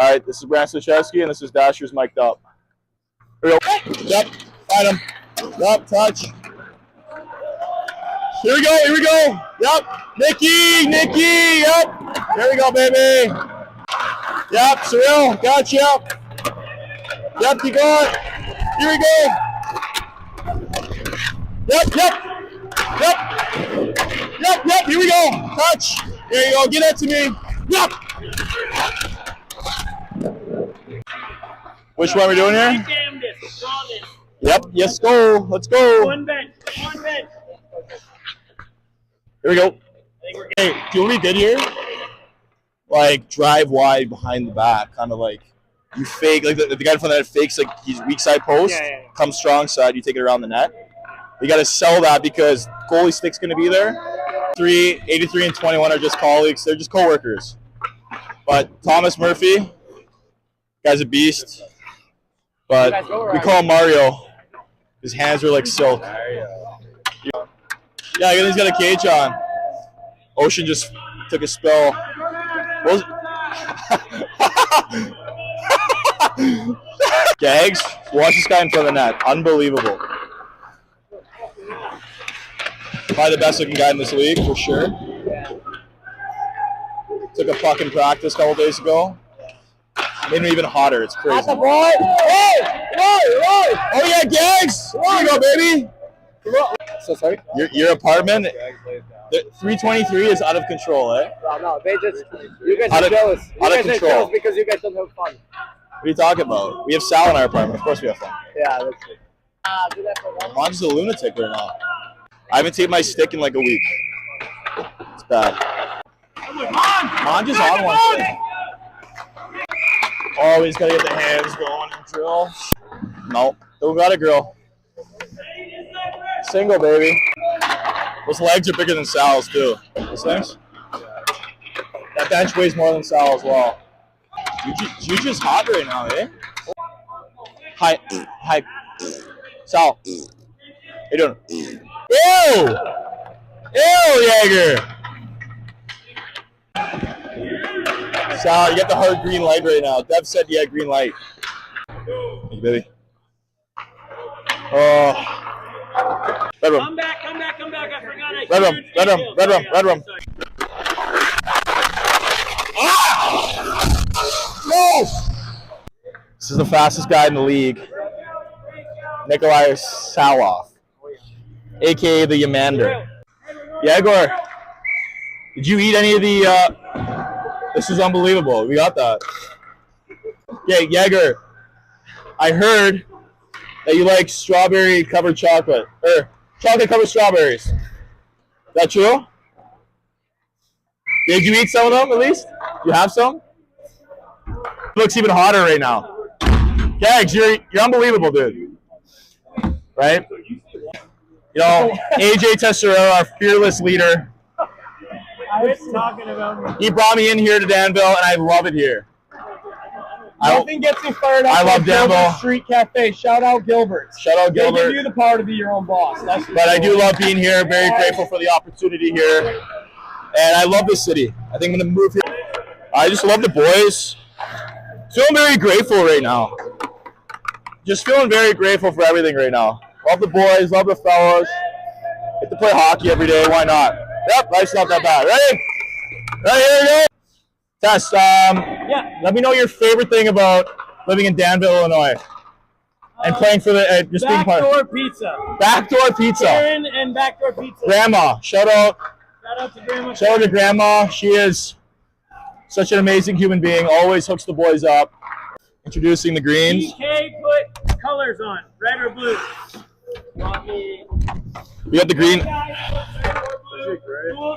All right, this is Brandon Slachewski, and this is Dasher's mic'd up. Here we go. Yep, find him. Yep, touch. Here we go, here we go. Yep, Nikki, yep. Here we go, baby. Yep, Cyril, gotcha. Yep, keep going. Here we go. Yep, here we go. Touch. There you go, get that to me. Yep. Which one are we doing here? Yep, yes, go. Let's go. One bench. Here we go. Hey, do you know what we did here? Like, drive wide behind the back, kind of like you fake, like the guy in front of that fakes like he's weak side post, comes strong side, you take it around the net. You got to sell that because goalie stick's going to be there. 83 and 21 are just colleagues. They're just co-workers. But Thomas Murphy, guy's a beast. But we call him Mario. His hands are like silk. Yeah, he's got a cage on. Ocean just took a spill. Gags, watch this guy in front of the net. Unbelievable. Probably the best looking guy in this league, for sure. Took a fucking practice a couple days ago. Made me even hotter. It's crazy. At the boy. Oh yeah, Gags. There you go, baby. So sorry. Your apartment, 323 is out of control, eh? No, they just. You guys are jealous. You guys are jealous because you guys don't have fun. What are you talking about? We have Sal in our apartment. Of course we have fun. Yeah, that's it. I'm just a lunatic right now. I haven't taken my stick in like a week. It's bad. Manja's on one stick. Oh, we just gotta get the hands going and drill. Nope. Don't got it, girl. Single, baby. Those legs are bigger than Sal's, too. Those things? That bench weighs more than Sal as well. You're just hot right now, eh? Hi. Sal. How you doing? Ew! Jaeger! Sal, you got the hard green light right now. Dev said you had green light. Thank you, baby. Oh. Red room. Come back. I forgot Red room. Ah! No! This is the fastest guy in the league. Nikolai Saloff, a.k.a. the Yamander. Yegor, did you eat any of the... This is unbelievable. We got that. Yeah, Yegor, I heard that you like strawberry-covered chocolate. Or chocolate-covered strawberries. Is that true? Did you eat some of them, at least? You have some? Looks even hotter right now. Gags, you're unbelievable, dude. Right? You know, AJ Tessera, our fearless leader. He brought me in here to Danville, and I love it here. Nothing gets me fired up. I love Danville. Street Cafe. Shout out Gilbert. Shout out Gilbert. They give you the power to be your own boss. But I do love being here. Very grateful for the opportunity here. And I love this city. I think I'm going to move here. I just love the boys. Feeling very grateful right now. Just feeling very grateful for everything right now. Love the boys, love the fellas. Get to play hockey every day, why not? Yep, life's not that bad. Ready? Right, here we go. Tess, yeah, let me know your favorite thing about living in Danville, Illinois. And playing for the, just being part of Backdoor Pizza. Backdoor Pizza. Karen and Backdoor Pizza. Grandma, shout out. Shout out to Grandma. Shout out to Grandma. She is such an amazing human being. Always hooks the boys up. Introducing the greens. DK put colors on, red or blue. We got the green. Rules,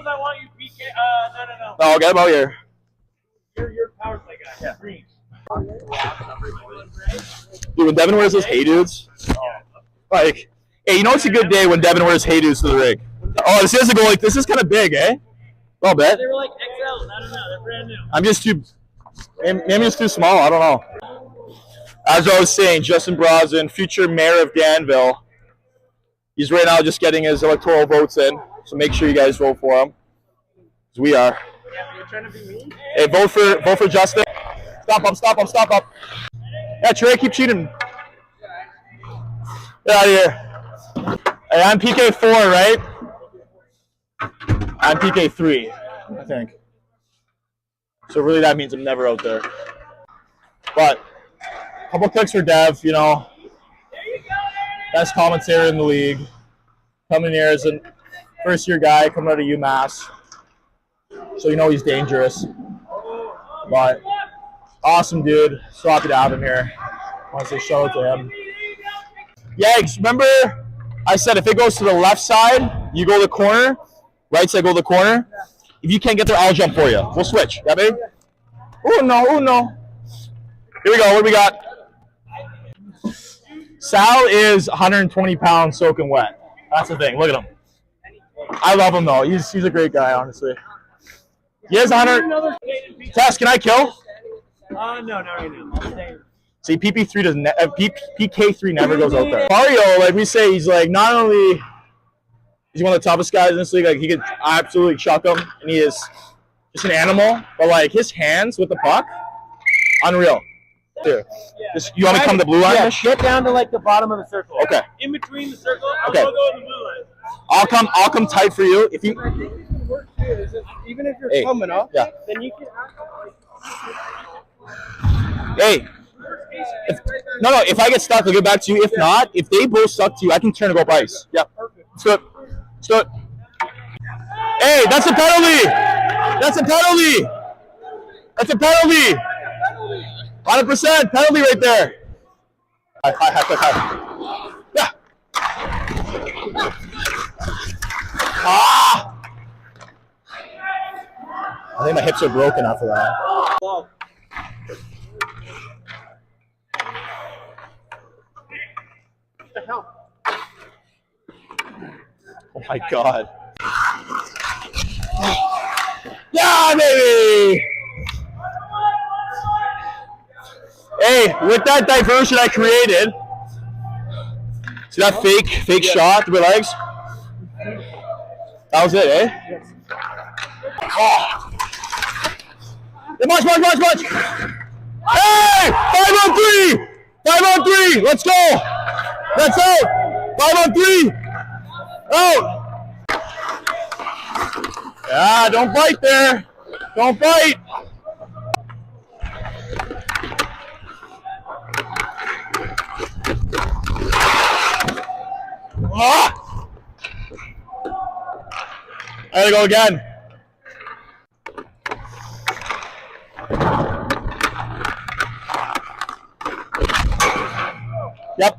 I want you PK. No. Oh, get him out here. You're power play guy. Yeah. Green. Dude, when Devin wears those Hey Dudes, like, hey, you know it's a good day when Devin wears Hey Dudes to the rig. Oh, this is a goal. Like, this is kind of big, eh? A little bit. They were like XL. I don't know. They're brand new. I'm just too. Maybe it's too small. I don't know. As I was saying, Justin Brosnan, future mayor of Danville, he's right now just getting his electoral votes in. So make sure you guys vote for him, because we are. Yeah, you're trying to be mean. Hey, vote for Justin. Stop up. Yeah, Trey, keep cheating. Get out of here. Hey, I'm PK4, right? I'm PK3, I think. So really that means I'm never out there. But a couple clicks for Dev, you know. Best commentator in the league. Coming here as a first-year guy coming out of UMass. So you know he's dangerous. But awesome dude. So happy to have him here. I want to say shout out to him. Yags, remember I said if it goes to the left side, you go to the corner. Right side, go to the corner. If you can't get there, I'll jump for you. We'll switch. Yeah, babe? Oh, no. Here we go. What do we got? Sal is 120 pounds soaking wet. That's the thing. Look at him. I love him, though. He's a great guy, honestly. He has 100. Tess, can I kill? No, not right now. See, PP3 doesn't. PK3 never goes out there. Mario, like we say, he's like not only is he one of the toughest guys in this league, like he could absolutely chuck him, and he is just an animal. But like his hands with the puck, unreal. Dude, just you want to come to blue line? Yeah, get down to like the bottom of the circle. Okay. In between the circle, Okay. I'll go in the blue line. I'll come tight for you if you. Even if you're coming up, yeah. then you can. Hey. No. If I get stuck, I'll get back to you. If not, if they both suck to you, I can turn and go up ice. Yeah. Let's do it. Hey, that's a penalty. That's a penalty. 100% penalty right there. Hi. Yeah. I think my hips are broken after that. Oh my God. Yeah, baby! Hey, with that diversion I created, see that fake shot through my legs? That was it, eh? Yes. Oh. Watch! Hey! 5-on-3! 5-on-3! Let's go! That's out! 5-on-3! Out! Yeah, don't bite there. Don't bite. Ah! I gotta go again. Yep.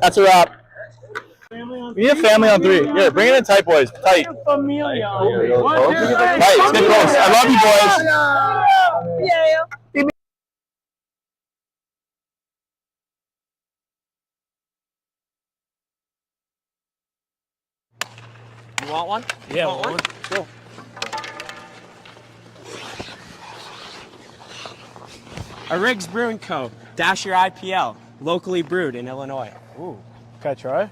That's a wrap. We need a family on 3. Here, bring it in tight, boys. Tight. Familia. Tight. Stay close. I love you, boys. Yeah. You want one? Yeah, want one? Cool. A Riggs Brewing Co. Dasher IPL, locally brewed in Illinois. Ooh, can I try?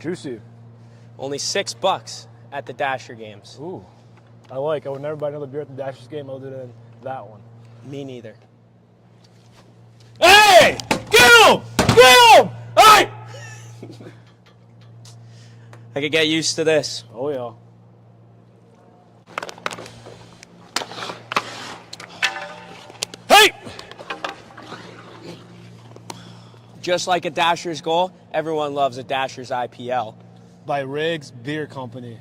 Juicy. Only $6 at the Dasher games. Ooh, I would never buy another beer at the Dashers game other than that one. Me neither. Hey! Get him! Hey! I could get used to this. Oh yeah. Hey! Just like a Dasher's goal, everyone loves a Dasher's IPL. By Riggs Beer Company.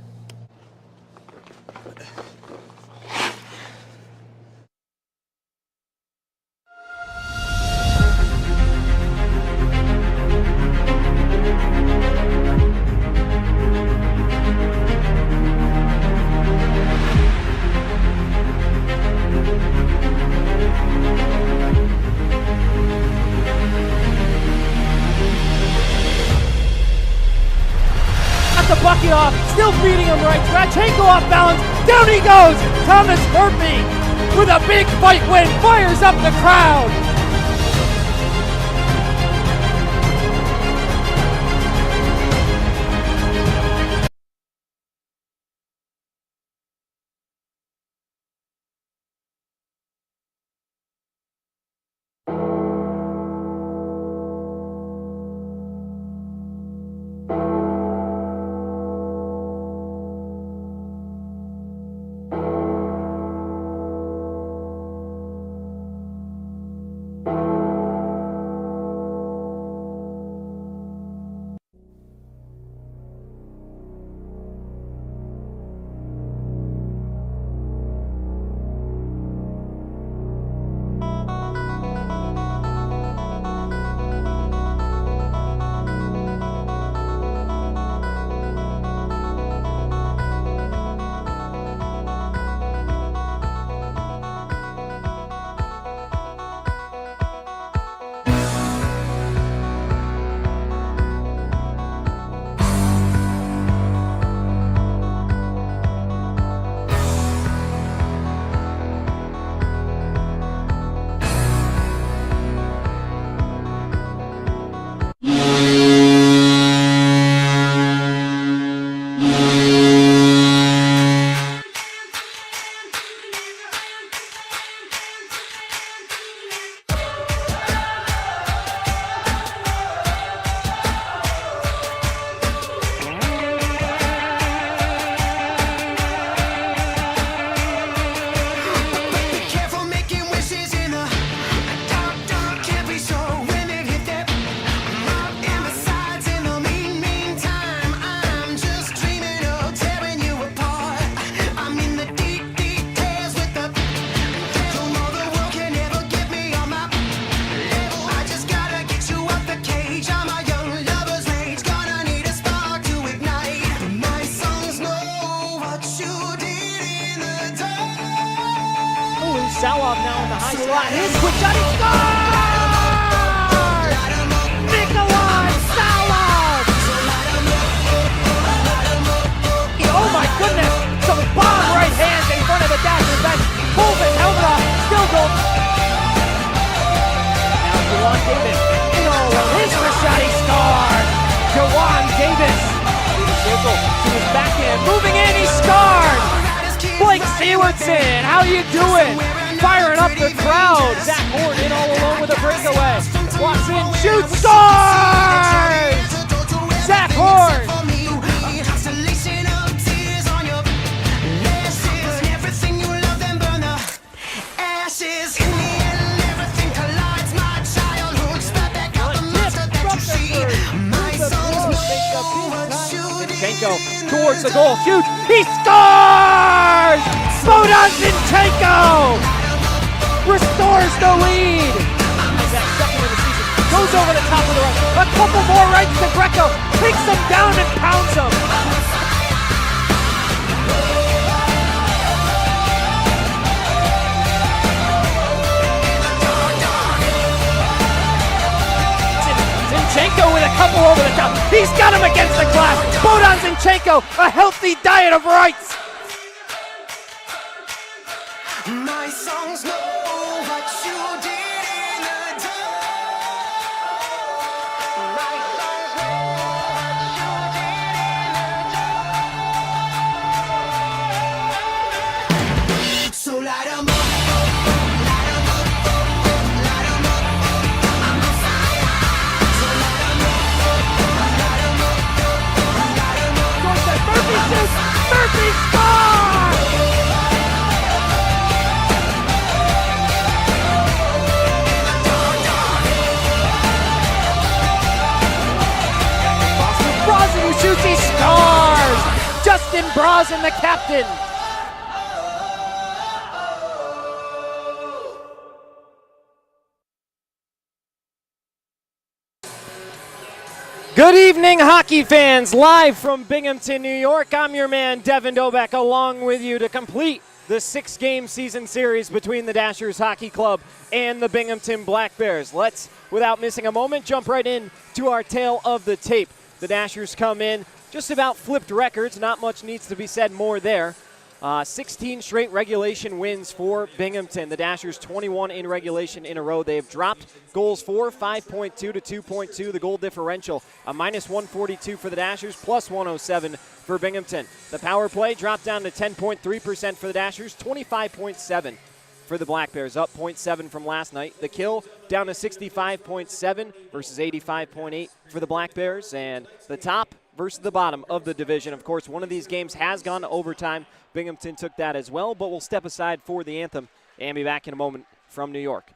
The bucket off, still feeding him right. Trachenko off balance, down he goes. Thomas Murphy with a big fight win, fires up the crowd. slot. His quick shot, he scores! Nikolai Salov! Oh my goodness! Some bomb right hands in front of the Dasher bench. Pulls his helmet off, still goes. Now Jawan Davis, his first shot, he scored! Jawan Davis, through the circle to his backhand, moving in, he scored! Blake Sewardson, how you doing? Firing up the crowd. Zach Horn in all alone with a breakaway. Walks in, shoots, scores! Zach Horn! Zinchenko towards the goal, shoots, he scores! Bogdan Zinchenko restores the lead. He's at second of the season, goes over the top of the right, a couple more rights to Greco, takes him down and pounds him. Zinchenko with a couple over the top. He's got him against the glass. Bogdan Zinchenko, a healthy diet of rights. My songs know what you did in the dark. My songs know what you did in the dark. So light 'em up. Murphy scores! Brosnan who shoots, he scores! Justin Brosnan, the captain. Good evening, hockey fans, live from Binghamton, New York. I'm your man, Devin Dobeck, along with you to complete the 6-game season series between the Dashers Hockey Club and the Binghamton Black Bears. Let's, without missing a moment, jump right in to our tale of the tape. The Dashers come in, just about flipped records. Not much needs to be said more there. 16 straight regulation wins for Binghamton. The Dashers 21 in regulation in a row. They have dropped goals for 5.2 to 2.2. The goal differential, a minus 142 for the Dashers, plus 107 for Binghamton. The power play dropped down to 10.3% for the Dashers, 25.7 for the Black Bears, up 0.7 from last night. The kill down to 65.7 versus 85.8 for the Black Bears. And the top versus the bottom of the division. Of course, one of these games has gone to overtime. Binghamton took that as well, but we'll step aside for the anthem and be back in a moment from New York.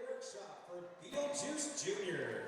Workshop for Beetlejuice Jr.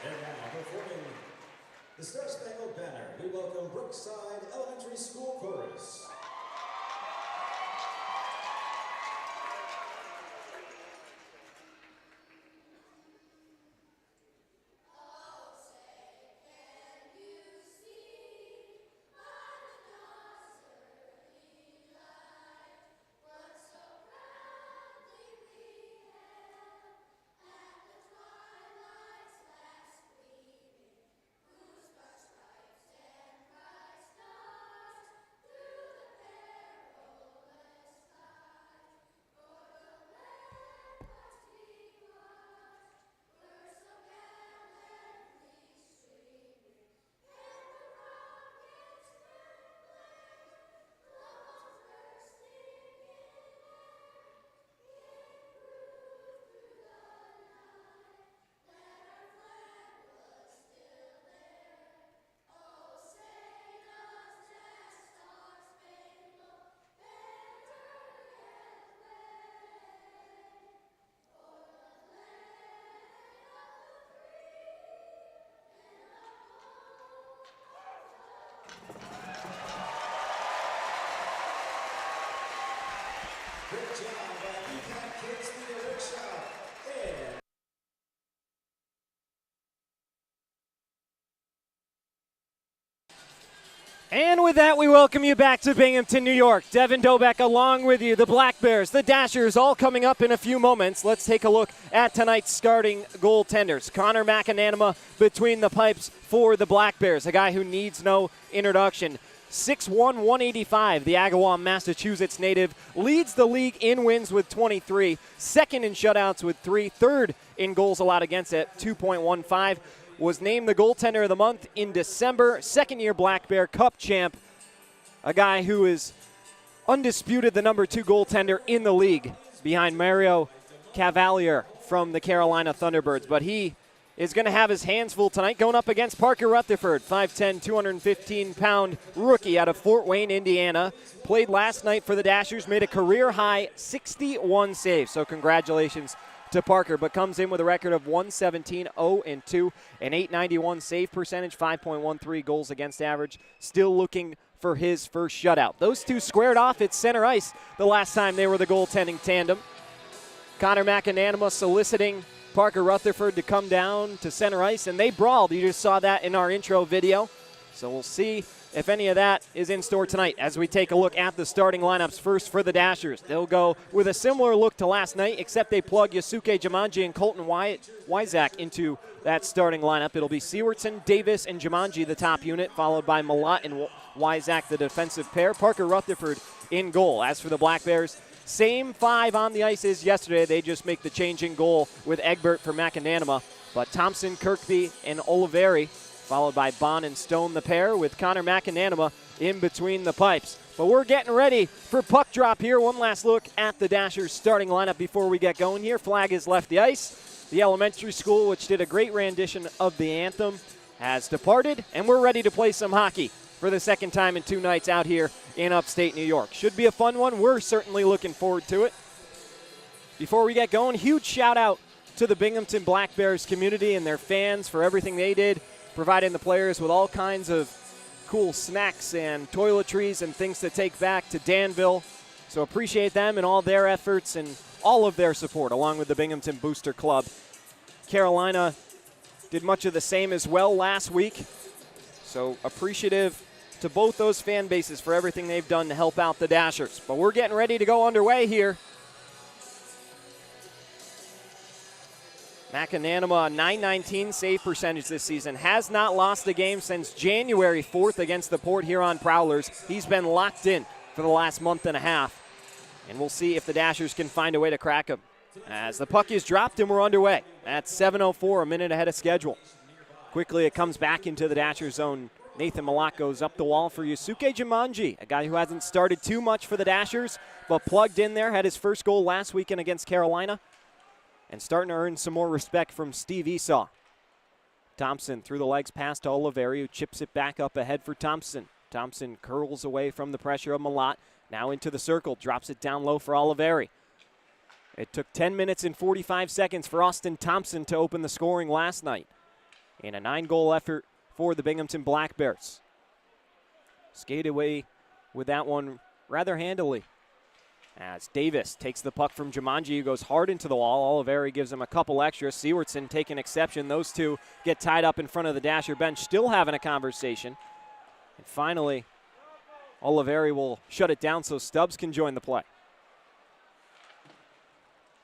And now performing the Star Spangled Banner, we welcome Brookside Elementary School Chorus. Great job by EPAC Kids Theater Workshop. And And with that, we welcome you back to Binghamton, New York. Devin Dobeck along with you, the Black Bears, the Dashers, all coming up in a few moments. Let's take a look at tonight's starting goaltenders. Connor McAnanima between the pipes for the Black Bears, a guy who needs no introduction. 6'1", 185, the Agawam, Massachusetts native, leads the league in wins with 23, second in shutouts with 3, third in goals allowed against at 2.15. Was named the goaltender of the month in December, second-year Black Bear Cup champ, a guy who is undisputed the number 2 goaltender in the league behind Mario Cavalier from the Carolina Thunderbirds. But he is going to have his hands full tonight going up against Parker Rutherford, 5'10", 215-pound rookie out of Fort Wayne, Indiana. Played last night for the Dashers, made a career-high 61 saves, so congratulations to Parker, but comes in with a record of 117, 0-2, an .891 save percentage, 5.13 goals against average. Still looking for his first shutout. Those two squared off at center ice the last time they were the goaltending tandem. Connor McAnanima soliciting Parker Rutherford to come down to center ice, and they brawled. You just saw that in our intro video. So we'll see if any of that is in store tonight as we take a look at the starting lineups. First for the Dashers, they'll go with a similar look to last night, except they plug Yasuke Jumanji and Colton Wyzak into that starting lineup. It'll be Sewardson, Davis, and Jumanji the top unit, followed by Malat and Wyzak the defensive pair. Parker Rutherford in goal. As for the Black Bears, same 5 on the ice as yesterday. They just make the change in goal with Egbert for McAnanima. But Thompson, Kirkby, and Oliveri, followed by Bond and Stone the pair, with Connor McAnanima in between the pipes. But we're getting ready for puck drop here. One last look at the Dashers starting lineup before we get going here. Flag has left the ice. The elementary school, which did a great rendition of the anthem, has departed, and we're ready to play some hockey for the second time in 2 nights out here in upstate New York. Should be a fun one. We're certainly looking forward to it. Before we get going, huge shout out to the Binghamton Black Bears community and their fans for everything they did, providing the players with all kinds of cool snacks and toiletries and things to take back to Danville. So appreciate them and all their efforts and all of their support, along with the Binghamton Booster Club. Carolina did much of the same as well last week. So appreciative to both those fan bases for everything they've done to help out the Dashers. But we're getting ready to go underway here. McAnanima, a .919 save percentage this season, has not lost a game since January 4th against the Port Huron Prowlers. He's been locked in for the last month and a half, and we'll see if the Dashers can find a way to crack him. As the puck is dropped and we're underway at 7:04, a minute ahead of schedule. Quickly it comes back into the Dashers zone. Nathan Malak goes up the wall for Yusuke Jumanji, a guy who hasn't started too much for the Dashers, but plugged in there, had his first goal last weekend against Carolina, and starting to earn some more respect from Steve Esau. Thompson through the legs past to Oliveri, who chips it back up ahead for Thompson. Thompson curls away from the pressure of Malat, now into the circle, drops it down low for Oliveri. It took 10 minutes and 45 seconds for Austin Thompson to open the scoring last night in a 9-goal effort for the Binghamton Black Bears. Skated away with that one rather handily, as Davis takes the puck from Jumanji, who goes hard into the wall. Oliveri gives him a couple extra. Sewardson taking exception. Those two get tied up in front of the Dasher bench, still having a conversation. And finally, Oliveri will shut it down so Stubbs can join the play.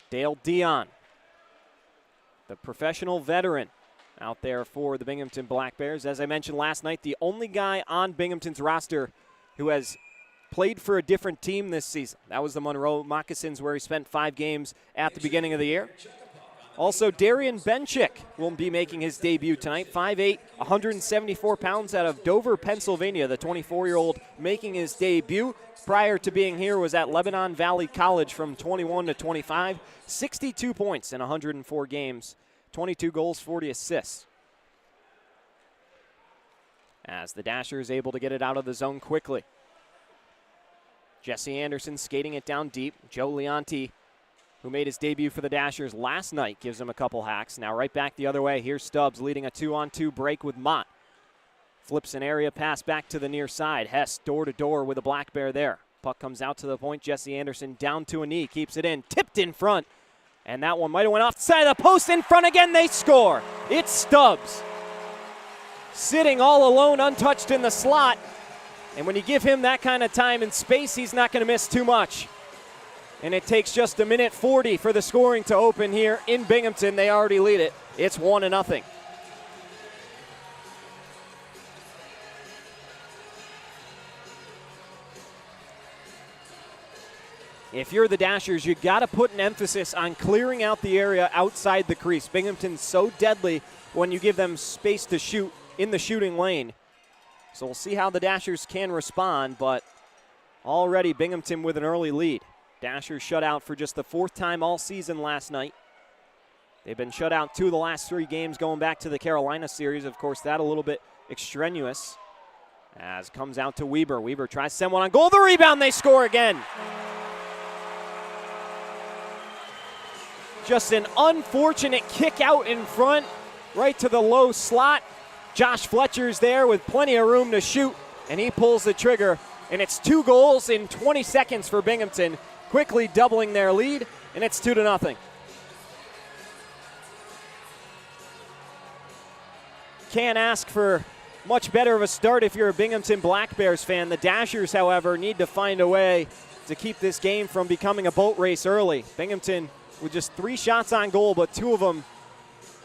Dale Dion, the professional veteran, out there for the Binghamton Black Bears. As I mentioned last night, the only guy on Binghamton's roster who has played for a different team this season. That was the Monroe Moccasins, where he spent 5 games at the beginning of the year. Also, Darian Benchik will be making his debut tonight. 5'8", 174 pounds out of Dover, Pennsylvania. The 24-year-old making his debut. Prior to being here was at Lebanon Valley College from 21 to 25. 62 points in 104 games. 22 goals, 40 assists. As the Dasher is able to get it out of the zone quickly. Jesse Anderson skating it down deep. Joe Leonti, who made his debut for the Dashers last night, gives him a couple hacks. Now right back the other way. Here's Stubbs leading a 2-on-2 break with Mott. Flips an area pass back to the near side. Hess door to door with a Black Bear there. Puck comes out to the point. Jesse Anderson down to a knee, keeps it in, tipped in front. And that one might have went off the side of the post, in front again, they score. It's Stubbs. Sitting all alone, untouched in the slot. And when you give him that kind of time and space, he's not going to miss too much. And it takes just a minute 40 for the scoring to open here in Binghamton. They already lead it. It's 1-0. If you're the Dashers, you got to put an emphasis on clearing out the area outside the crease. Binghamton's so deadly when you give them space to shoot in the shooting lane. So we'll see how the Dashers can respond, but already Binghamton with an early lead. Dashers shut out for just the 4th time all season last night. They've been shut out 2 of the last 3 games going back to the Carolina series. Of course, that a little bit extraneous. As comes out to Weber. Weber tries to send one on goal. The rebound, they score again. Just an unfortunate kick out in front, right to the low slot. Josh Fletcher's there with plenty of room to shoot, and he pulls the trigger. And it's 2 goals in 20 seconds for Binghamton, quickly doubling their lead, and it's 2-0. Can't ask for much better of a start if you're a Binghamton Black Bears fan. The Dashers, however, need to find a way to keep this game from becoming a boat race early. Binghamton with just 3 shots on goal, but 2 of them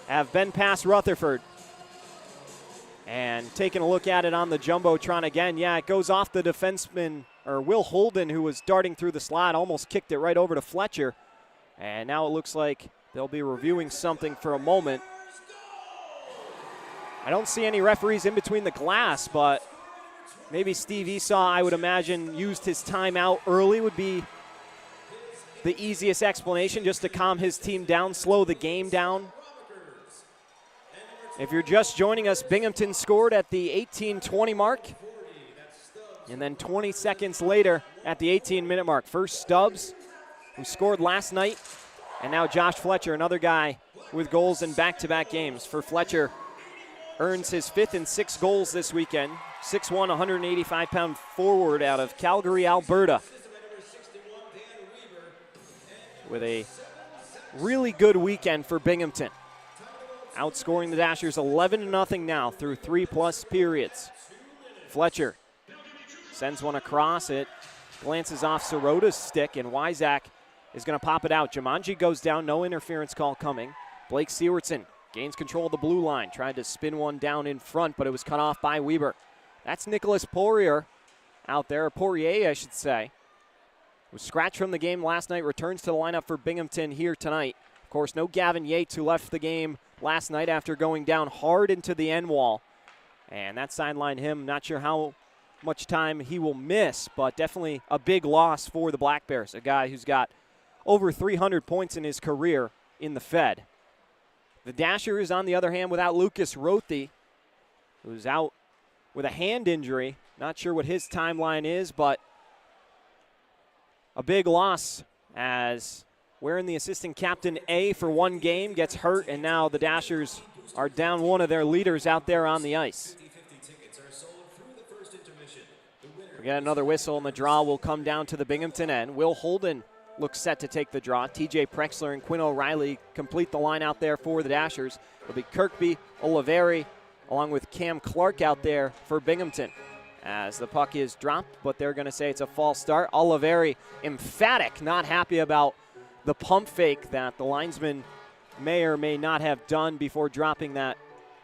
have been past Rutherford. And taking a look at it on the Jumbotron again, yeah, it goes off the defenseman, or Will Holden, who was darting through the slot, almost kicked it right over to Fletcher. And now it looks like they'll be reviewing something for a moment. I don't see any referees in between the glass, but maybe Steve Esau, I would imagine, used his timeout early would be the easiest explanation, just to calm his team down, slow the game down. If you're just joining us, Binghamton scored at the 18-20 mark. And then 20 seconds later at the 18-minute mark. First Stubbs, who scored last night. And now Josh Fletcher, another guy with goals in back-to-back games. For Fletcher, earns his 5th and 6th goals this weekend. 6'1", 185-pound forward out of Calgary, Alberta. With a really good weekend for Binghamton. Outscoring the Dashers 11-0 now through 3+ periods. Fletcher sends one across. It glances off Sirota's stick, and Wyzak is going to pop it out. Jumanji goes down, no interference call coming. Blake Siewertson gains control of the blue line. Tried to spin one down in front, but it was cut off by Weber. That's Nicholas Poirier out there, or Poirier, I should say. Was scratched from the game last night, returns to the lineup for Binghamton here tonight. Of course, no Gavin Yates, who left the game last night after going down hard into the end wall. And that sidelined him. Not sure how much time he will miss, but definitely a big loss for the Black Bears, a guy who's got over 300 points in his career in the Fed. The Dashers, on the other hand, without Lucas Rothi, who's out with a hand injury. Not sure what his timeline is, but a big loss as wearing the assistant captain A for 1 game gets hurt, and now the Dashers are down one of their leaders out there on the ice. We get another whistle, and the draw will come down to the Binghamton end. Will Holden looks set to take the draw. TJ Prexler and Quinn O'Reilly complete the line out there for the Dashers. It'll be Kirkby, Oliveri, along with Cam Clark out there for Binghamton. As the puck is dropped, but they're going to say it's a false start. Oliveri emphatic, not happy about the pump fake that the linesman may or may not have done before dropping that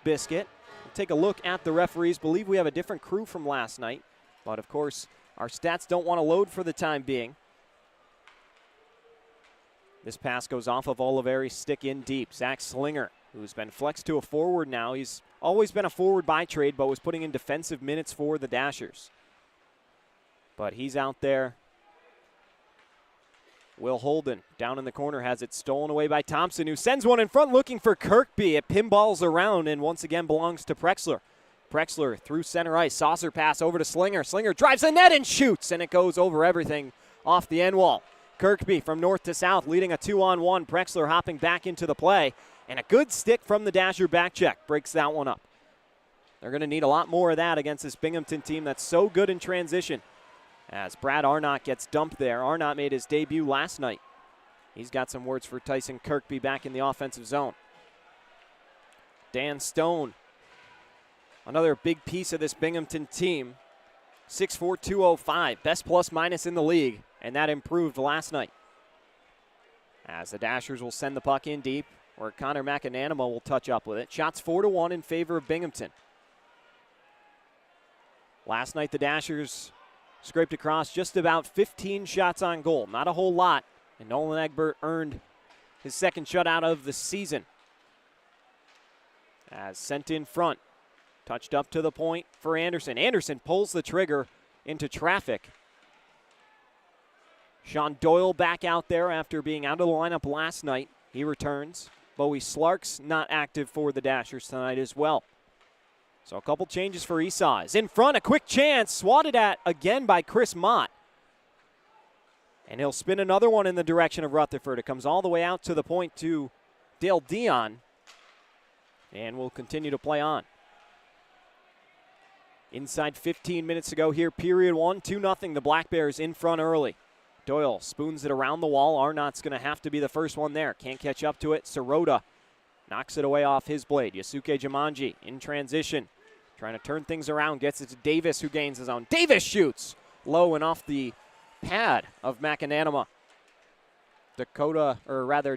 biscuit. We'll take a look at the referees. Believe we have a different crew from last night, but of course our stats don't want to load for the time being. This pass goes off of Oliveri's stick in deep. Zach Slinger, who's been flexed to a forward now. He's always been a forward by trade, but was putting in defensive minutes for the Dashers. But he's out there. Will Holden down in the corner has it stolen away by Thompson, who sends one in front looking for Kirkby. It pinballs around and once again belongs to Prexler. Prexler through center ice. Saucer pass over to Slinger. Slinger drives the net and shoots, and it goes over everything off the end wall. Kirkby from north to south leading a 2-on-1. Prexler hopping back into the play. And a good stick from the Dasher back check breaks that one up. They're going to need a lot more of that against this Binghamton team that's so good in transition. as Brad Arnott gets dumped there. Arnott made his debut last night. He's got some words for Tyson Kirkby back in the offensive zone. Dan Stone, another big piece of this Binghamton team. 6'4", 205, best plus minus in the league, and that improved last night. As the Dashers will send the puck in deep, where Connor McAnanama will touch up with it. Shots 4-1 in favor of Binghamton. Last night the Dashers scraped across just about 15 shots on goal. Not a whole lot, and Nolan Egbert earned his second shutout of the season. As sent in front, touched up to the point for Anderson. Anderson pulls the trigger into traffic. Sean Doyle back out there after being out of the lineup last night. He returns. Bowie Slark's not active for the Dashers tonight as well. So a couple changes for Esau. Is in front, a quick chance, swatted at again by Chris Mott. And he'll spin another one in the direction of Rutherford. It comes all the way out to the point to Dale Dion. And will continue to play on. Inside 15 minutes to go here, period one, 2-0. The Black Bears in front early. Doyle spoons it around the wall. Arnott's going to have to be the first one there. Can't catch up to it. Sirota knocks it away off his blade. Yasuke Jumanji in transition. Trying to turn things around. Gets it to Davis, who gains his own. Davis shoots low and off the pad of McAnanama.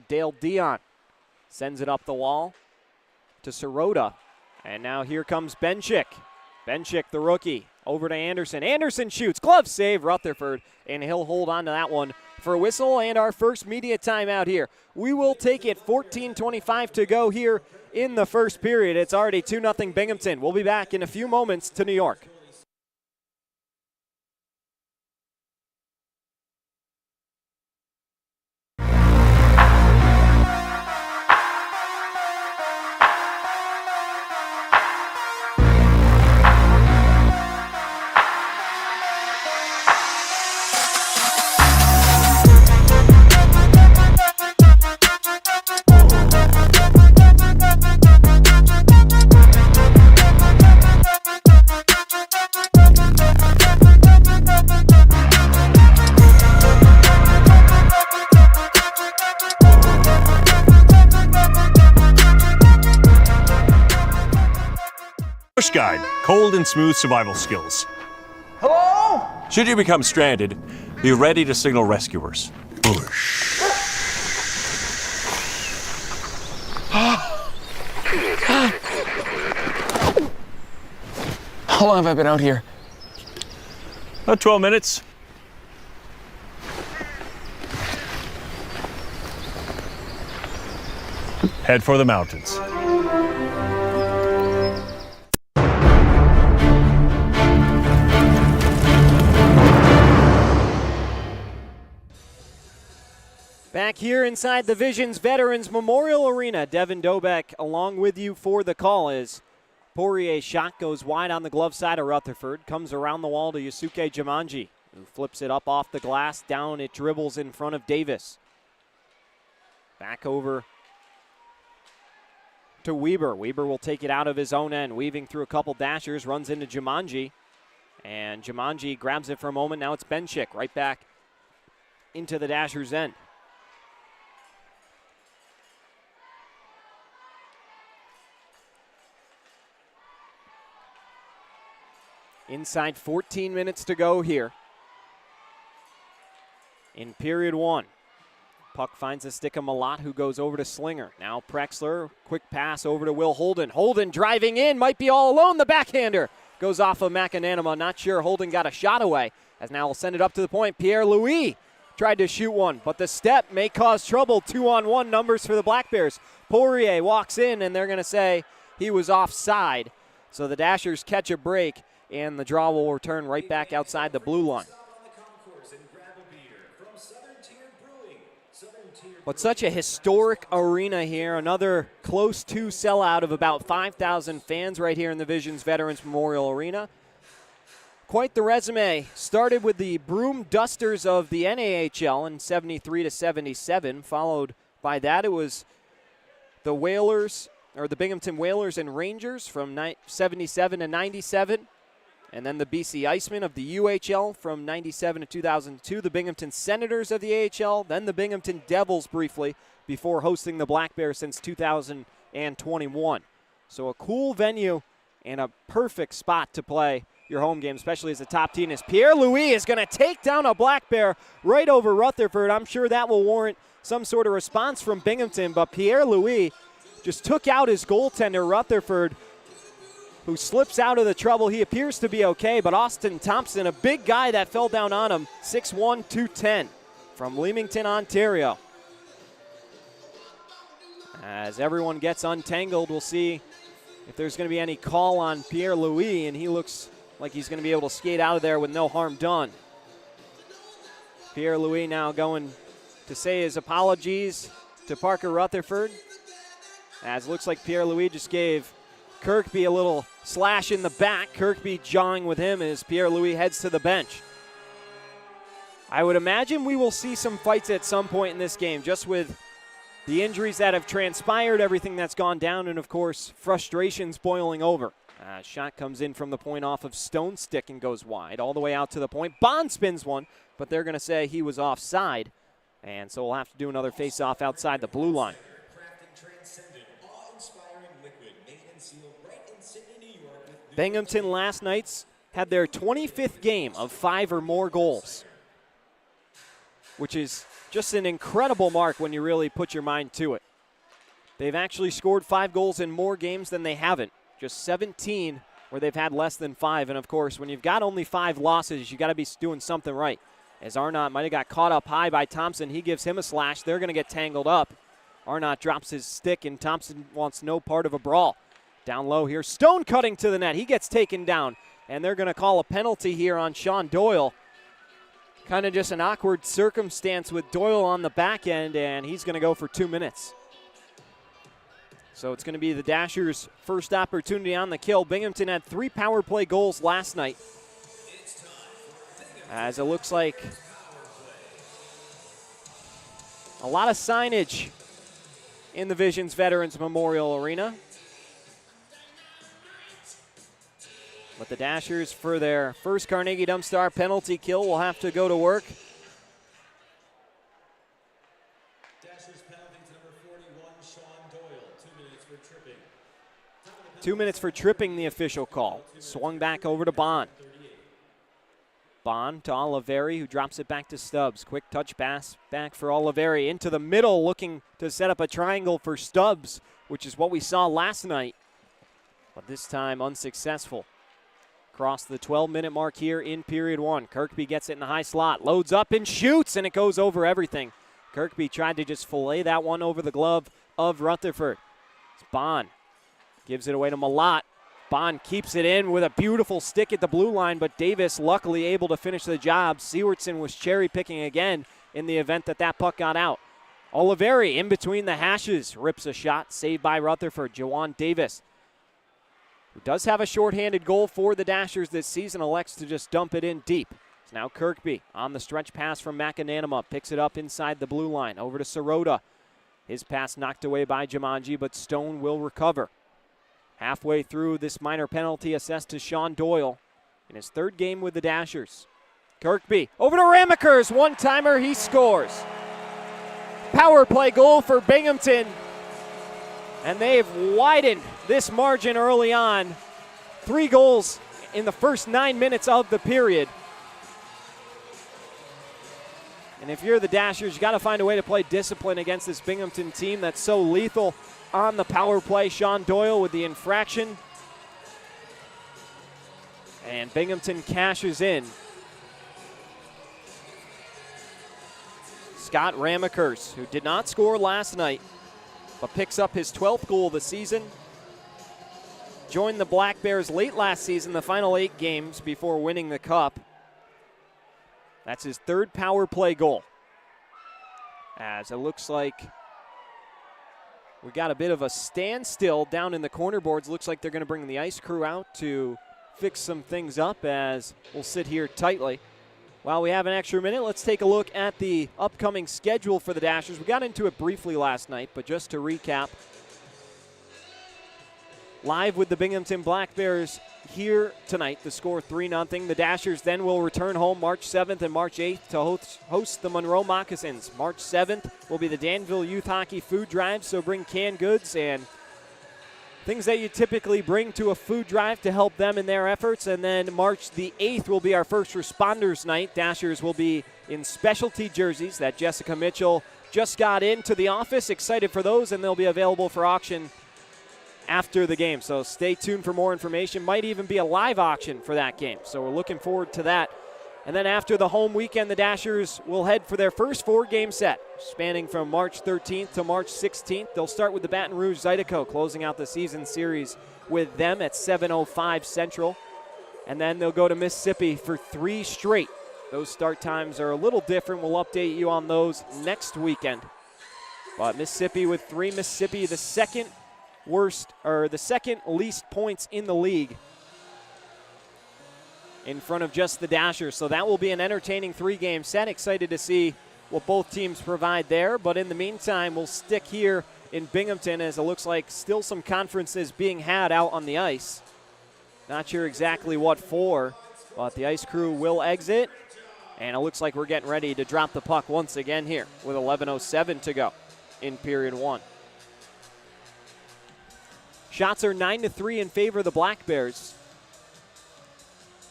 Dale Dion sends it up the wall to Sirota. And now here comes Benchik. Benchik, the rookie, over to Anderson. Anderson shoots, glove save, Rutherford, and he'll hold on to that one for a whistle and our first media timeout here. We will take it, 14:25 to go here in the first period. It's already 2-0 Binghamton. We'll be back in a few moments to New York. Bush Guide, cold and smooth survival skills. Hello? Should you become stranded, be ready to signal rescuers. Bush. How long have I been out here? About 12 minutes. Head for the mountains. Back here inside the Visions Veterans Memorial Arena, Devin Dobeck along with you for the call as Poirier's shot goes wide on the glove side of Rutherford, comes around the wall to Yasuke Jumanji, who flips it up off the glass, down it dribbles in front of Davis. Back over to Weber. Weber will take it out of his own end, weaving through a couple dashers, runs into Jumanji, and Jumanji grabs it for a moment. Now it's Benchik right back into the dasher's end. Inside 14 minutes to go here in period one. Puck finds a stick of Malott, who goes over to Slinger. Now Prexler, quick pass over to Will Holden. Holden driving in, might be all alone. The backhander goes off of McAnanama. Not sure Holden got a shot away, as now we'll send it up to the point. Pierre-Louis tried to shoot one, but the step may cause trouble. 2-on-1 numbers for the Black Bears. Poirier walks in, and they're going to say he was offside. So the Dashers catch a break, and the draw will return right back outside the blue line. But such a historic arena here. Another close to sellout of about 5,000 fans right here in the Visions Veterans Memorial Arena. Quite the resume. Started with the Broom Dusters of the NAHL in 73-77. Followed by that, it was the Whalers, or the Binghamton Whalers and Rangers from 77 to 97. And then the BC Icemen of the UHL from 97 to 2002, the Binghamton Senators of the AHL, then the Binghamton Devils briefly before hosting the Black Bears since 2021. So a cool venue and a perfect spot to play your home game, especially as a top team. As Pierre-Louis is going to take down a Black Bear right over Rutherford. I'm sure that will warrant some sort of response from Binghamton, but Pierre-Louis just took out his goaltender, Rutherford, who slips out of the trouble. He appears to be okay, but Austin Thompson, a big guy that fell down on him, 6'1", 210 from Leamington, Ontario. As everyone gets untangled, we'll see if there's going to be any call on Pierre-Louis, and he looks like he's going to be able to skate out of there with no harm done. Pierre-Louis now going to say his apologies to Parker Rutherford, as it looks like Pierre-Louis just gave Kirkby a little slash in the back. Kirkby jawing with him as Pierre-Louis heads to the bench. I would imagine we will see some fights at some point in this game, just with the injuries that have transpired, everything that's gone down, and of course, frustrations boiling over. Shot comes in from the point off of Stone Stick and goes wide, all the way out to the point. Bond spins one, but they're going to say he was offside, and so we'll have to do another face-off outside the blue line. Binghamton last night's had their 25th game of 5 or more goals, which is just an incredible mark when you really put your mind to it. They've actually scored 5 goals in more games than they haven't. Just 17 where they've had less than 5. And, of course, when you've got only 5 losses, you got to be doing something right. As Arnott might have got caught up high by Thompson. He gives him a slash. They're going to get tangled up. Arnott drops his stick, and Thompson wants no part of a brawl. Down low here, Stone cutting to the net. He gets taken down, and they're going to call a penalty here on Sean Doyle. Kind of just an awkward circumstance with Doyle on the back end, and he's going to go for 2 minutes. So it's going to be the Dashers' first opportunity on the kill. Binghamton had 3 power play goals last night, as it looks like a lot of signage in the Visions Veterans Memorial Arena. But the Dashers, for their first Carnegie Dumpstar penalty kill, will have to go to work. Dashers penalty to number 41, Sean Doyle. 2 minutes for tripping. 2 minutes for tripping, the official call. Swung back over to Bond. Bond to Oliveri, who drops it back to Stubbs. Quick touch pass back for Oliveri. Into the middle, looking to set up a triangle for Stubbs, which is what we saw last night. But this time unsuccessful. Across the 12-minute mark here in period 1. Kirkby gets it in the high slot, loads up and shoots, and it goes over everything. Kirkby tried to just fillet that one over the glove of Rutherford. It's Bond. Gives it away to Malott. Bond keeps it in with a beautiful stick at the blue line, but Davis luckily able to finish the job. Sewardson was cherry-picking again in the event that puck got out. Oliveri in between the hashes rips a shot, saved by Rutherford. Jawan Davis, who does have a shorthanded goal for the Dashers this season, elects to just dump it in deep. It's now Kirkby on the stretch pass from McAnanama. Picks it up inside the blue line. Over to Sirota. His pass knocked away by Jumanji, but Stone will recover. Halfway through this minor penalty assessed to Sean Doyle in his 3rd game with the Dashers. Kirkby over to Ramekers. One-timer, he scores. Power play goal for Binghamton. And they've widened this margin early on. 3 goals in the first 9 minutes of the period. And if you're the Dashers, you got to find a way to play discipline against this Binghamton team that's so lethal on the power play. Sean Doyle with the infraction. And Binghamton cashes in. Scott Ramekers, who did not score last night, but picks up his 12th goal of the season. Joined the Black Bears late last season, the final 8 games before winning the Cup. That's his 3rd power play goal. As it looks like we got a bit of a standstill down in the corner boards. Looks like they're going to bring the ice crew out to fix some things up, as we'll sit here tightly. While we have an extra minute, let's take a look at the upcoming schedule for the Dashers. We got into it briefly last night, but just to recap, live with the Binghamton Black Bears here tonight. The score 3-0. The Dashers then will return home March 7th and March 8th to host the Monroe Moccasins. March 7th will be the Danville Youth Hockey Food Drive, so bring canned goods and things that you typically bring to a food drive to help them in their efforts. And then March the 8th will be our first responders night. Dashers will be in specialty jerseys that Jessica Mitchell just got into the office. Excited for those, and they'll be available for auction after the game. So stay tuned for more information. Might even be a live auction for that game. So we're looking forward to that. And then after the home weekend, the Dashers will head for their first 4-game set, spanning from March 13th to March 16th. They'll start with the Baton Rouge Zydeco, closing out the season series with them at 7:05 Central. And then they'll go to Mississippi for 3 straight. Those start times are a little different. We'll update you on those next weekend. But Mississippi with 3. Mississippi, the second least points in the league, in front of just the Dashers. So that will be an entertaining 3-game set. Excited to see what both teams provide there. But in the meantime, we'll stick here in Binghamton, as it looks like still some conferences being had out on the ice. Not sure exactly what for, but the ice crew will exit. And it looks like we're getting ready to drop the puck once again here with 11:07 to go in period 1. Shots are 9-3 in favor of the Black Bears.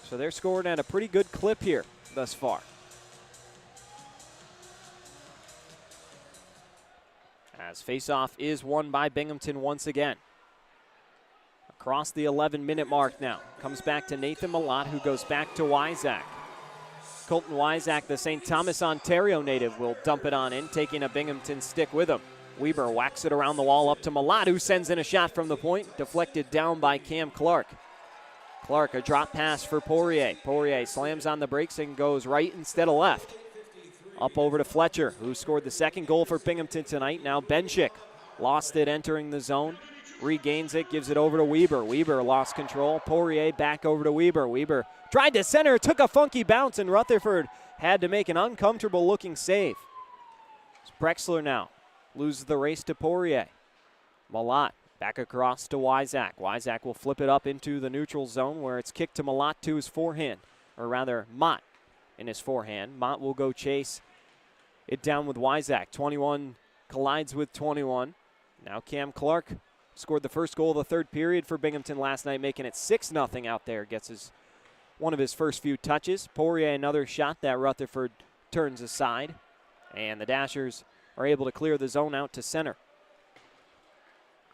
So they're scoring at a pretty good clip here thus far. As faceoff is won by Binghamton once again. Across the 11-minute mark now. Comes back to Nathan Malott, who goes back to Wyzak. Colton Wyzak, the St. Thomas, Ontario native, will dump it on in, taking a Binghamton stick with him. Weber whacks it around the wall up to Malott, who sends in a shot from the point, deflected down by Cam Clark. Clark, a drop pass for Poirier. Poirier slams on the brakes and goes right instead of left. Up over to Fletcher, who scored the second goal for Binghamton tonight. Now Benchik lost it entering the zone. Regains it, gives it over to Weber. Weber lost control. Poirier back over to Weber. Weber tried to center, took a funky bounce, and Rutherford had to make an uncomfortable-looking save. It's Prexler now. Loses the race to Poirier. Malott back across to Wyzak. Wyzak will flip it up into the neutral zone, where it's kicked to Malott to his forehand, or rather Mott in his forehand. Mott will go chase it down with Wyzak. 21 collides with 21. Now Cam Clark scored the first goal of the third period for Binghamton last night, making it 6-0 out there. Gets one of his first few touches. Poirier, another shot that Rutherford turns aside. And the Dashers are able to clear the zone out to center.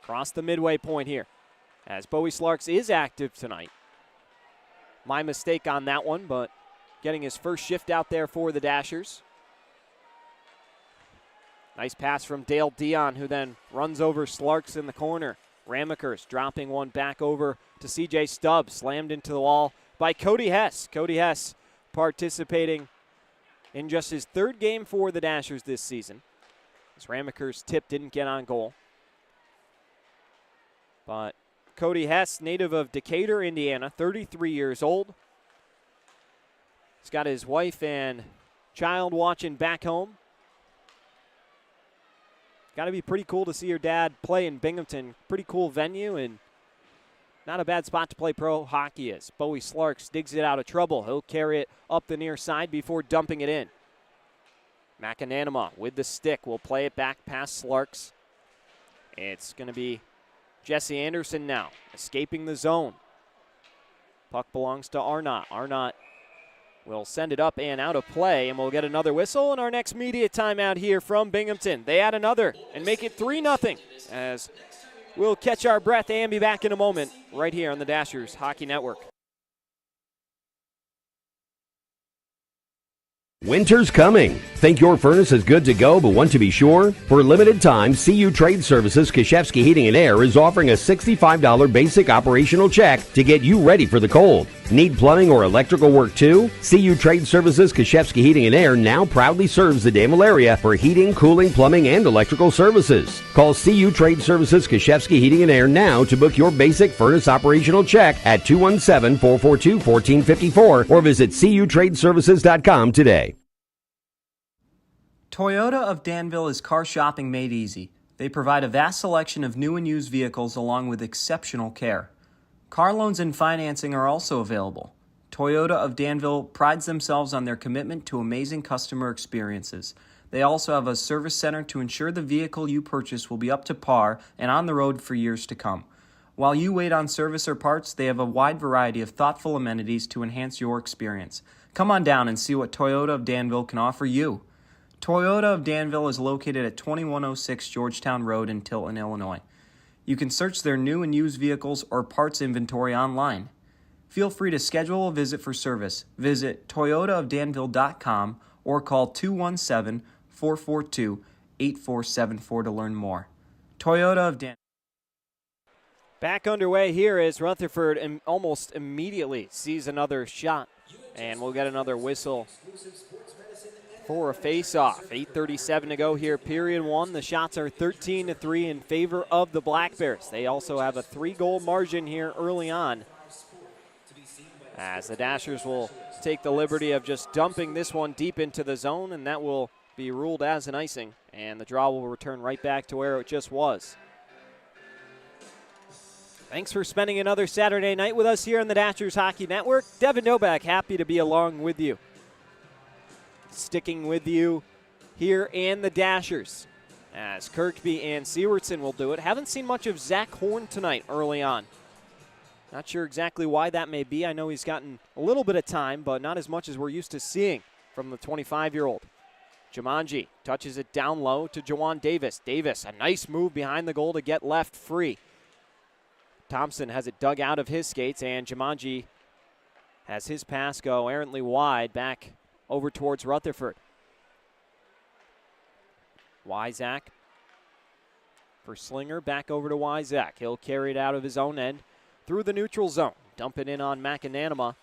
Across the midway point here, as Bowie Slarks is active tonight. My mistake on that one, but getting his first shift out there for the Dashers. Nice pass from Dale Dion, who then runs over Slarks in the corner. Ramekers dropping one back over to C.J. Stubbs, slammed into the wall by Cody Hess. Cody Hess participating in just his 3rd game for the Dashers this season. As Ramekers' tip didn't get on goal. But Cody Hess, native of Decatur, Indiana, 33 years old. He's got his wife and child watching back home. Got to be pretty cool to see your dad play in Binghamton. Pretty cool venue, and not a bad spot to play pro hockey is. Bowie Slarks digs it out of trouble. He'll carry it up the near side before dumping it in. McAnanima with the stick will play it back past Slarks. It's going to be Jesse Anderson now, escaping the zone. Puck belongs to Arnott. Arnott will send it up and out of play, and we'll get another whistle in our next media timeout here from Binghamton. They add another and make it 3-0, as we'll catch our breath and be back in a moment right here on the Dashers Hockey Network. Winter's coming. Think your furnace is good to go but want to be sure? For a limited time, CU Trade Services Kashevsky Heating and Air is offering a $65 basic operational check to get you ready for the cold. Need plumbing or electrical work too? CU Trade Services Kashevsky Heating and Air now proudly serves the Danville area for heating, cooling, plumbing, and electrical services. Call CU Trade Services Kashevsky Heating and Air now to book your basic furnace operational check at 217-442-1454 or visit cutradeservices.com today. Toyota of Danville is car shopping made easy. They provide a vast selection of new and used vehicles along with exceptional care. Car loans and financing are also available. Toyota of Danville prides themselves on their commitment to amazing customer experiences. They also have a service center to ensure the vehicle you purchase will be up to par and on the road for years to come. While you wait on service or parts, they have a wide variety of thoughtful amenities to enhance your experience. Come on down and see what Toyota of Danville can offer you. Toyota of Danville is located at 2106 Georgetown Road in Tilton, Illinois. You can search their new and used vehicles or parts inventory online. Feel free to schedule a visit for service. Visit toyotaofdanville.com or call 217-442-8474 to learn more. Toyota of Danville. Back underway here as Rutherford almost immediately sees another shot. And we'll get another whistle for a face-off. 8:37 to go here, period one. The shots are 13-3 in favor of the Black Bears. They also have a 3-goal margin here early on, as the Dashers will take the liberty of just dumping this one deep into the zone, and that will be ruled as an icing, and the draw will return right back to where it just was. Thanks for spending another Saturday night with us here on the Dashers Hockey Network. Devin Novak, happy to be along with you. Sticking with you here and the Dashers, as Kirkby and Sewardson will do it. Haven't seen much of Zach Horn tonight early on. Not sure exactly why that may be. I know he's gotten a little bit of time, but not as much as we're used to seeing from the 25-year-old. Jumanji touches it down low to Jawan Davis. Davis, a nice move behind the goal to get left free. Thompson has it dug out of his skates, and Jumanji has his pass go errantly wide back over towards Rutherford. Wyzak for Slinger, back over to Wyzak. He'll carry it out of his own end through the neutral zone. Dump it in on McAnanama.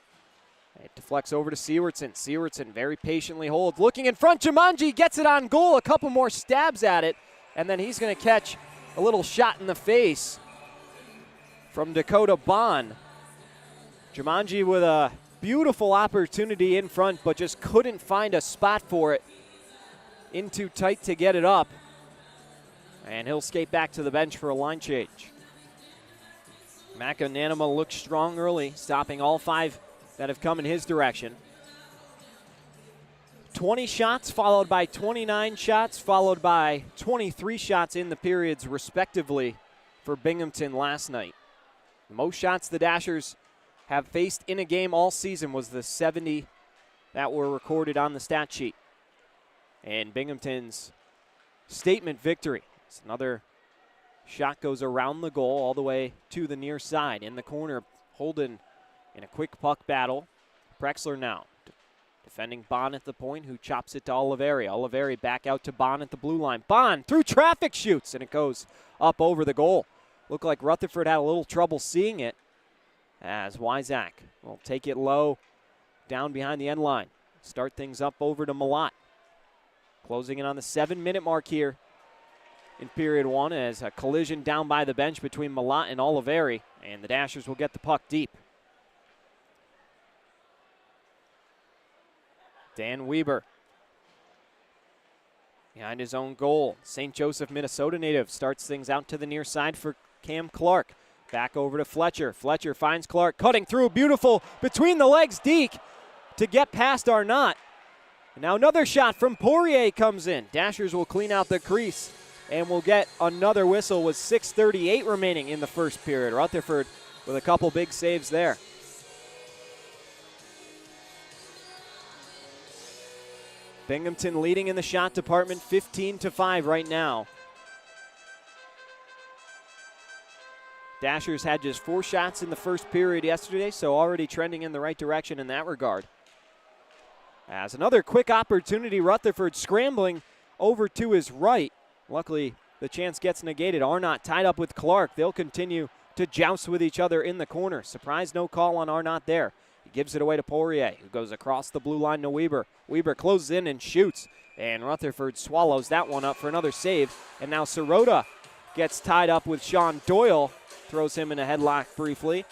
It deflects over to Sewardson. Sewardson very patiently holds. Looking in front, Jumanji gets it on goal. A couple more stabs at it, and then he's going to catch a little shot in the face from Dakota Bond. Jumanji with a beautiful opportunity in front, but just couldn't find a spot for it. In too tight to get it up. And he'll skate back to the bench for a line change. McAnanama looks strong early, stopping all 5 that have come in his direction. 20 shots followed by 29 shots, followed by 23 shots in the periods respectively for Binghamton last night. The most shots the Dashers have faced in a game all season was the 70 that were recorded on the stat sheet. And Binghamton's statement victory. It's another shot goes around the goal all the way to the near side. In the corner, Holden in a quick puck battle. Prexler now defending Bond at the point, who chops it to Oliveri. Oliveri back out to Bond at the blue line. Bond through traffic shoots, and it goes up over the goal. Looked like Rutherford had a little trouble seeing it, as Wyzak will take it low down behind the end line. Start things up over to Malott. Closing in on the 7-minute mark here in period one, as a collision down by the bench between Malott and Oliveri, and the Dashers will get the puck deep. Dan Weber behind his own goal. St. Joseph, Minnesota native, starts things out to the near side for Cam Clark. Back over to Fletcher. Fletcher finds Clark, cutting through, beautiful, between the legs, Deke, to get past Arnott. And now another shot from Poirier comes in. Dashers will clean out the crease, and we'll get another whistle with 6:38 remaining in the first period. Rutherford with a couple big saves there. Binghamton leading in the shot department 15-5 right now. Dashers had just 4 shots in the first period yesterday, so already trending in the right direction in that regard. As another quick opportunity, Rutherford scrambling over to his right. Luckily, the chance gets negated. Arnott tied up with Clark. They'll continue to joust with each other in the corner. Surprise, no call on Arnott there. He gives it away to Poirier, who goes across the blue line to Weber. Weber closes in and shoots, and Rutherford swallows that one up for another save. And now Sirota gets tied up with Sean Doyle, throws him in a headlock briefly,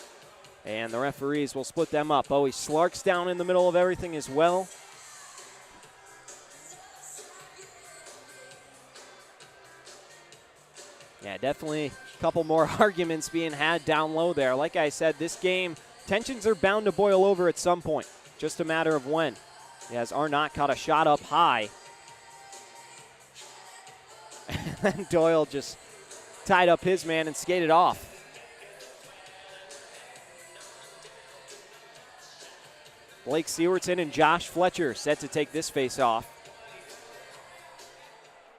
and the referees will split them up. Bowie Slark's down in the middle of everything as well. . Yeah, definitely a couple more arguments being had down low there. Like I said, this game, tensions are bound to boil over at some point. Just a matter of when. As Arnott caught a shot up high. And then Doyle just tied up his man and skated off. Blake Sewardson and Josh Fletcher set to take this face off.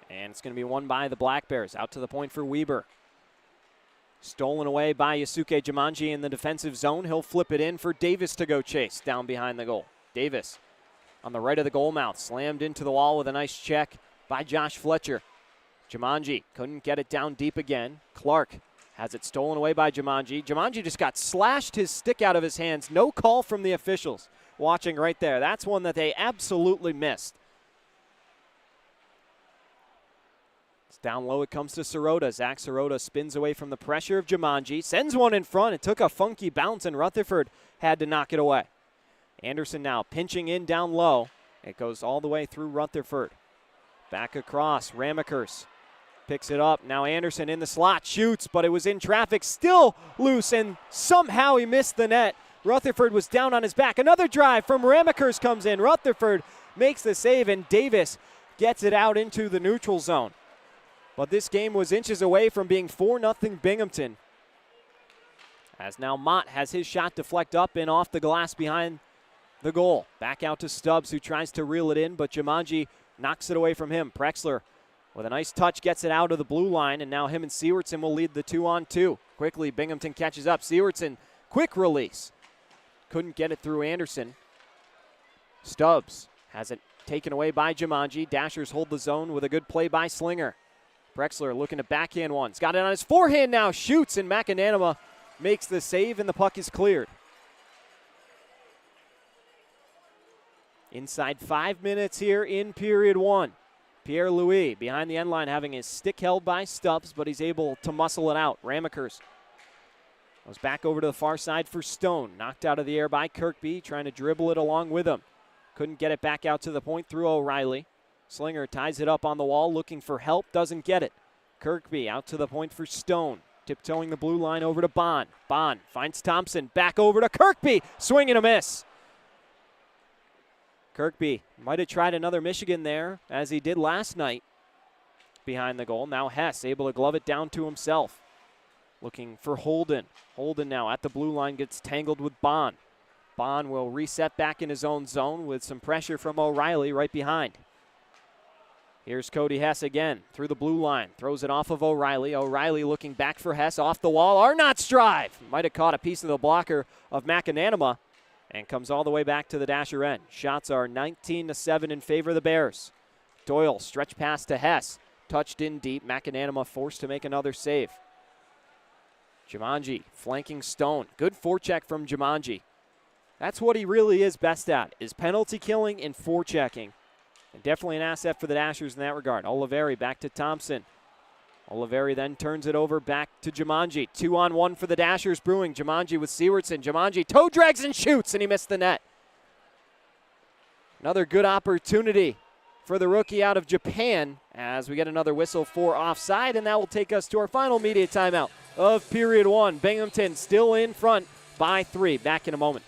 And it's going to be won by the Black Bears. Out to the point for Weber. Stolen away by Yasuke Jumanji in the defensive zone. He'll flip it in for Davis to go chase down behind the goal. Davis on the right of the goal mouth. Slammed into the wall with a nice check by Josh Fletcher. Jumanji couldn't get it down deep again. Clark has it stolen away by Jumanji. Jumanji just got slashed his stick out of his hands. No call from the officials. Watching right there. That's one that they absolutely missed. It's down low. It comes to Sirota. Zach Sirota spins away from the pressure of Jumanji. Sends one in front. It took a funky bounce, and Rutherford had to knock it away. Anderson now pinching in down low. It goes all the way through Rutherford. Back across. Ramekers picks it up. Now Anderson in the slot. Shoots, but it was in traffic. Still loose, and somehow he missed the net. Rutherford was down on his back. Another drive from Ramekers comes in. Rutherford makes the save, and Davis gets it out into the neutral zone. But this game was inches away from being 4-0 Binghamton. As now Mott has his shot deflect up and off the glass behind the goal. Back out to Stubbs, who tries to reel it in, but Jumanji knocks it away from him. Prexler with a nice touch gets it out of the blue line, and now him and Sewardson will lead the 2-on-2. Quickly, Binghamton catches up. Sewardson, quick release. Couldn't get it through Anderson. Stubbs has it taken away by Jumanji. Dashers hold the zone with a good play by Slinger. Prexler looking to backhand one. He's got it on his forehand now. Shoots, and McAnanama makes the save, and the puck is cleared. Inside 5 minutes here in period one. Pierre-Louis behind the end line having his stick held by Stubbs, but he's able to muscle it out. Ramekers goes back over to the far side for Stone. Knocked out of the air by Kirkby, trying to dribble it along with him. Couldn't get it back out to the point through O'Reilly. Slinger ties it up on the wall, looking for help, doesn't get it. Kirkby out to the point for Stone. Tiptoeing the blue line over to Bond. Bond finds Thompson, back over to Kirkby. Swing and a miss. Kirkby might have tried another Michigan there, as he did last night behind the goal. Now Hess able to glove it down to himself. Looking for Holden. Holden now at the blue line gets tangled with Bond. Bond will reset back in his own zone with some pressure from O'Reilly right behind. Here's Cody Hess again through the blue line. Throws it off of O'Reilly. O'Reilly looking back for Hess off the wall. Arnott's drive. Might have caught a piece of the blocker of McAnanama and comes all the way back to the Dasher end. Shots are 19-7 in favor of the Bears. Doyle stretch pass to Hess. Touched in deep. McAnanama forced to make another save. Jumanji flanking Stone. Good forecheck from Jumanji. That's what he really is best at, is penalty killing and forechecking. And definitely an asset for the Dashers in that regard. Oliveri back to Thompson. Oliveri then turns it over back to Jumanji. 2-on-1 for the Dashers brewing. Jumanji with Sewardson. Jumanji toe drags and shoots, and he missed the net. Another good opportunity for the rookie out of Japan as we get another whistle for offside, and that will take us to our final media timeout of period one. Binghamton still in front by 3. Back in a moment.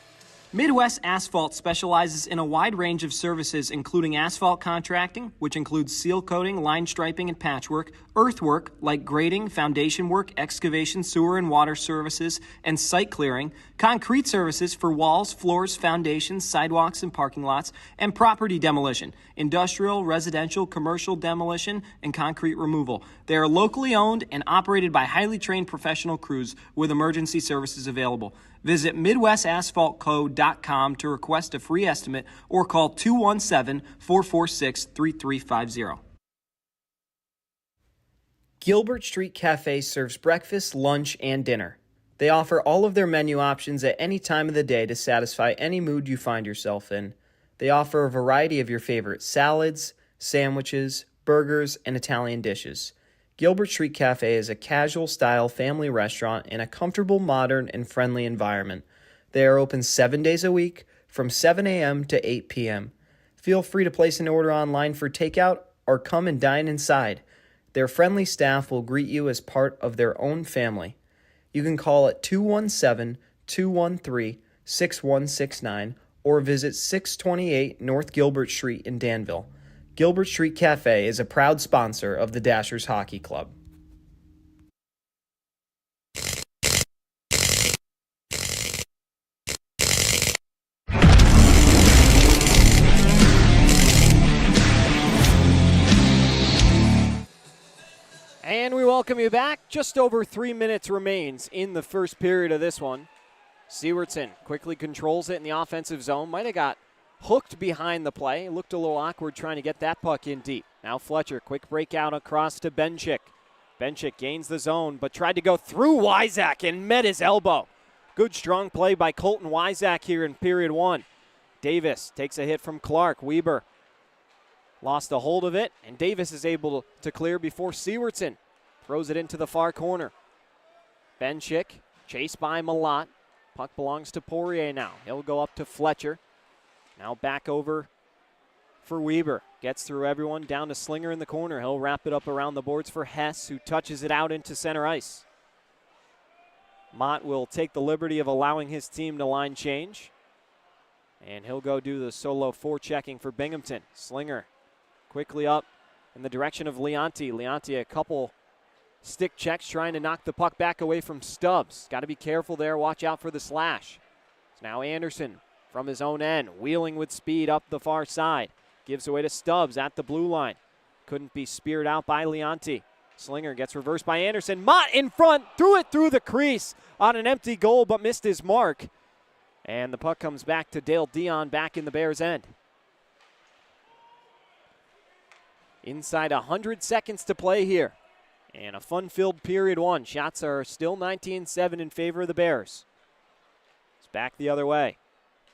Midwest Asphalt specializes in a wide range of services, including asphalt contracting, which includes seal coating, line striping, and patchwork, earthwork, like grading, foundation work, excavation, sewer and water services, and site clearing, concrete services for walls, floors, foundations, sidewalks, and parking lots, and property demolition, industrial, residential, commercial demolition, and concrete removal. They are locally owned and operated by highly trained professional crews with emergency services available. Visit MidwestAsphaltCo.com to request a free estimate or call 217-446-3350. Gilbert Street Cafe serves breakfast, lunch, and dinner. They offer all of their menu options at any time of the day to satisfy any mood you find yourself in. They offer a variety of your favorite salads, sandwiches, burgers, and Italian dishes. Gilbert Street Cafe is a casual-style family restaurant in a comfortable, modern, and friendly environment. They are open 7 days a week from 7 a.m. to 8 p.m. Feel free to place an order online for takeout or come and dine inside. Their friendly staff will greet you as part of their own family. You can call at 217-213-6169 or visit 628 North Gilbert Street in Danville. Gilbert Street Cafe is a proud sponsor of the Dashers Hockey Club. And we welcome you back. Just over 3 minutes remains in the first period of this one. Sewardson quickly controls it in the offensive zone. Might have got hooked behind the play. Looked a little awkward trying to get that puck in deep. Now Fletcher, quick breakout across to Benchik. Benchik gains the zone, but tried to go through Wyzak and met his elbow. Good strong play by Colton Wyzak here in period one. Davis takes a hit from Clark. Weber lost a hold of it, and Davis is able to clear before Sewardson throws it into the far corner. Benchik chased by Malott. Puck belongs to Poirier now. He'll go up to Fletcher. Now back over for Weber. Gets through everyone down to Slinger in the corner. He'll wrap it up around the boards for Hess, who touches it out into center ice. Mott will take the liberty of allowing his team to line change. And he'll go do the solo forechecking for Binghamton. Slinger quickly up in the direction of Leonti. Leonti a couple stick checks trying to knock the puck back away from Stubbs. Got to be careful there. Watch out for the slash. It's now Anderson from his own end, wheeling with speed up the far side. Gives away to Stubbs at the blue line. Couldn't be speared out by Leonti. Slinger gets reversed by Anderson. Mott in front, threw it through the crease on an empty goal, but missed his mark. And the puck comes back to Dale Dion back in the Bears' end. Inside 100 seconds to play here. And a fun-filled period one. Shots are still 19-7 in favor of the Bears. It's back the other way.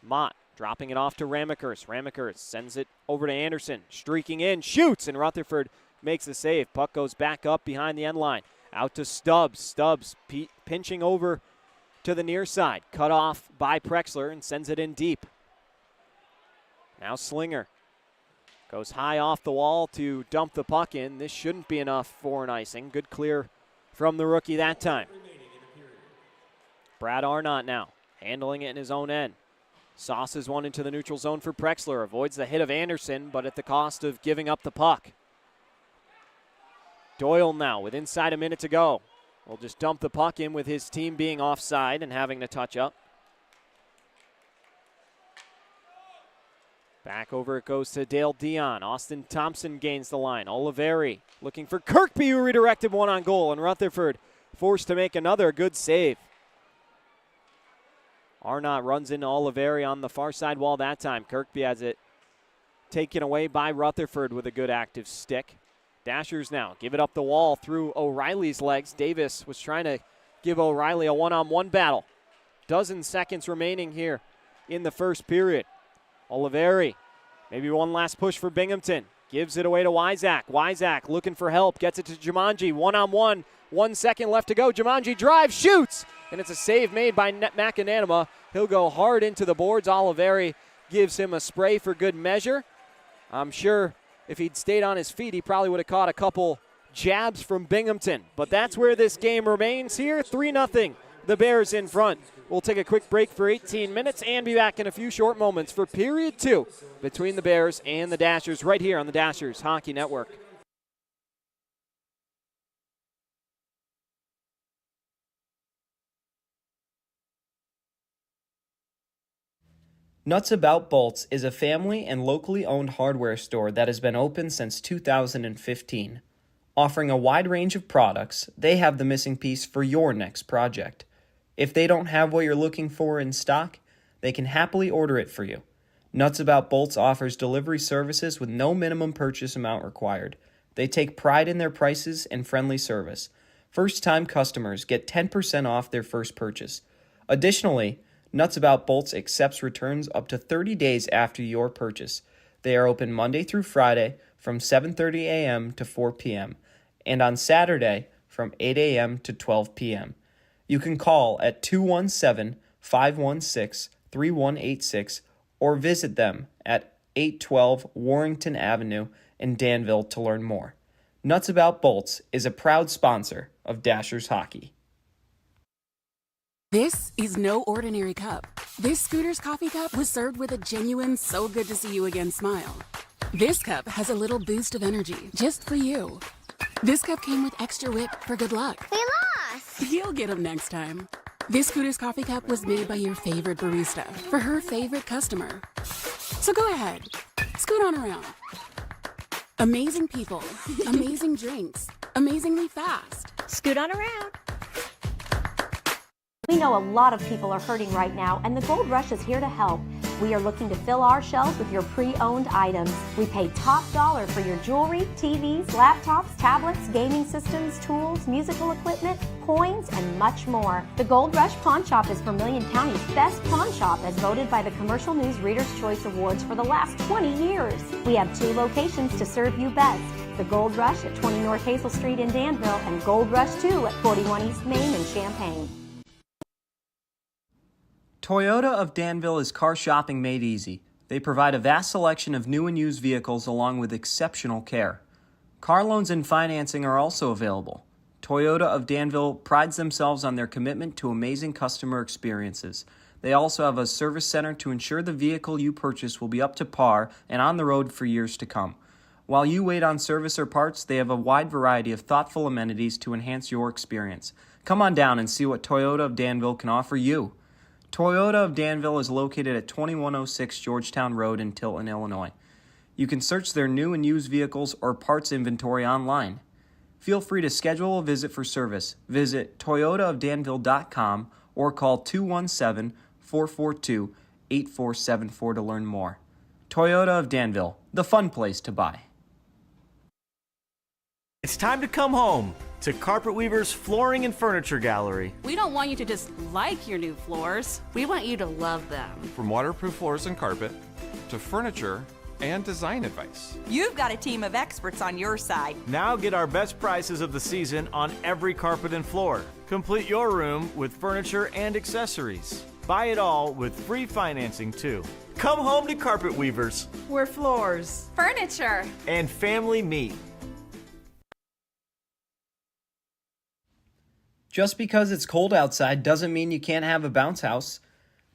Mott dropping it off to Ramekers. Ramekers sends it over to Anderson. Streaking in, shoots, and Rutherford makes the save. Puck goes back up behind the end line. Out to Stubbs. Stubbs pinching over to the near side. Cut off by Prexler and sends it in deep. Now Slinger goes high off the wall to dump the puck in. This shouldn't be enough for an icing. Good clear from the rookie that time. Brad Arnott now handling it in his own end. Sauces one into the neutral zone for Prexler. Avoids the hit of Anderson, but at the cost of giving up the puck. Doyle now with inside a minute to go. Will just dump the puck in with his team being offside and having to touch up. Back over it goes to Dale Dion. Austin Thompson gains the line. Oliveri looking for Kirkby, who redirected one on goal, and Rutherford forced to make another good save. Arnott runs into Oliveri on the far side wall that time. Kirkby has it taken away by Rutherford with a good active stick. Dashers now give it up the wall through O'Reilly's legs. Davis was trying to give O'Reilly a one-on-one battle. Dozen seconds remaining here in the first period. Oliveri, maybe one last push for Binghamton. Gives it away to Wyzak. Wyzak looking for help. Gets it to Jumanji. One-on-one. 1 second left to go. Jumanji drives, shoots, and it's a save made by McAnanima. He'll go hard into the boards. Oliveri gives him a spray for good measure. I'm sure if he'd stayed on his feet, he probably would have caught a couple jabs from Binghamton. But that's where this game remains here. 3-0. The Bears in front. We'll take a quick break for 18 minutes and be back in a few short moments for period two between the Bears and the Dashers right here on the Dashers Hockey Network. Nuts About Bolts is a family and locally owned hardware store that has been open since 2015. Offering a wide range of products, they have the missing piece for your next project. If they don't have what you're looking for in stock, they can happily order it for you. Nuts About Bolts offers delivery services with no minimum purchase amount required. They take pride in their prices and friendly service. First-time customers get 10% off their first purchase. Additionally, Nuts About Bolts accepts returns up to 30 days after your purchase. They are open Monday through Friday from 7:30 a.m. to 4 p.m. and on Saturday from 8 a.m. to 12 p.m. You can call at 217-516-3186 or visit them at 812 Warrington Avenue in Danville to learn more. Nuts About Bolts is a proud sponsor of Dashers Hockey. This is no ordinary cup. This Scooter's coffee cup was served with a genuine so good to see you again smile. This cup has a little boost of energy just for you. This cup came with extra whip for good luck. We lost! You'll get them next time. This Scooter's coffee cup was made by your favorite barista for her favorite customer. So go ahead, scoot on around. Amazing people, amazing drinks, amazingly fast. Scoot on around. We know a lot of people are hurting right now, and the Gold Rush is here to help. We are looking to fill our shelves with your pre-owned items. We pay top dollar for your jewelry, TVs, laptops, tablets, gaming systems, tools, musical equipment, coins, and much more. The Gold Rush Pawn Shop is Vermilion County's best pawn shop, as voted by the Commercial News Reader's Choice Awards for the last 20 years. We have 2 locations to serve you best. The Gold Rush at 20 North Hazel Street in Danville, and Gold Rush 2 at 41 East Main in Champaign. Toyota of Danville is car shopping made easy. They provide a vast selection of new and used vehicles along with exceptional care. Car loans and financing are also available. Toyota of Danville prides themselves on their commitment to amazing customer experiences. They also have a service center to ensure the vehicle you purchase will be up to par and on the road for years to come. While you wait on service or parts, they have a wide variety of thoughtful amenities to enhance your experience. Come on down and see what Toyota of Danville can offer you. Toyota of Danville is located at 2106 Georgetown Road in Tilton, Illinois. You can search their new and used vehicles or parts inventory online. Feel free to schedule a visit for service. Visit toyotaofdanville.com or call 217-442-8474 to learn more. Toyota of Danville, the fun place to buy. It's time to come home to Carpet Weaver's Flooring and Furniture Gallery. We don't want you to just like your new floors. We want you to love them. From waterproof floors and carpet to furniture and design advice. You've got a team of experts on your side. Now get our best prices of the season on every carpet and floor. Complete your room with furniture and accessories. Buy it all with free financing too. Come home to Carpet Weavers. Where floors, furniture, and family meet. Just because it's cold outside doesn't mean you can't have a bounce house.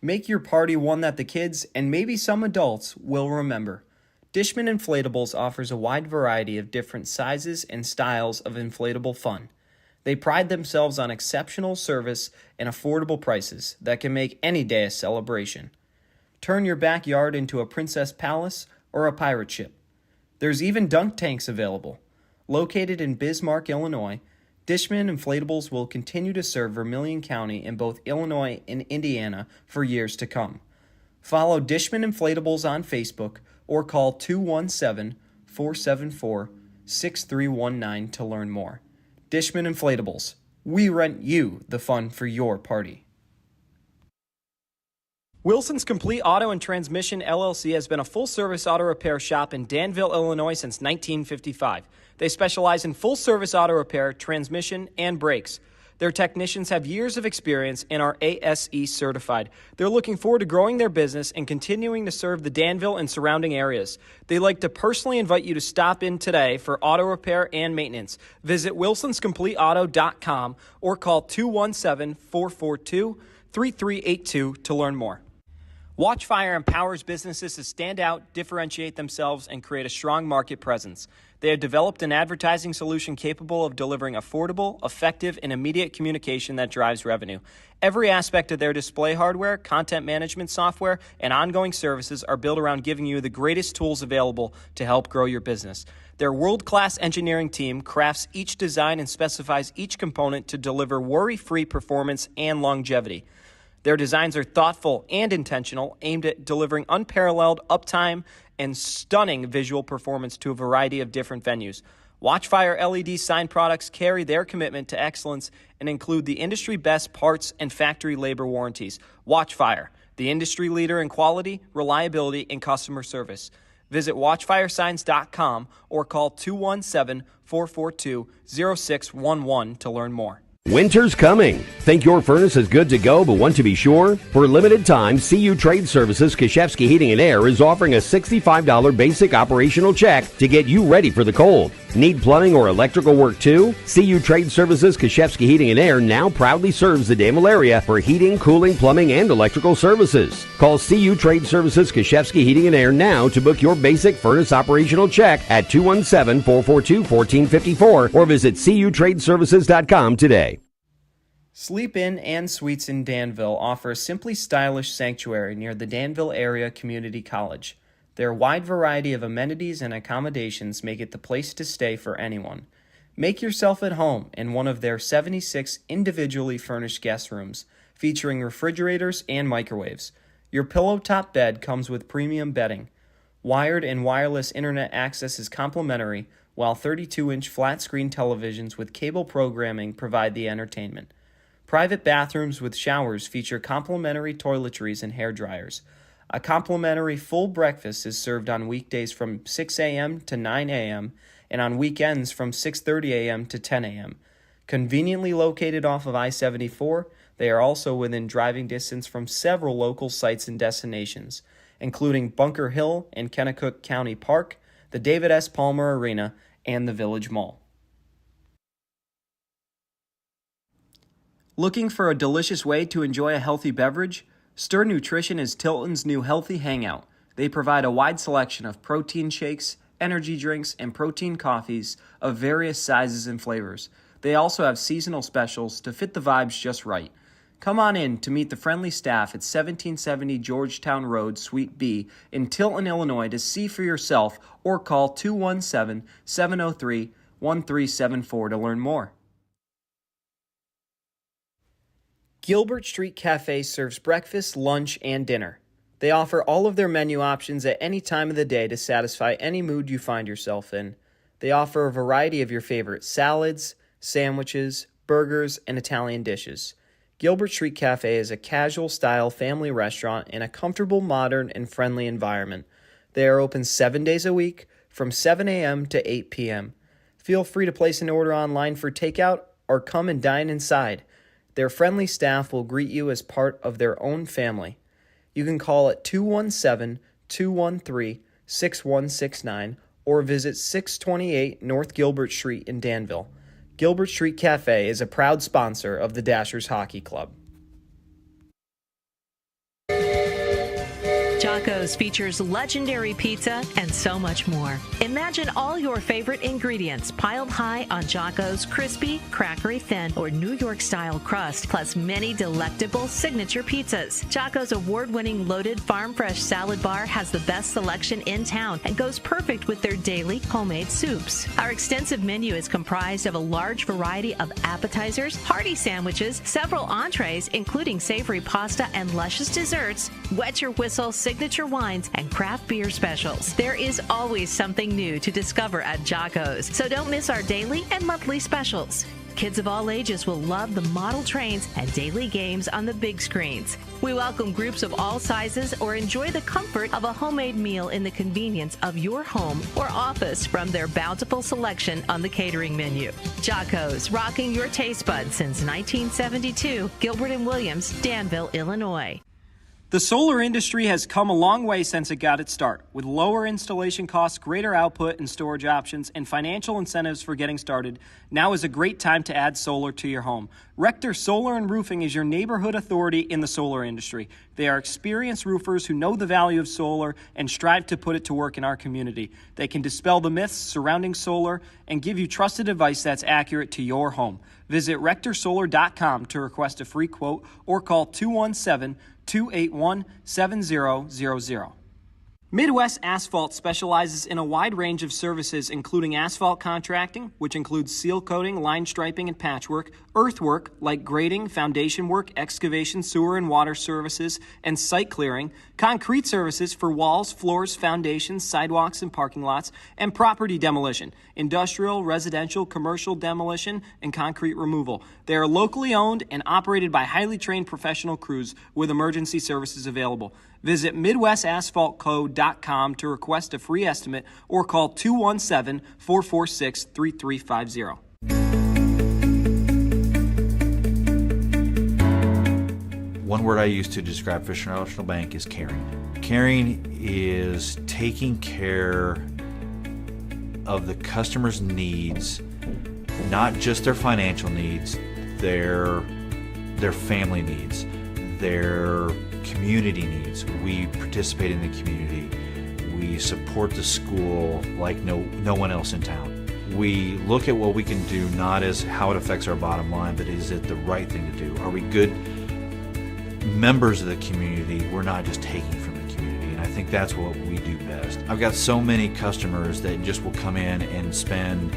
Make your party one that the kids and maybe some adults will remember. Dishman Inflatables offers a wide variety of different sizes and styles of inflatable fun. They pride themselves on exceptional service and affordable prices that can make any day a celebration. Turn your backyard into a princess palace or a pirate ship. There's even dunk tanks available. Located in Bismarck, Illinois, Dishman Inflatables will continue to serve Vermilion County in both Illinois and Indiana for years to come. Follow Dishman Inflatables on Facebook or call 217-474-6319 to learn more. Dishman Inflatables. We rent you the fun for your party. Wilson's Complete Auto and Transmission LLC has been a full-service auto repair shop in Danville, Illinois since 1955. They specialize in full-service auto repair, transmission, and brakes. Their technicians have years of experience and are ASE certified. They're looking forward to growing their business and continuing to serve the Danville and surrounding areas. They'd like to personally invite you to stop in today for auto repair and maintenance. Visit wilsonscompleteauto.com or call 217-442-3382 to learn more. Watchfire empowers businesses to stand out, differentiate themselves, and create a strong market presence. They have developed an advertising solution capable of delivering affordable, effective, and immediate communication that drives revenue. Every aspect of their display hardware, content management software, and ongoing services are built around giving you the greatest tools available to help grow your business. Their world-class engineering team crafts each design and specifies each component to deliver worry-free performance and longevity. Their designs are thoughtful and intentional, aimed at delivering unparalleled uptime and stunning visual performance to a variety of different venues. Watchfire LED sign products carry their commitment to excellence and include the industry-best parts and factory labor warranties. Watchfire, the industry leader in quality, reliability, and customer service. Visit watchfiresigns.com or call 217-442-0611 to learn more. Winter's coming. Think your furnace is good to go but want to be sure? For a limited time, CU Trade Services Kashevsky Heating and Air is offering a $65 basic operational check to get you ready for the cold. Need plumbing or electrical work too? CU Trade Services Kashevsky Heating and Air now proudly serves the Danville area for heating, cooling, plumbing, and electrical services. Call CU Trade Services Kashevsky Heating and Air now to book your basic furnace operational check at 217-442-1454 or visit cutradeservices.com today. Sleep Inn and Suites in Danville offer a simply stylish sanctuary near the Danville Area Community College. Their wide variety of amenities and accommodations make it the place to stay for anyone. Make yourself at home in one of their 76 individually furnished guest rooms, featuring refrigerators and microwaves. Your pillow-top bed comes with premium bedding. Wired and wireless internet access is complimentary, while 32-inch flat-screen televisions with cable programming provide the entertainment. Private bathrooms with showers feature complimentary toiletries and hair dryers. A complimentary full breakfast is served on weekdays from 6 a.m. to 9 a.m. and on weekends from 6:30 a.m. to 10 a.m. Conveniently located off of I-74, they are also within driving distance from several local sites and destinations, including Bunker Hill and Kennecook County Park, the David S. Palmer Arena, and the Village Mall. Looking for a delicious way to enjoy a healthy beverage? Stir Nutrition is Tilton's new healthy hangout. They provide a wide selection of protein shakes, energy drinks, and protein coffees of various sizes and flavors. They also have seasonal specials to fit the vibes just right. Come on in to meet the friendly staff at 1770 Georgetown Road, Suite B in Tilton, Illinois to see for yourself or call 217-703-1374 to learn more. Gilbert Street Cafe serves breakfast, lunch, and dinner. They offer all of their menu options at any time of the day to satisfy any mood you find yourself in. They offer a variety of your favorite salads, sandwiches, burgers, and Italian dishes. Gilbert Street Cafe is a casual-style family restaurant in a comfortable, modern, and friendly environment. They are open 7 days a week from 7 a.m. to 8 p.m. Feel free to place an order online for takeout or come and dine inside. Their friendly staff will greet you as part of their own family. You can call at 217-213-6169 or visit 628 North Gilbert Street in Danville. Gilbert Street Cafe is a proud sponsor of the Dashers Hockey Club. Jocko's features legendary pizza and so much more. Imagine all your favorite ingredients piled high on Jocko's crispy, crackery thin, or New York-style crust, plus many delectable signature pizzas. Jocko's award-winning loaded farm-fresh salad bar has the best selection in town and goes perfect with their daily homemade soups. Our extensive menu is comprised of a large variety of appetizers, hearty sandwiches, several entrees, including savory pasta and luscious desserts, wet your whistle signature wines, and craft beer specials. There is always something new to discover at Jocko's, so don't miss our daily and monthly specials. Kids of all ages will love the model trains and daily games on the big screens. We welcome groups of all sizes or enjoy the comfort of a homemade meal in the convenience of your home or office from their bountiful selection on the catering menu. Jocko's, rocking your taste buds since 1972, Gilbert and Williams, Danville, Illinois. The solar industry has come a long way since it got its start. With lower installation costs, greater output and storage options, and financial incentives for getting started, now is a great time to add solar to your home. Rector Solar and Roofing is your neighborhood authority in the solar industry. They are experienced roofers who know the value of solar and strive to put it to work in our community. They can dispel the myths surrounding solar and give you trusted advice that's accurate to your home. Visit rectorsolar.com to request a free quote or call 217-281-7000. Midwest Asphalt specializes in a wide range of services including asphalt contracting, which includes seal coating, line striping, and patchwork, earthwork like grading, foundation work, excavation, sewer and water services, and site clearing, concrete services for walls, floors, foundations, sidewalks, and parking lots, and property demolition, industrial, residential, commercial demolition, and concrete removal. They are locally owned and operated by highly trained professional crews with emergency services available. Visit MidwestAsphaltCo.com to request a free estimate or call 217-446-3350. One word I use to describe Fisher National Bank is caring. Caring is taking care of the customer's needs, not just their financial needs, their family needs, their community needs. We participate in the community. We support the school like no one else in town. We look at what we can do not as how it affects our bottom line, but is it the right thing to do? Are we good members of the community? We're not just taking from the community, and I think that's what we do best. I've got so many customers that just will come in and spend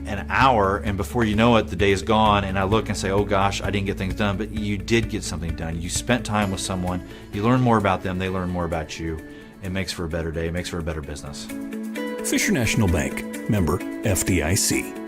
an hour, and before you know it, the day is gone, and I look and say, oh gosh, I didn't get things done. But you did get something done. You spent time with someone, you learn more about them, they learn more about you. It makes for a better day, it makes for a better business. Fisher National Bank, member FDIC.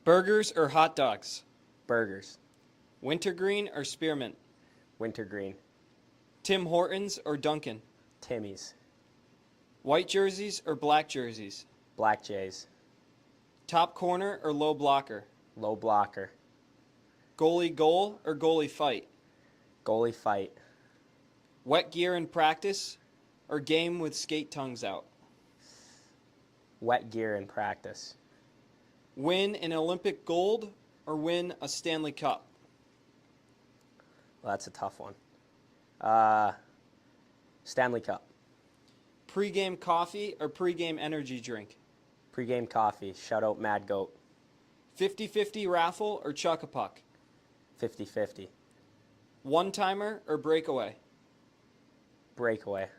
Burgers or hot dogs? Burgers. Wintergreen or spearmint? Wintergreen. Tim Hortons or Dunkin'? Timmy's. White jerseys or black jerseys? Black Jays. Top corner or low blocker? Low blocker. Goalie goal or goalie fight? Goalie fight. Wet gear in practice or game with skate tongues out? Wet gear in practice. Win an Olympic gold or win a Stanley Cup? Well, that's a tough one. Stanley Cup. Pre-game coffee or pre-game energy drink? Pre-game coffee. Shout out Mad Goat. 50-50 raffle or chuck-a-puck? 50-50. One-timer or breakaway? Breakaway.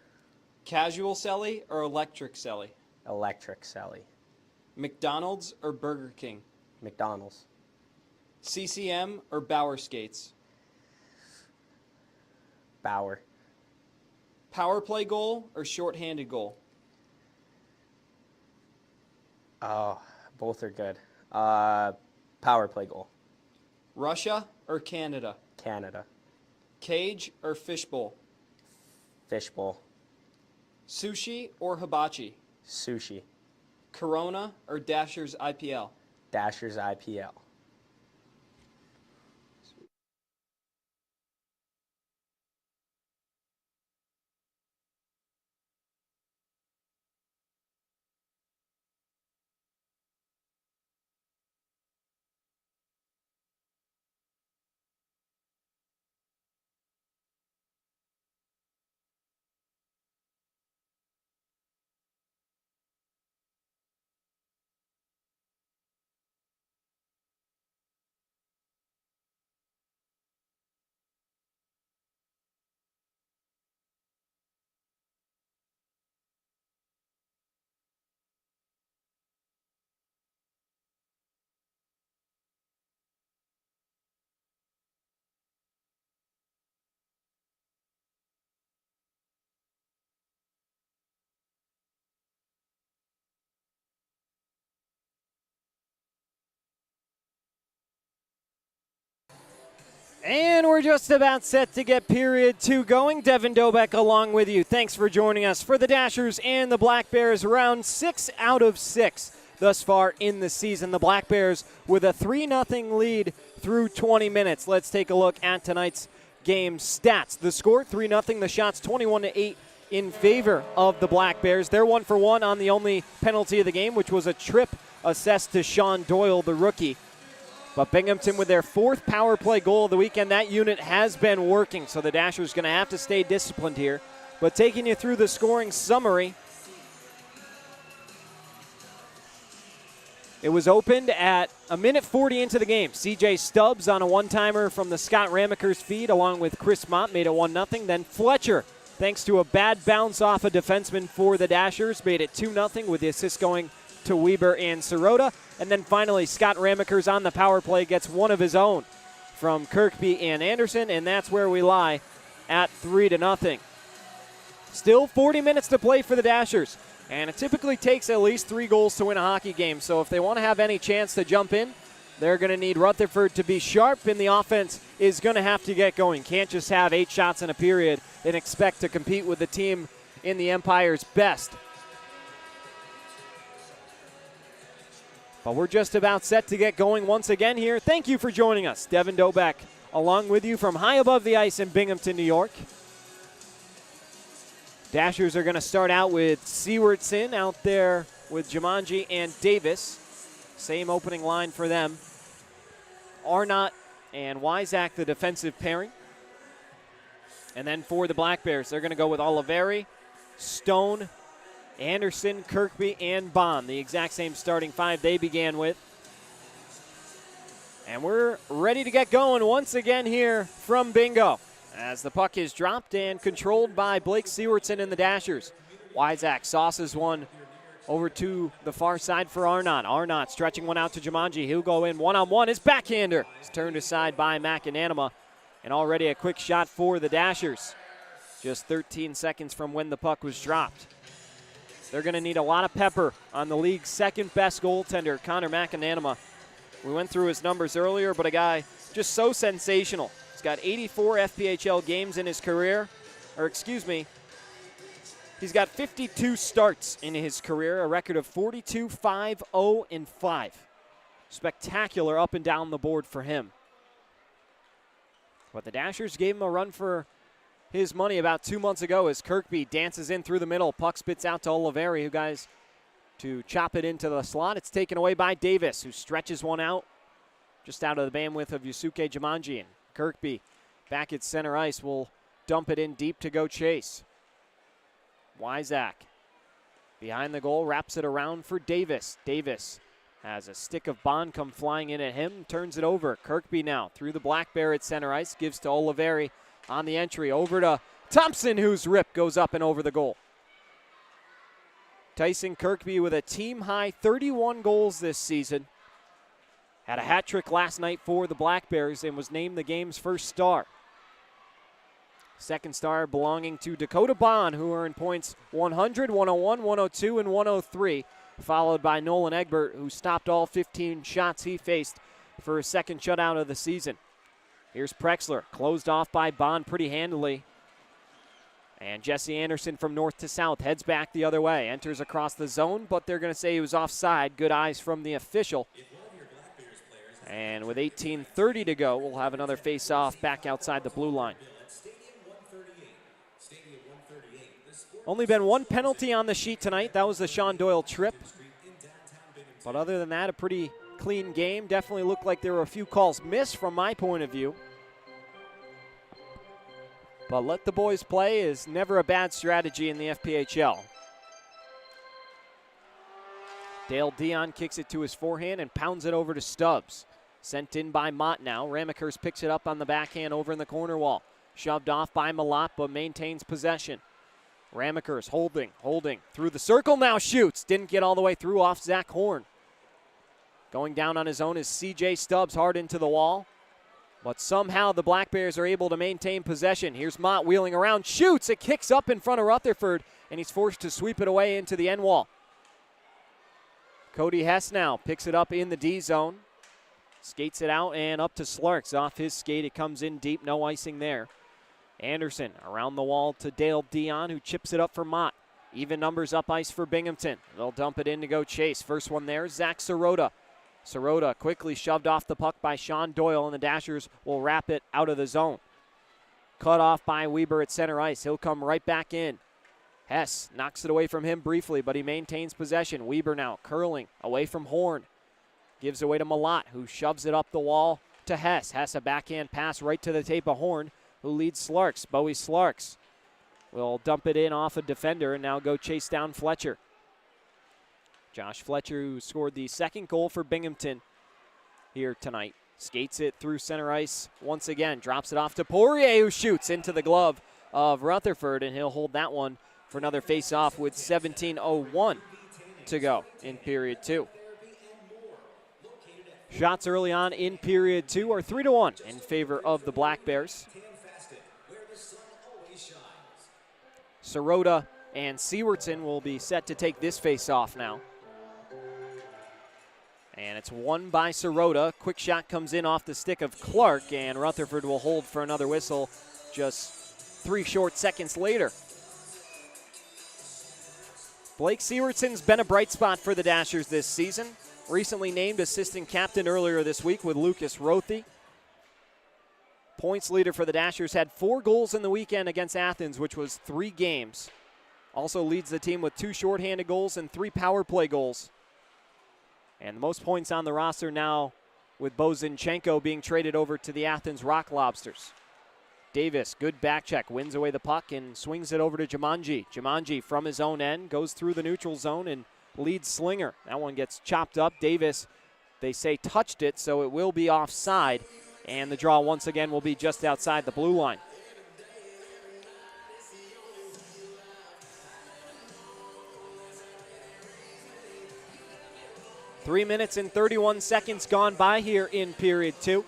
Casual celly or electric celly? Electric celly. McDonald's or Burger King? McDonald's. CCM or Bauer skates? Bauer. Power play goal or shorthanded goal? Oh, both are good. Power play goal. Russia or Canada? Canada. Cage or fishbowl? Fishbowl. Sushi or hibachi? Sushi. Corona or Dashers IPL? Dashers IPL. And we're just about set to get period 2 going. Devin Dobeck along with you. Thanks for joining us for the Dashers and the Black Bears. Round 6 out of 6 thus far in the season. The Black Bears with a 3-0 lead through 20 minutes. Let's take a look at tonight's game stats. The score 3-0. The shots 21-8 in favor of the Black Bears. They're 1 for 1 on the only penalty of the game, which was a trip assessed to Sean Doyle, the rookie. But Binghamton with their 4th power play goal of the weekend, that unit has been working, so the Dashers going to have to stay disciplined here. But taking you through the scoring summary, it was opened at a minute 40 into the game. C.J. Stubbs on a one-timer from the Scott Ramaker's feed along with Chris Mott made it 1-0. Then Fletcher, thanks to a bad bounce off a defenseman for the Dashers, made it 2-0 with the assist going to Weber and Sirota. And then finally, Scott Ramaker's on the power play gets one of his own from Kirkby and Anderson, and that's where we lie at 3-0. Still 40 minutes to play for the Dashers, and it typically takes at least 3 goals to win a hockey game. So if they want to have any chance to jump in, they're going to need Rutherford to be sharp, and the offense is going to have to get going. Can't just have 8 shots in a period and expect to compete with the team in the Empire's best. But we're just about set to get going once again here. Thank you for joining us. Devin Dobeck along with you from high above the ice in Binghamton, New York. Dashers are going to start out with Sewardson out there with Jumanji and Davis. Same opening line for them. Arnott and Wyzak, the defensive pairing. And then for the Black Bears, they're going to go with Oliveri, Stone, Anderson, Kirkby, and Bond, the exact same starting 5 they began with. And we're ready to get going once again here from Bingo as the puck is dropped and controlled by Blake Sewardson and the Dashers. Wyzak sauces one over to the far side for Arnott. Arnott stretching one out to Jumanji. He'll go in one-on-one. His backhander is turned aside by McAnanima. And already a quick shot for the Dashers. Just 13 seconds from when the puck was dropped. They're going to need a lot of pepper on the league's second-best goaltender, Connor McAnanima. We went through his numbers earlier, but a guy just so sensational. He's got 84 FPHL games in his career. He's got 52 starts in his career, a record of 42, 5, 0, and 5. Spectacular up and down the board for him. But the Dashers gave him a run for his money about 2 months ago as Kirkby dances in through the middle. Puck spits out to Oliveri, who guys to chop it into the slot. It's taken away by Davis, who stretches one out just out of the bandwidth of Yusuke Jumanji. And Kirkby back at center ice will dump it in deep to go chase. Wyzak behind the goal, wraps it around for Davis. Davis has a stick of Bond come flying in at him, turns it over. Kirkby now through the Black Bear at center ice, gives to Oliveri. On the entry, over to Thompson, whose rip goes up and over the goal. Tyson Kirkby with a team-high 31 goals this season. Had a hat trick last night for the Black Bears and was named the game's first star. Second star belonging to Dakota Bond, who earned points 100, 101, 102, and 103, followed by Nolan Egbert, who stopped all 15 shots he faced for his second shutout of the season. Here's Prexler, closed off by Bond pretty handily. And Jesse Anderson from north to south heads back the other way, enters across the zone, but they're going to say he was offside. Good eyes from the official. And with 18:30 to go, we'll have another face-off back outside the blue line. Only been one penalty on the sheet tonight. That was the Sean Doyle trip. But other than that, a pretty clean game. Definitely looked like there were a few calls missed from my point of view. But let the boys play is never a bad strategy in the FPHL. Dale Dion kicks it to his forehand and pounds it over to Stubbs. Sent in by Mott now. Ramekers picks it up on the backhand over in the corner wall. Shoved off by Malat, but maintains possession. Ramekers holding through the circle, now shoots. Didn't get all the way through, off Zach Horn. Going down on his own is CJ Stubbs, hard into the wall. But somehow the Black Bears are able to maintain possession. Here's Mott wheeling around, shoots. It kicks up in front of Rutherford, and he's forced to sweep it away into the end wall. Cody Hess now picks it up in the D zone. Skates it out and up to Slarks. Off his skate, it comes in deep, no icing there. Anderson around the wall to Dale Dion, who chips it up for Mott. Even numbers up ice for Binghamton. They'll dump it in to go chase. First one there, Zach Sirota. Sirota quickly shoved off the puck by Sean Doyle, and the Dashers will wrap it out of the zone. Cut off by Weber at center ice. He'll come right back in. Hess knocks it away from him briefly, but he maintains possession. Weber now curling away from Horn. Gives away to Malat, who shoves it up the wall to Hess. Hess a backhand pass right to the tape of Horn, who leads Slarks. Bowie Slarks will dump it in off a defender and now go chase down Fletcher. Josh Fletcher, who scored the second goal for Binghamton here tonight, skates it through center ice once again. Drops it off to Poirier, who shoots into the glove of Rutherford, and he'll hold that one for another face-off with 17:01 to go in period two. Shots early on in period two are 3-1 in favor of the Black Bears. Sirota and Sewardson will be set to take this face-off now. And it's won by Sirota. Quick shot comes in off the stick of Clark, and Rutherford will hold for another whistle just 3 short seconds later. Blake Sewardson's been a bright spot for the Dashers this season. Recently named assistant captain earlier this week with Lucas Rothie. Points leader for the Dashers, had 4 goals in the weekend against Athens, which was 3 games. Also leads the team with 2 shorthanded goals and 3 power play goals. And the most points on the roster now with Bo Zinchenko being traded over to the Athens Rock Lobsters. Davis, good back check, wins away the puck and swings it over to Jumanji. Jumanji from his own end goes through the neutral zone and leads Slinger. That one gets chopped up. Davis, they say, touched it, so it will be offside. And the draw once again will be just outside the blue line. Three minutes and 31 seconds gone by here in period two.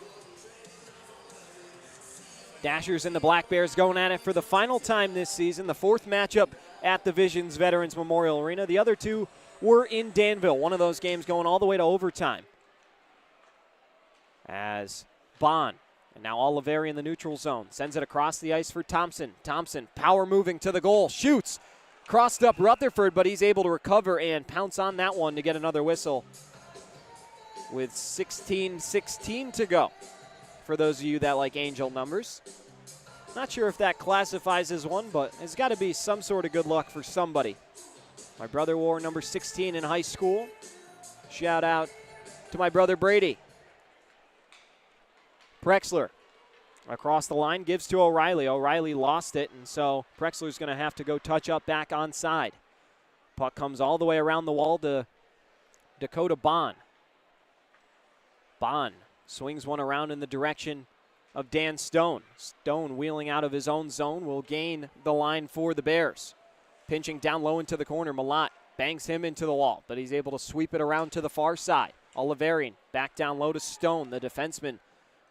Dashers and the Black Bears going at it for the final time this season. The 4th matchup at the Visions Veterans Memorial Arena. The other 2 were in Danville. One of those games going all the way to overtime. As Bond, and now Oliveri in the neutral zone, sends it across the ice for Thompson. Thompson, power moving to the goal, shoots. Crossed up Rutherford, but he's able to recover and pounce on that one to get another whistle with 16:16 to go. For those of you that like angel numbers. Not sure if that classifies as one, but it's got to be some sort of good luck for somebody. My brother wore number 16 in high school. Shout out to my brother Brady. Prexler across the line, gives to O'Reilly. O'Reilly lost it, and so Prexler's going to have to go touch up back onside. Puck comes all the way around the wall to Dakota Bond. Bond swings one around in the direction of Dan Stone. Stone wheeling out of his own zone will gain the line for the Bears. Pinching down low into the corner, Malat bangs him into the wall, but he's able to sweep it around to the far side. Oliverian back down low to Stone, the defenseman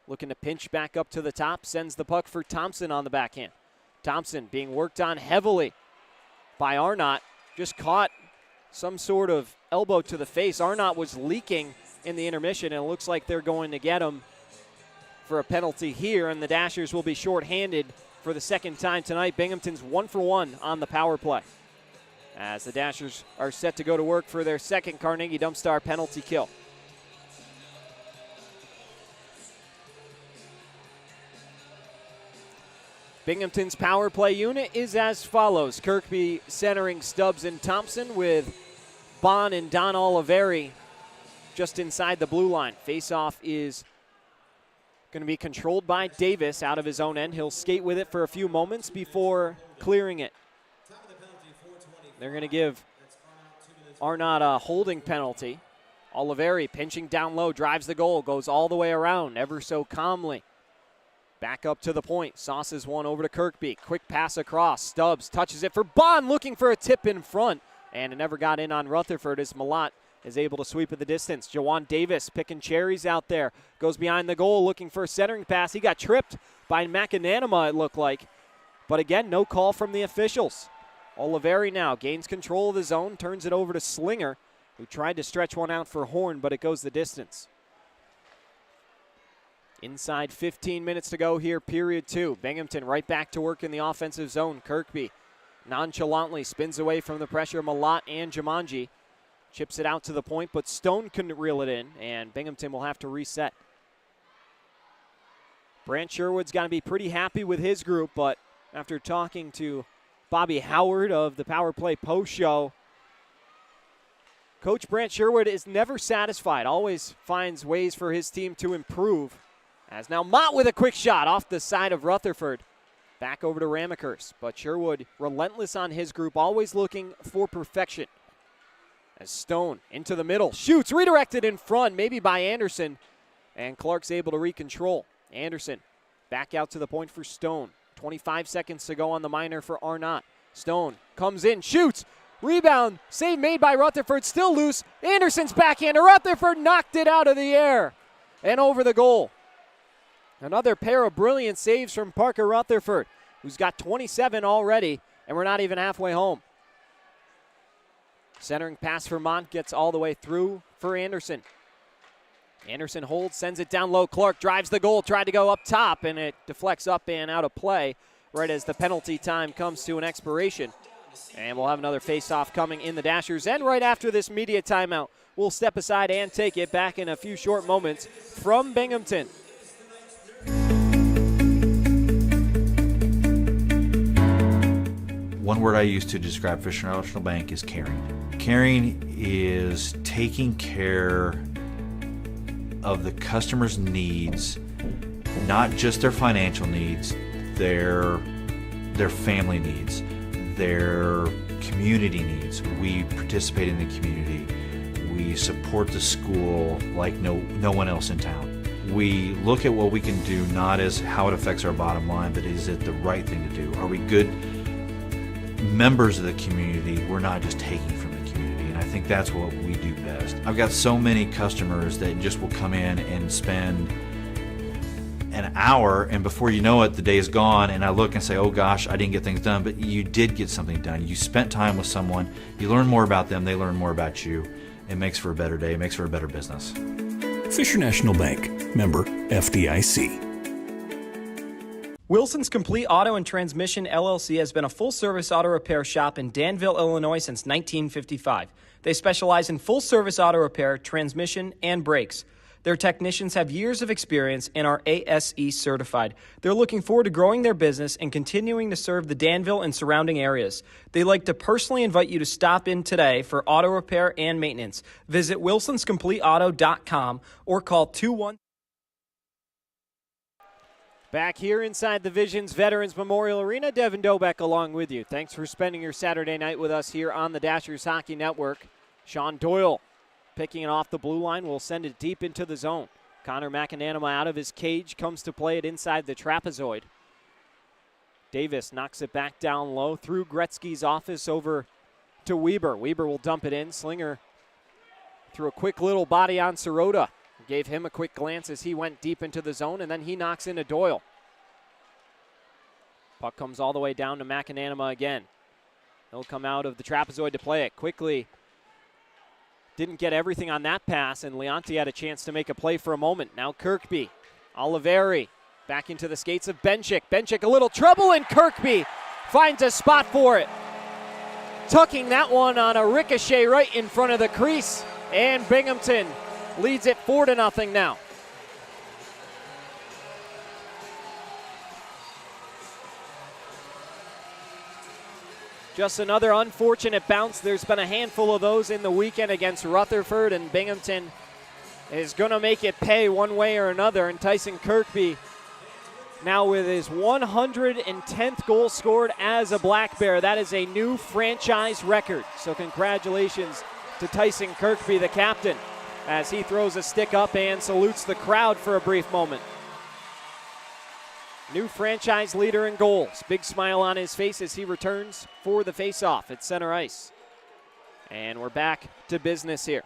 looking to pinch back up to the top, sends the puck for Thompson on the backhand. Thompson being worked on heavily by Arnott, just caught some sort of elbow to the face. Arnott was leaking in the intermission, and it looks like they're going to get him for a penalty here, and the Dashers will be shorthanded for the second time tonight. Binghamton's 1 for 1 on the power play, as the Dashers are set to go to work for their second Carnegie Dumpstar penalty kill. Binghamton's power play unit is as follows. Kirkby centering Stubbs and Thompson, with Bond and Don Oliveri just inside the blue line. Faceoff is going to be controlled by Davis out of his own end. He'll skate with it for a few moments before clearing it. They're going to give Arnott a holding penalty. Oliveri pinching down low, drives the goal, goes all the way around ever so calmly. Back up to the point. Sauces one over to Kirkby. Quick pass across. Stubbs touches it for Bond, looking for a tip in front. And it never got in on Rutherford, as Malott is able to sweep at the distance. Jawan Davis picking cherries out there. Goes behind the goal looking for a centering pass. He got tripped by McAnanima, it looked like. But again, no call from the officials. Oliveri now gains control of the zone. Turns it over to Slinger, who tried to stretch one out for Horn, but it goes the distance. Inside 15 minutes to go here, period 2. Binghamton right back to work in the offensive zone. Kirkby nonchalantly spins away from the pressure of Malott and Jumanji. Chips it out to the point, but Stone couldn't reel it in, and Binghamton will have to reset. Brant Sherwood's got to be pretty happy with his group, but after talking to Bobby Howard of the Power Play Post Show, Coach Brant Sherwood is never satisfied, always finds ways for his team to improve. As now Mott with a quick shot off the side of Rutherford. Back over to Ramekers, but Sherwood relentless on his group, always looking for perfection. As Stone into the middle, shoots, redirected in front, maybe by Anderson, and Clark's able to recontrol. Anderson back out to the point for Stone. 25 seconds to go on the minor for Arnott. Stone comes in, shoots, rebound, save made by Rutherford, still loose. Anderson's backhander, Rutherford knocked it out of the air and over the goal. Another pair of brilliant saves from Parker Rutherford, who's got 27 already, and we're not even halfway home. Centering pass for Mont gets all the way through for Anderson. Anderson holds, sends it down low. Clark drives the goal, tried to go up top, and it deflects up and out of play right as the penalty time comes to an expiration. And we'll have another face-off coming in the Dashers. And right after this media timeout, we'll step aside and take it back in a few short moments from Binghamton. One word I use to describe Fisher National Bank is caring. Caring is taking care of the customer's needs, not just their financial needs, their family needs, their community needs. We participate in the community. We support the school like no one else in town. We look at what we can do not as how it affects our bottom line, but is it the right thing to do? Are we good members of the community? We're not just taking from the community, and I think that's what we do best. I've got so many customers that just will come in and spend an hour, and before you know it, the day is gone, and I look and say, oh gosh, I didn't get things done, but you did get something done. You spent time with someone, you learn more about them, they learn more about you. It makes for a better day, it makes for a better business. Fisher National Bank, member FDIC. Wilson's Complete Auto and Transmission LLC has been a full-service auto repair shop in Danville, Illinois since 1955. They specialize in full-service auto repair, transmission, and brakes. Their technicians have years of experience and are ASE certified. They're looking forward to growing their business and continuing to serve the Danville and surrounding areas. They'd like to personally invite you to stop in today for auto repair and maintenance. Visit wilsonscompleteauto.com or call 21. Back here inside the Visions Veterans Memorial Arena, Devin Dobeck along with you. Thanks for spending your Saturday night with us here on the Dashers Hockey Network. Sean Doyle picking it off the blue line, will send it deep into the zone. Connor McAnanima out of his cage, comes to play it inside the trapezoid. Davis knocks it back down low through Gretzky's office over to Weber. Weber will dump it in. Slinger threw a quick little body on Sirota. Gave him a quick glance as he went deep into the zone, and then he knocks into Doyle. Puck comes all the way down to McAnanima again. He'll come out of the trapezoid to play it quickly. Didn't get everything on that pass, and Leonti had a chance to make a play for a moment. Now Kirkby, Oliveri Back into the skates of Benchik. Benchik a little trouble, and Kirkby finds a spot for it. Tucking that one on a ricochet right in front of the crease. And Binghamton leads it 4-0 now. Just another unfortunate bounce. There's been a handful of those in the weekend against Rutherford, and Binghamton is going to make it pay one way or another. And Tyson Kirkby now with his 110th goal scored as a Black Bear. That is a new franchise record. So congratulations to Tyson Kirkby, the captain, as he throws a stick up and salutes the crowd for a brief moment. New franchise leader in goals. Big smile on his face as he returns for the face-off at center ice. And we're back to business here.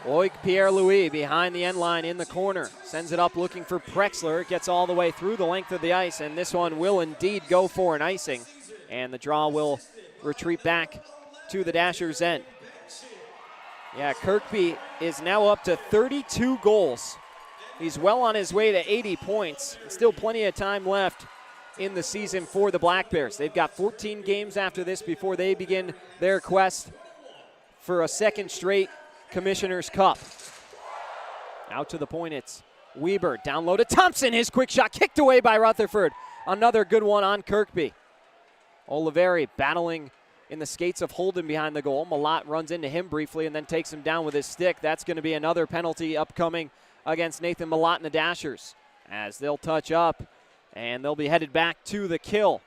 Loic Pierre-Louis behind the end line in the corner. Sends it up looking for Prexler. It gets all the way through the length of the ice, and this one will indeed go for an icing. And the draw will retreat back to the Dashers' end. Yeah, Kirkby is now up to 32 goals. He's well on his way to 80 points. Still plenty of time left in the season for the Black Bears. They've got 14 games after this before they begin their quest for a second straight Commissioner's Cup. Out to the point, it's Weber. Down low to Thompson. His quick shot kicked away by Rutherford. Another good one on Kirkby. Oliveri battling in the skates of Holden behind the goal. Malott runs into him briefly and then takes him down with his stick. That's going to be another penalty upcoming against Nathan Malott and the Dashers, as they'll touch up and they'll be headed back to the kill.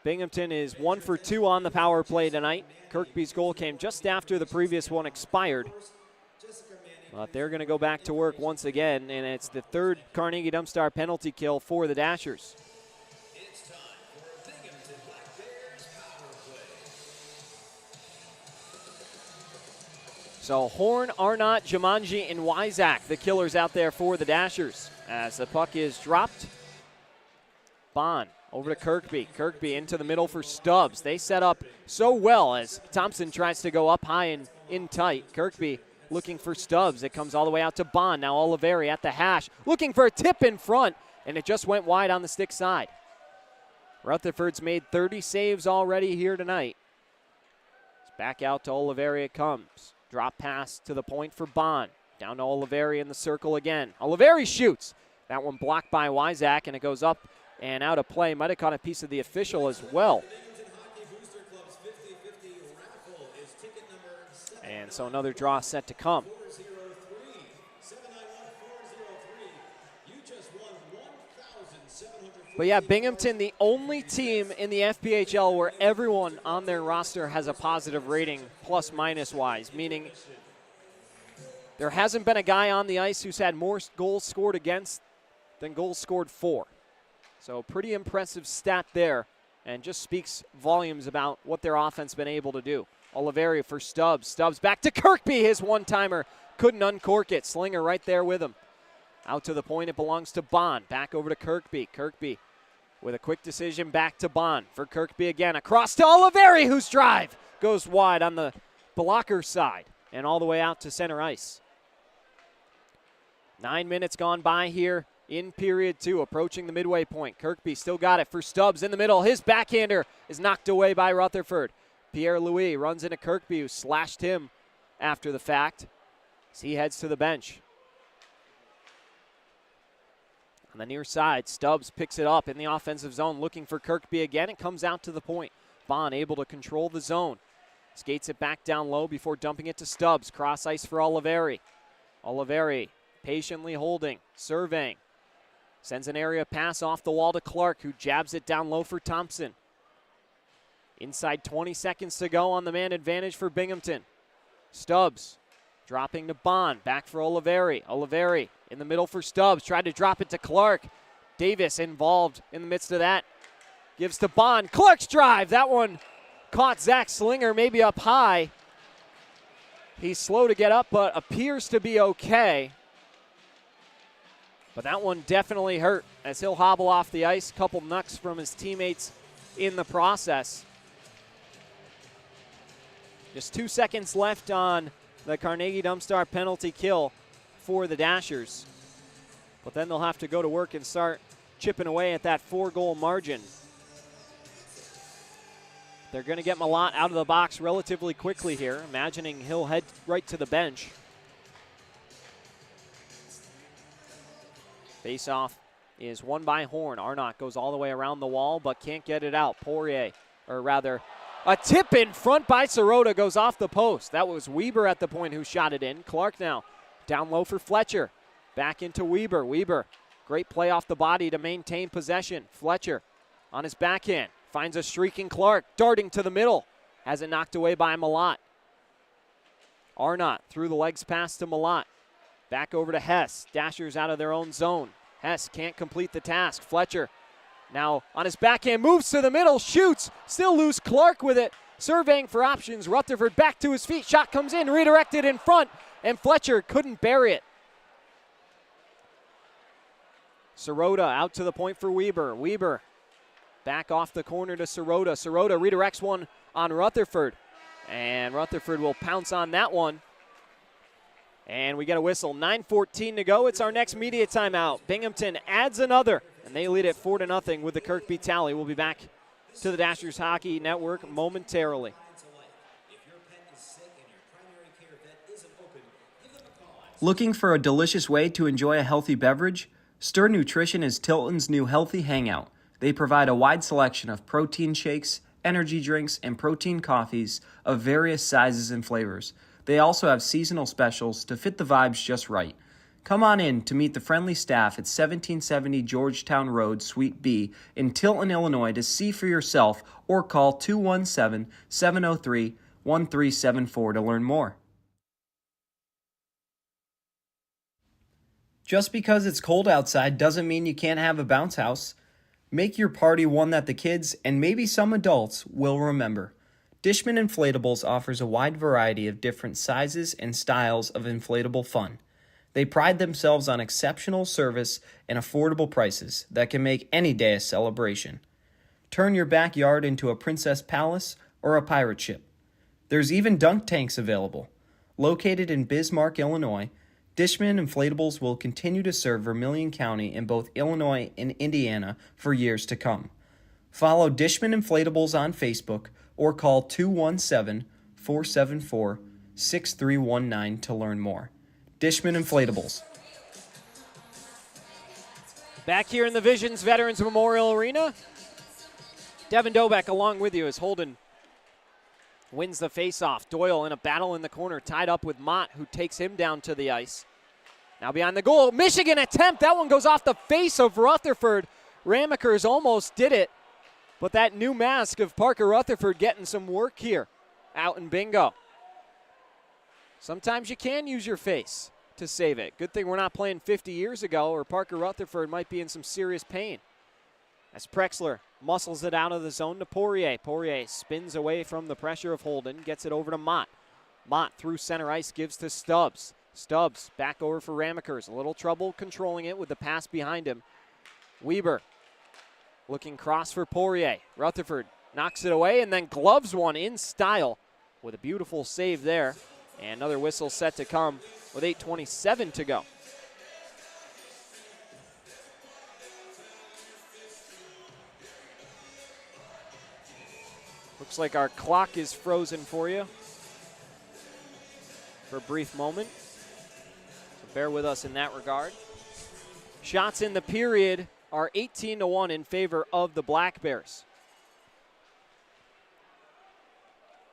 Binghamton is 1 for 2 on the power play tonight. Kirkby's goal came just after the previous one expired. But they're going to go back to work once again, and it's the third Carnegie Dumpstar penalty kill for the Dashers. So Horn, Arnott, Jumanji, and Wyzak, the killers out there for the Dashers. As the puck is dropped, Bond over to Kirkby. Kirkby into the middle for Stubbs. They set up so well as Thompson tries to go up high and in tight. Kirkby looking for Stubbs. It comes all the way out to Bond. Now Oliveri at the hash, looking for a tip in front, and it just went wide on the stick side. Rutherford's made 30 saves already here tonight. It's back out to Oliveri it comes. Drop pass to the point for Bond. Down to Oliveri in the circle again. Oliveri shoots. That one blocked by Wyzak, and it goes up and out of play. Might have caught a piece of the official as well. And so another draw set to come. But yeah, Binghamton, the only team in the FPHL where everyone on their roster has a positive rating, plus-minus wise, meaning there hasn't been a guy on the ice who's had more goals scored against than goals scored for. So pretty impressive stat there, and just speaks volumes about what their offense been able to do. Oliveri for Stubbs. Stubbs back to Kirkby. His one-timer couldn't uncork it. Slinger right there with him. Out to the point, it belongs to Bond. Back over to Kirkby. Kirkby with a quick decision back to Bond. For Kirkby again, across to Oliveri, whose drive goes wide on the blocker side and all the way out to center ice. 9 minutes gone by here in period 2, approaching the midway point. Kirkby still got it for Stubbs in the middle. His backhander is knocked away by Rutherford. Pierre-Louis runs into Kirkby, who slashed him after the fact as he heads to the bench. On the near side, Stubbs picks it up in the offensive zone, looking for Kirkby again. It comes out to the point. Bond able to control the zone. Skates it back down low before dumping it to Stubbs. Cross ice for Oliveri. Oliveri patiently holding, surveying. Sends an area pass off the wall to Clark, who jabs it down low for Thompson. Inside 20 seconds to go on the man advantage for Binghamton. Stubbs dropping to Bond. Back for Oliveri. Oliveri in the middle for Stubbs. Tried to drop it to Clark. Davis involved in the midst of that. Gives to Bond. Clark's drive. That one caught Zach Slinger maybe up high. He's slow to get up, but appears to be okay. But that one definitely hurt as he'll hobble off the ice. Couple knucks from his teammates in the process. Just 2 seconds left on the Carnegie Dumpstar penalty kill for the Dashers. But then they'll have to go to work and start chipping away at that 4-goal margin. They're going to get Malott out of the box relatively quickly here, imagining he'll head right to the bench. Face-off is won by Horn. Arnott goes all the way around the wall, but can't get it out. Poirier, or rather, a tip in front by Sirota goes off the post. That was Weber at the point who shot it in. Clark now down low for Fletcher. Back into Weber. Weber, great play off the body to maintain possession. Fletcher on his backhand. Finds a streaking Clark, darting to the middle. Has it knocked away by Malott. Arnott through the legs pass to Malott. Back over to Hess. Dashers out of their own zone. Hess can't complete the task. Fletcher now on his backhand, moves to the middle, shoots. Still loose. Clark with it. Surveying for options. Rutherford back to his feet. Shot comes in, redirected in front, and Fletcher couldn't bury it. Sirota out to the point for Weber. Weber back off the corner to Sirota. Sirota redirects one on Rutherford. And Rutherford will pounce on that one. And we get a whistle. 9:14 to go. It's our next media timeout. Binghamton adds another, and they lead it 4-0 with the Kirkby tally. We'll be back to the Dashers Hockey Network momentarily. Looking for a delicious way to enjoy a healthy beverage? Stir Nutrition is Tilton's new healthy hangout. They provide a wide selection of protein shakes, energy drinks, and protein coffees of various sizes and flavors. They also have seasonal specials to fit the vibes just right. Come on in to meet the friendly staff at 1770 Georgetown Road, Suite B in Tilton, Illinois to see for yourself, or call 217-703-1374 to learn more. Just because it's cold outside doesn't mean you can't have a bounce house. Make your party one that the kids, and maybe some adults, will remember. Dishman Inflatables offers a wide variety of different sizes and styles of inflatable fun. They pride themselves on exceptional service and affordable prices that can make any day a celebration. Turn your backyard into a princess palace or a pirate ship. There's even dunk tanks available. Located in Bismarck, Illinois, Dishman Inflatables will continue to serve Vermilion County in both Illinois and Indiana for years to come. Follow Dishman Inflatables on Facebook or call 217-474-6319 to learn more. Dishman Inflatables. Back here in the Visions Veterans Memorial Arena, Devin Dobeck along with you as Holden wins the faceoff. Doyle in a battle in the corner, tied up with Mott, who takes him down to the ice. Now behind the goal, Michigan attempt. That one goes off the face of Rutherford. Ramekers almost did it, but that new mask of Parker Rutherford getting some work here out in bingo. Sometimes you can use your face to save it. Good thing we're not playing 50 years ago, or Parker Rutherford might be in some serious pain. As Prexler muscles it out of the zone to Poirier. Poirier spins away from the pressure of Holden, gets it over to Mott. Mott through center ice gives to Stubbs. Stubbs back over for Ramekers. A little trouble controlling it with the pass behind him. Weber looking cross for Poirier. Rutherford knocks it away and then gloves one in style with a beautiful save there. And another whistle set to come with 8:27 to go. Looks like our clock is frozen for you for a brief moment. So bear with us in that regard. Shots in the period are 18-1 in favor of the Black Bears.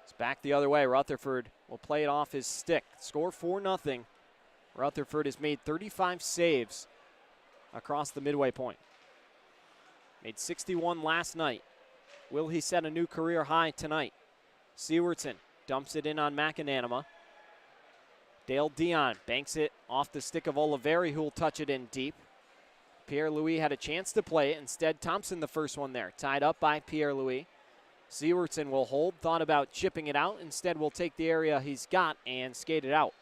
It's back the other way. Rutherford will play it off his stick. Score 4-0. Rutherford has made 35 saves across the midway point. Made 61 last night. Will he set a new career high tonight? Sewardson dumps it in on McAnanama. Dale Dion banks it off the stick of Oliveri, who will touch it in deep. Pierre-Louis had a chance to play it. Instead, Thompson the first one there. Tied up by Pierre-Louis. Sewardson will hold. Thought about chipping it out. Instead, will take the area he's got and skate it out.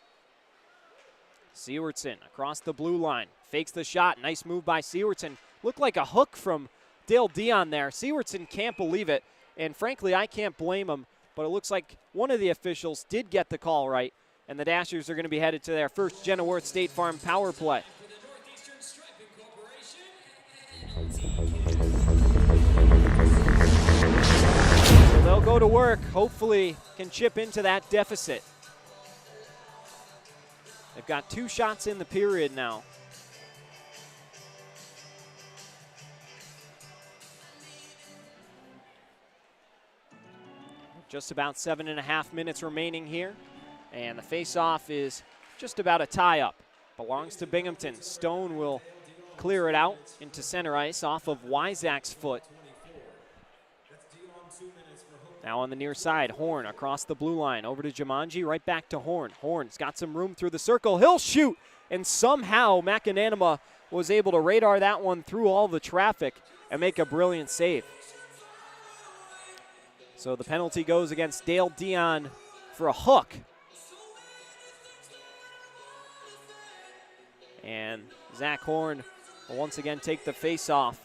Sewardson across the blue line. Fakes the shot. Nice move by Sewardson. Looked like a hook from Dale Dion there. Sewardson can't believe it. And frankly, I can't blame him. But it looks like one of the officials did get the call right and the Dashers are going to be headed to their first Genworth State Farm power play. So they'll go to work, hopefully can chip into that deficit. They've got 2 shots in the period now. Just about 7.5 minutes remaining here. And the face-off is just about a tie-up. Belongs to Binghamton. Stone will clear it out into center ice off of Wyzak's foot. Now on the near side, Horn across the blue line. Over to Jumanji, right back to Horn. Horn's got some room through the circle. He'll shoot! And somehow Macananima was able to radar that one through all the traffic and make a brilliant save. So the penalty goes against Dale Dion for a hook. And Zach Horn will once again take the face-off.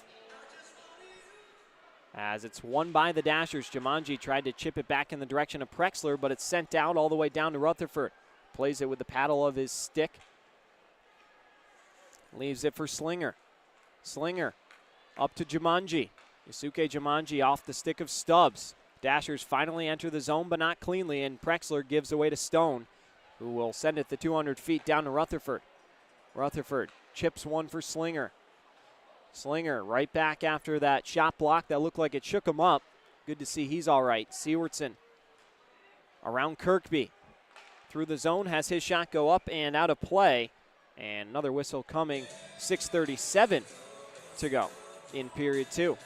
As it's won by the Dashers, Jumanji tried to chip it back in the direction of Prexler, but it's sent out all the way down to Rutherford. Plays it with the paddle of his stick. Leaves it for Slinger. Slinger up to Jumanji. Yusuke Jumanji off the stick of Stubbs. Dashers finally enter the zone, but not cleanly, and Prexler gives away to Stone, who will send it the 200 feet down to Rutherford. Rutherford chips one for Slinger. Slinger right back after that shot block that looked like it shook him up. Good to see he's all right. Sewardson around Kirkby. Through the zone, has his shot go up and out of play. And another whistle coming. 6:37 to go in period 2.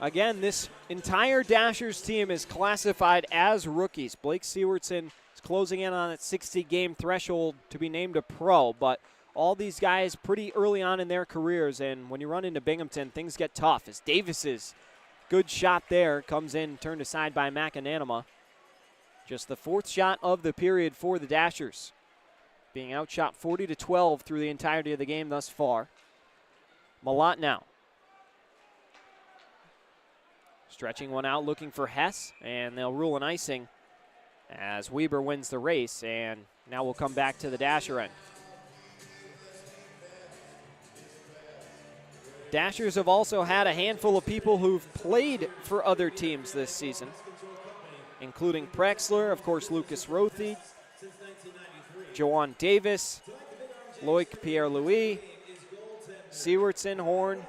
Again, this entire Dashers team is classified as rookies. Blake Sewardson is closing in on that 60-game threshold to be named a pro, but all these guys pretty early on in their careers, and when you run into Binghamton, things get tough. As Davis's good shot there comes in, turned aside by Macananima. Just the 4th shot of the period for the Dashers, being outshot 40-12 through the entirety of the game thus far. Malott now. Stretching one out, looking for Hess, and they'll rule an icing as Weber wins the race, and now we'll come back to the Dasher end. Dashers have also had a handful of people who've played for other teams this season, including Prexler, of course, Lucas Rothy, Joanne Davis, Loic Pierre-Louis, Sewardson, Horn.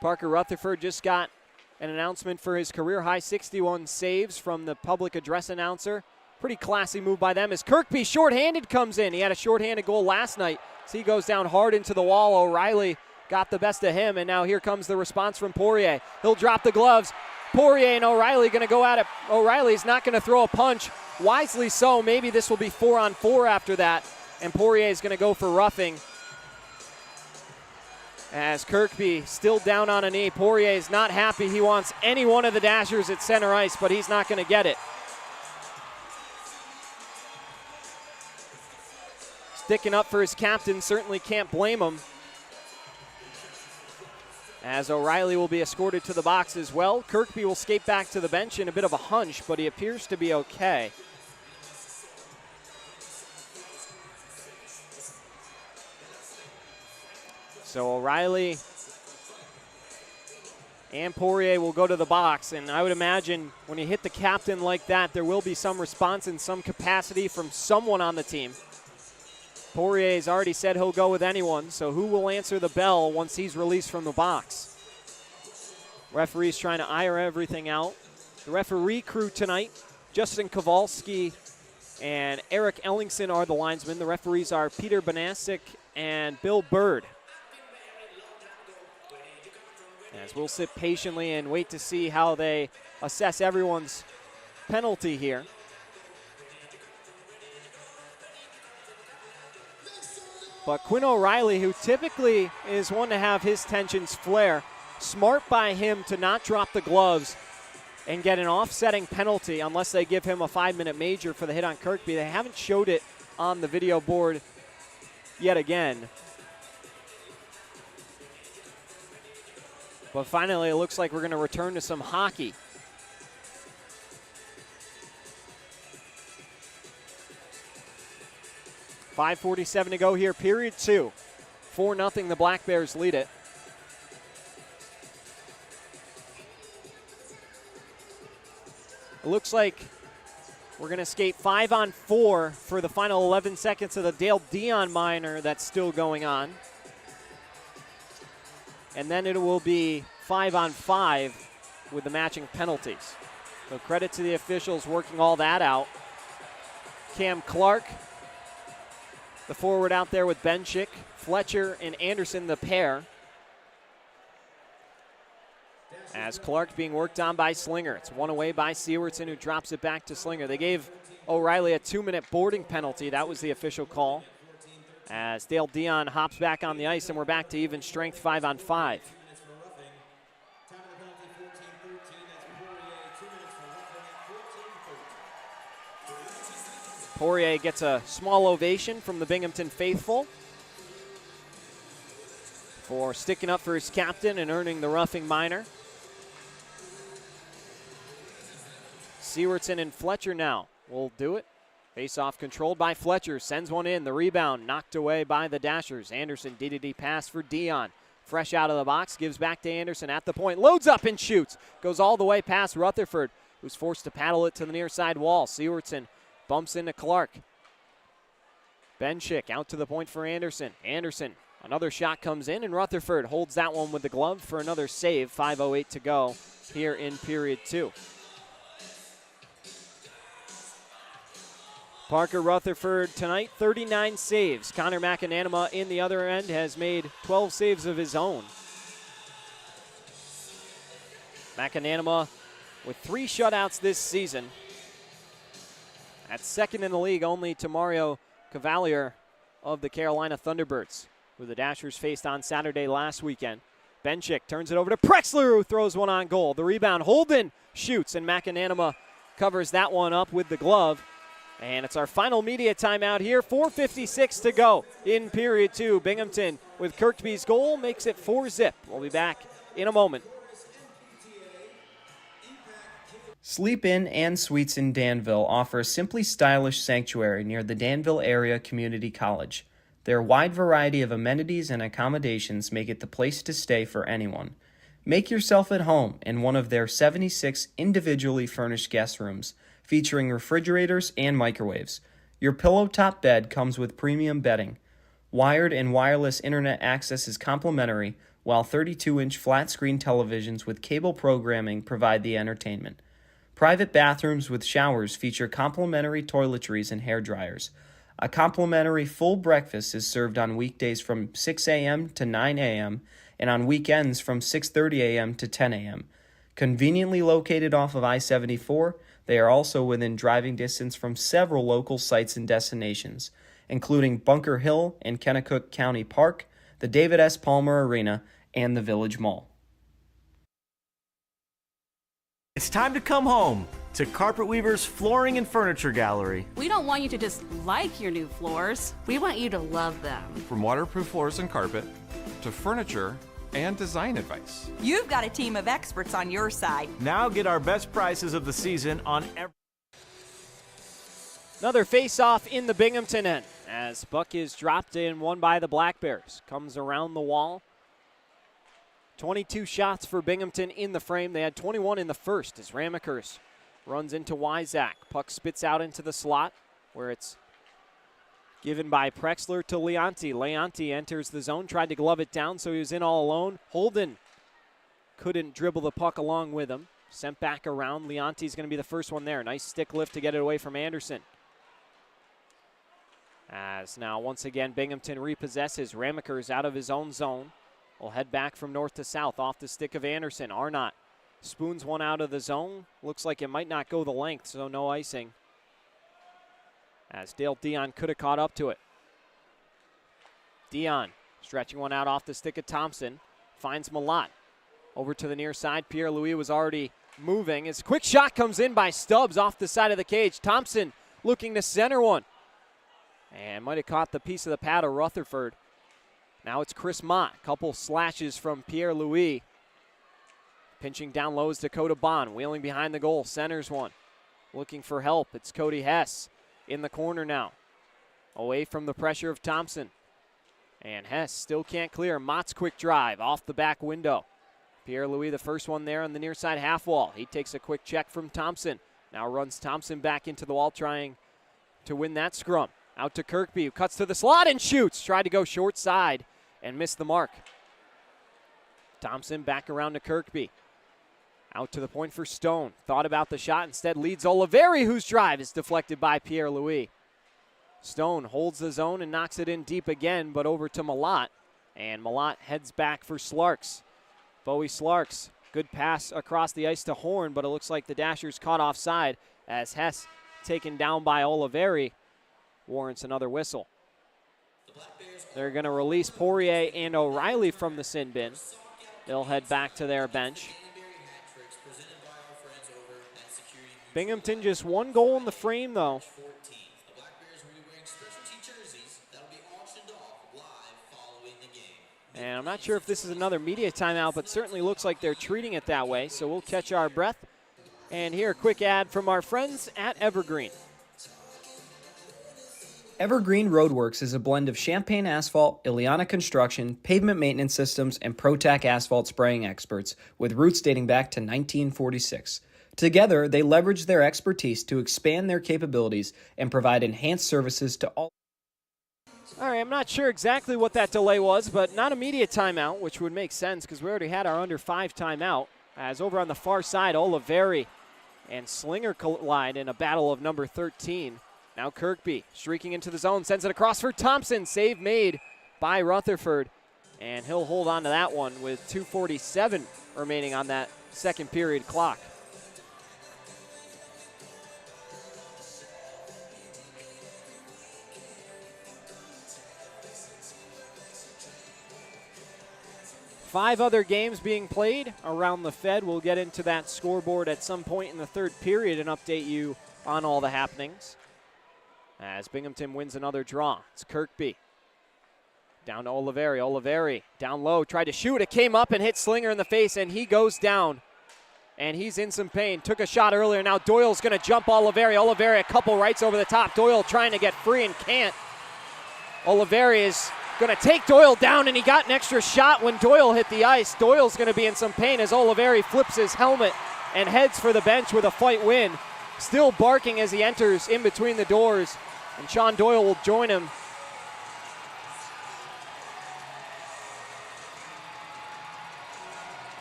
Parker Rutherford just got an announcement for his career-high 61 saves from the public address announcer. Pretty classy move by them as Kirkby shorthanded comes in. He had a shorthanded goal last night, so he goes down hard into the wall. O'Reilly got the best of him, and now here comes the response from Poirier. He'll drop the gloves. Poirier and O'Reilly going to go at it. O'Reilly's not going to throw a punch. Wisely so. Maybe this will be 4-on-4 after that, and Poirier is going to go for roughing. As Kirkby still down on a knee. Poirier is not happy. He wants any one of the Dashers at center ice, but he's not going to get it. Sticking up for his captain, certainly can't blame him. As O'Reilly will be escorted to the box as well. Kirkby will skate back to the bench in a bit of a hunch, but he appears to be okay. So O'Reilly and Poirier will go to the box, and I would imagine when you hit the captain like that, there will be some response in some capacity from someone on the team. Poirier's already said he'll go with anyone, so who will answer the bell once he's released from the box? Referee's trying to iron everything out. The referee crew tonight, Justin Kowalski and Eric Ellingson are the linesmen. The referees are Peter Banasic and Bill Bird. As we'll sit patiently and wait to see how they assess everyone's penalty here. But Quinn O'Reilly, who typically is one to have his tensions flare, smart by him to not drop the gloves and get an offsetting penalty unless they give him a 5-minute major for the hit on Kirkby. They haven't showed it on the video board yet again. But finally, it looks like we're going to return to some hockey. .5:47 to go here, period 2. 4-0, the Black Bears lead it. It looks like we're going to skate 5-on-4 for the final 11 seconds of the Dale Dion minor that's still going on. And then it will be 5-on-5 with the matching penalties. So credit to the officials working all that out. Cam Clark, the forward out there with Benchik, Fletcher and Anderson, the pair. As Clark being worked on by Slinger. It's one away by Sewardson, who drops it back to Slinger. They gave O'Reilly a 2-minute boarding penalty. That was the official call. As Dale Dion hops back on the ice, and we're back to even strength 5-on-5. Poirier gets a small ovation from the Binghamton faithful for sticking up for his captain and earning the roughing minor. Sewardson and Fletcher now will do it. Face-off controlled by Fletcher, sends one in. The rebound knocked away by the Dashers. Anderson, DDD pass for Dion. Fresh out of the box, gives back to Anderson at the point. Loads up and shoots. Goes all the way past Rutherford, who's forced to paddle it to the near side wall. Sewardson bumps into Clark. Benchik out to the point for Anderson. Anderson, another shot comes in, and Rutherford holds that one with the glove for another save. 5:08 to go here in period 2. Parker Rutherford tonight, 39 saves. Connor McAnanima in the other end has made 12 saves of his own. McAnanima with 3 shutouts this season. That's second in the league only to Mario Cavalier of the Carolina Thunderbirds, who the Dashers faced on Saturday last weekend. Benchik turns it over to Prexler, who throws one on goal. The rebound, Holden shoots, and McAnanima covers that one up with the glove. And it's our final media timeout here. 4:56 to go in period 2. Binghamton with Kirkby's goal makes it 4-zip. We'll be back in a moment. Sleep Inn and Suites in Danville offer a simply stylish sanctuary near the Danville Area Community College. Their wide variety of amenities and accommodations make it the place to stay for anyone. Make yourself at home in one of their 76 individually furnished guest rooms, featuring refrigerators and microwaves. Your pillow-top bed comes with premium bedding. Wired and wireless internet access is complimentary, while 32-inch flat-screen televisions with cable programming provide the entertainment. Private bathrooms with showers feature complimentary toiletries and hairdryers. A complimentary full breakfast is served on weekdays from 6 a.m. to 9 a.m. and on weekends from 6:30 a.m. to 10 a.m. Conveniently located off of I-74, they are also within driving distance from several local sites and destinations, including Bunker Hill and Kennecook County Park, the David S. Palmer Arena, and the Village Mall. It's time to come home to Carpet Weaver's Flooring and Furniture Gallery. We don't want you to just like your new floors. We want you to love them. From waterproof floors and carpet to furniture and design advice. You've got a team of experts on your side. Now get our best prices of the season on every... Another face-off in the Binghamton end as puck is dropped in, won by the Black Bears. Comes around the wall. 22 shots for Binghamton in the frame. They had 21 in the first as Ramekers runs into Wyzak. Puck spits out into the slot where it's given by Prexler to Leonti. Leonti enters the zone, tried to glove it down, so he was in all alone. Holden couldn't dribble the puck along with him. Sent back around. Leonti's going to be the first one there. Nice stick lift to get it away from Anderson. As now, once again, Binghamton repossesses. Ramekers out of his own zone. Will head back from north to south off the stick of Anderson. Arnott spoons one out of the zone. Looks like it might not go the length, so no icing. As Dale Dion could have caught up to it. Dion stretching one out off the stick of Thompson. Finds Malott. Over to the near side. Pierre-Louis was already moving. His quick shot comes in by Stubbs off the side of the cage. Thompson looking to center one. And might have caught the piece of the pad of Rutherford. Now it's Chris Mott. Couple slashes from Pierre-Louis. Pinching down low is Dakota Bond. Wheeling behind the goal. Centers one. Looking for help. It's Cody Hess in the corner now. Away from the pressure of Thompson. And Hess still can't clear. Mott's quick drive off the back window. Pierre-Louis the first one there on the near side half wall. He takes a quick check from Thompson. Now runs Thompson back into the wall trying to win that scrum. Out to Kirkby, who cuts to the slot and shoots. Tried to go short side and missed the mark. Thompson back around to Kirkby. Out to the point for Stone. Thought about the shot, instead leads Oliveri, whose drive is deflected by Pierre-Louis. Stone holds the zone and knocks it in deep again, but over to Malott. And Malott heads back for Slarks. Bowie Slarks, good pass across the ice to Horn, but it looks like the Dashers caught offside as Hess, taken down by Oliveri, warrants another whistle. They're going to release Poirier and O'Reilly from the sin bin. They'll head back to their bench. Binghamton just one goal in the frame, though. And I'm not sure if this is another media timeout, but certainly looks like they're treating it that way. So we'll catch our breath and hear a quick ad from our friends at Evergreen. Evergreen Roadworks is a blend of Champagne Asphalt, Ileana Construction, pavement maintenance systems, and ProTac asphalt spraying experts with roots dating back to 1946. Together, they leverage their expertise to expand their capabilities and provide enhanced services to all. All right, I'm not sure exactly what that delay was, but not immediate timeout, which would make sense because we already had our under 5 timeout. As over on the far side, Oliveri and Slinger collide in a battle of number 13. Now Kirkby streaking into the zone, sends it across for Thompson. Save made by Rutherford, and he'll hold on to that one with 2:47 remaining on that second period clock. Five other games being played around the Fed. We'll get into that scoreboard at some point in the third period and update you on all the happenings. As Binghamton wins another draw, it's Kirkby. Down to Oliveri. Oliveri down low, tried to shoot. It came up and hit Slinger in the face, and he goes down. And he's in some pain. Took a shot earlier. Now Doyle's going to jump Oliveri. Oliveri a couple rights over the top. Doyle trying to get free and can't. Oliveri is going to take Doyle down, and he got an extra shot when Doyle hit the ice. Doyle's going to be in some pain as Oliveri flips his helmet and heads for the bench with a fight win. Still barking as he enters in between the doors, and Sean Doyle will join him.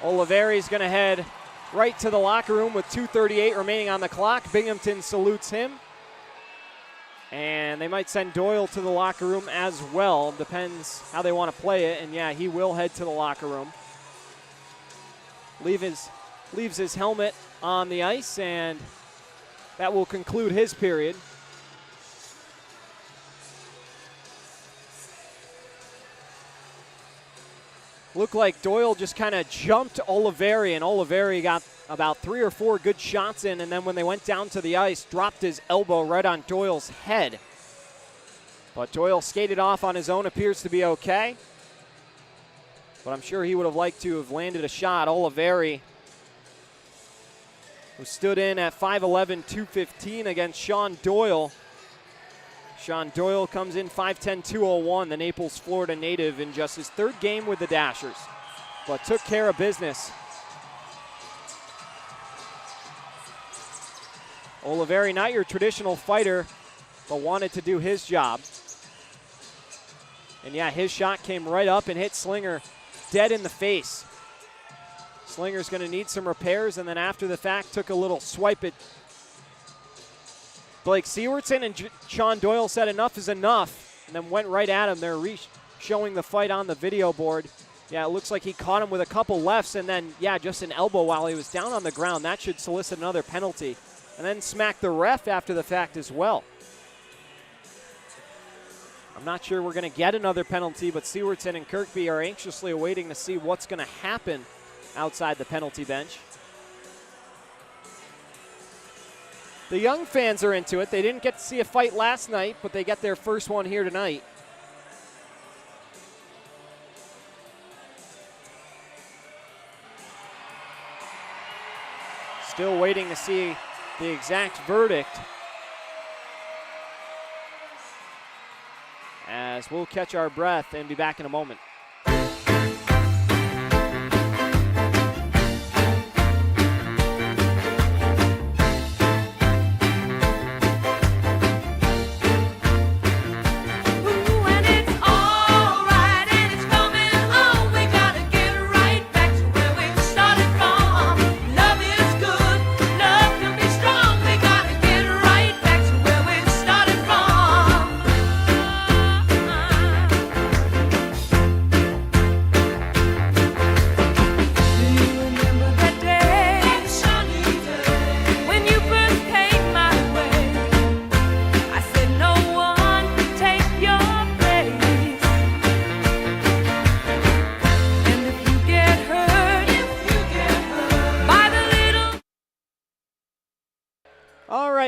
Oliveri's going to head right to the locker room with 2:38 remaining on the clock. Binghamton salutes him. And they might send Doyle to the locker room as well. Depends how they want to play it. And yeah, he will head to the locker room. Leaves his helmet on the ice, and that will conclude his period. Looked like Doyle just kind of jumped Oliveri, and Oliveri got about 3 or 4 good shots in, and then when they went down to the ice, dropped his elbow right on Doyle's head. But Doyle skated off on his own, appears to be okay. But I'm sure he would have liked to have landed a shot. Oliveri, who stood in at 5'11", 215 against Sean Doyle. Sean Doyle comes in 5'10", 201, the Naples, Florida native, in just his third game with the Dashers, but took care of business. Oliveri, not your traditional fighter, but wanted to do his job. And yeah, his shot came right up and hit Slinger dead in the face. Slinger's going to need some repairs, and then after the fact took a little swipe at Blake Sewardson, and Sean Doyle said enough is enough, and then went right at him. They're showing the fight on the video board. Yeah, it looks like he caught him with a couple lefts, and then, yeah, just an elbow while he was down on the ground. That should solicit another penalty. And then smacked the ref after the fact as well. I'm not sure we're going to get another penalty, but Sewardson and Kirkby are anxiously awaiting to see what's going to happen outside the penalty bench. The young fans are into it. They didn't get to see a fight last night, but they get their first one here tonight. Still waiting to see the exact verdict, as we'll catch our breath and be back in a moment.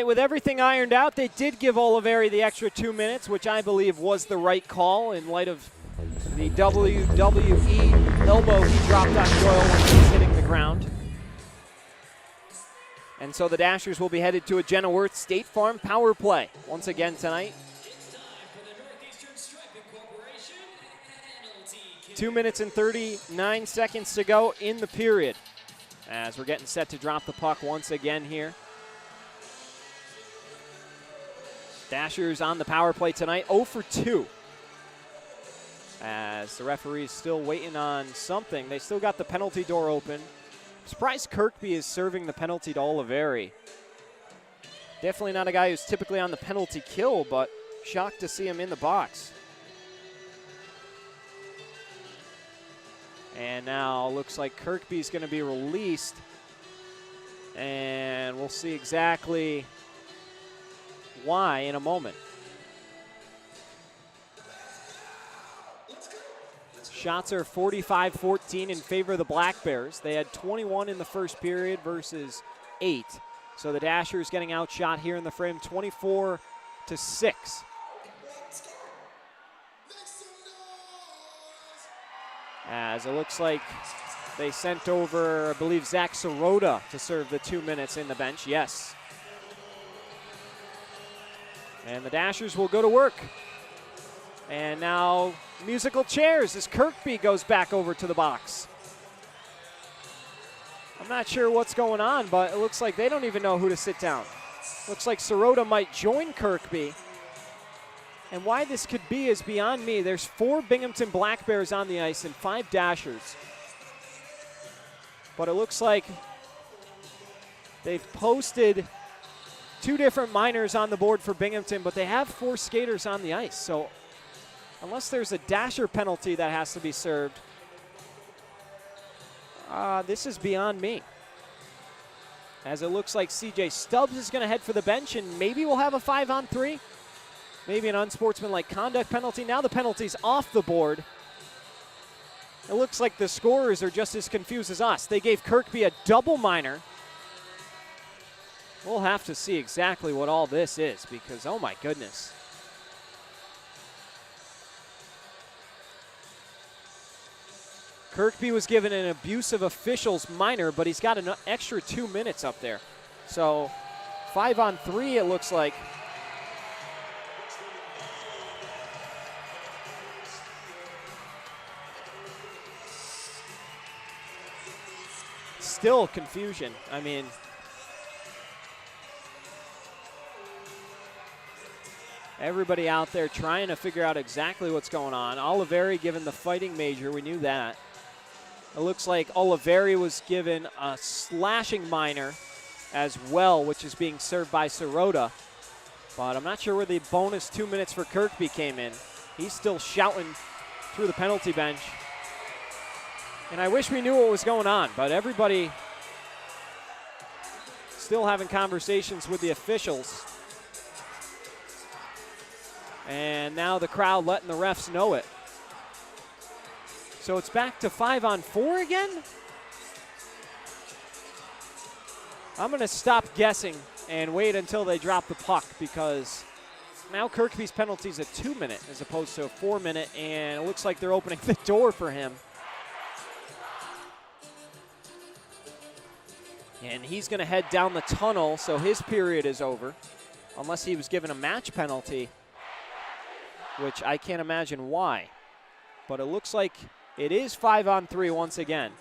With everything ironed out, they did give Oliveri the extra 2 minutes, which I believe was the right call in light of the WWE elbow he dropped on Doyle when he was hitting the ground. And so the Dashers will be headed to a Jenna Worth State Farm power play once again tonight. 2 minutes and 39 seconds to go in the period, as we're getting set to drop the puck once again here. Dashers on the power play tonight, 0 for 2. As the referee's still waiting on something. They still got the penalty door open. I'm surprised Kirkby is serving the penalty to Oliveri. Definitely not a guy who's typically on the penalty kill, but shocked to see him in the box. And now looks like Kirkby's going to be released. And we'll see exactly why in a moment. Shots are 45-14 in favor of the Black Bears. They had 21 in the first period versus 8. So the Dashers getting outshot here in the frame, 24-6. As it looks like they sent over, I believe, Zach Sirota to serve the 2 minutes in the bench. Yes. And the Dashers will go to work. And now musical chairs as Kirkby goes back over to the box. I'm not sure what's going on, but it looks like they don't even know who to sit down. Looks like Sirota might join Kirkby. And why this could be is beyond me. There's 4 Binghamton Black Bears on the ice and 5 Dashers. But it looks like they've posted 2 different minors on the board for Binghamton, but they have 4 skaters on the ice. So unless there's a Dasher penalty that has to be served, this is beyond me. As it looks like CJ Stubbs is going to head for the bench, and maybe we'll have a 5-on-3. Maybe an unsportsmanlike conduct penalty. Now the penalty's off the board. It looks like the scorers are just as confused as us. They gave Kirkby a double minor. We'll have to see exactly what all this is because, oh my goodness. Kirkby was given an abuse of officials minor, but he's got an extra 2 minutes up there. So 5-on-3 it looks like. Still confusion. I mean, everybody out there trying to figure out exactly what's going on. Oliveri given the fighting major, we knew that. It looks like Oliveri was given a slashing minor as well, which is being served by Sirota. But I'm not sure where the bonus 2 minutes for Kirkby came in. He's still shouting through the penalty bench. And I wish we knew what was going on, but everybody still having conversations with the officials. And now the crowd letting the refs know it. So it's back to 5-on-4 again? I'm going to stop guessing and wait until they drop the puck, because now Kirkby's penalty is a 2-minute as opposed to a 4-minute, and it looks like they're opening the door for him. And he's going to head down the tunnel, so his period is over, unless he was given a match penalty, which I can't imagine why. But it looks like it is 5-on-3 once again.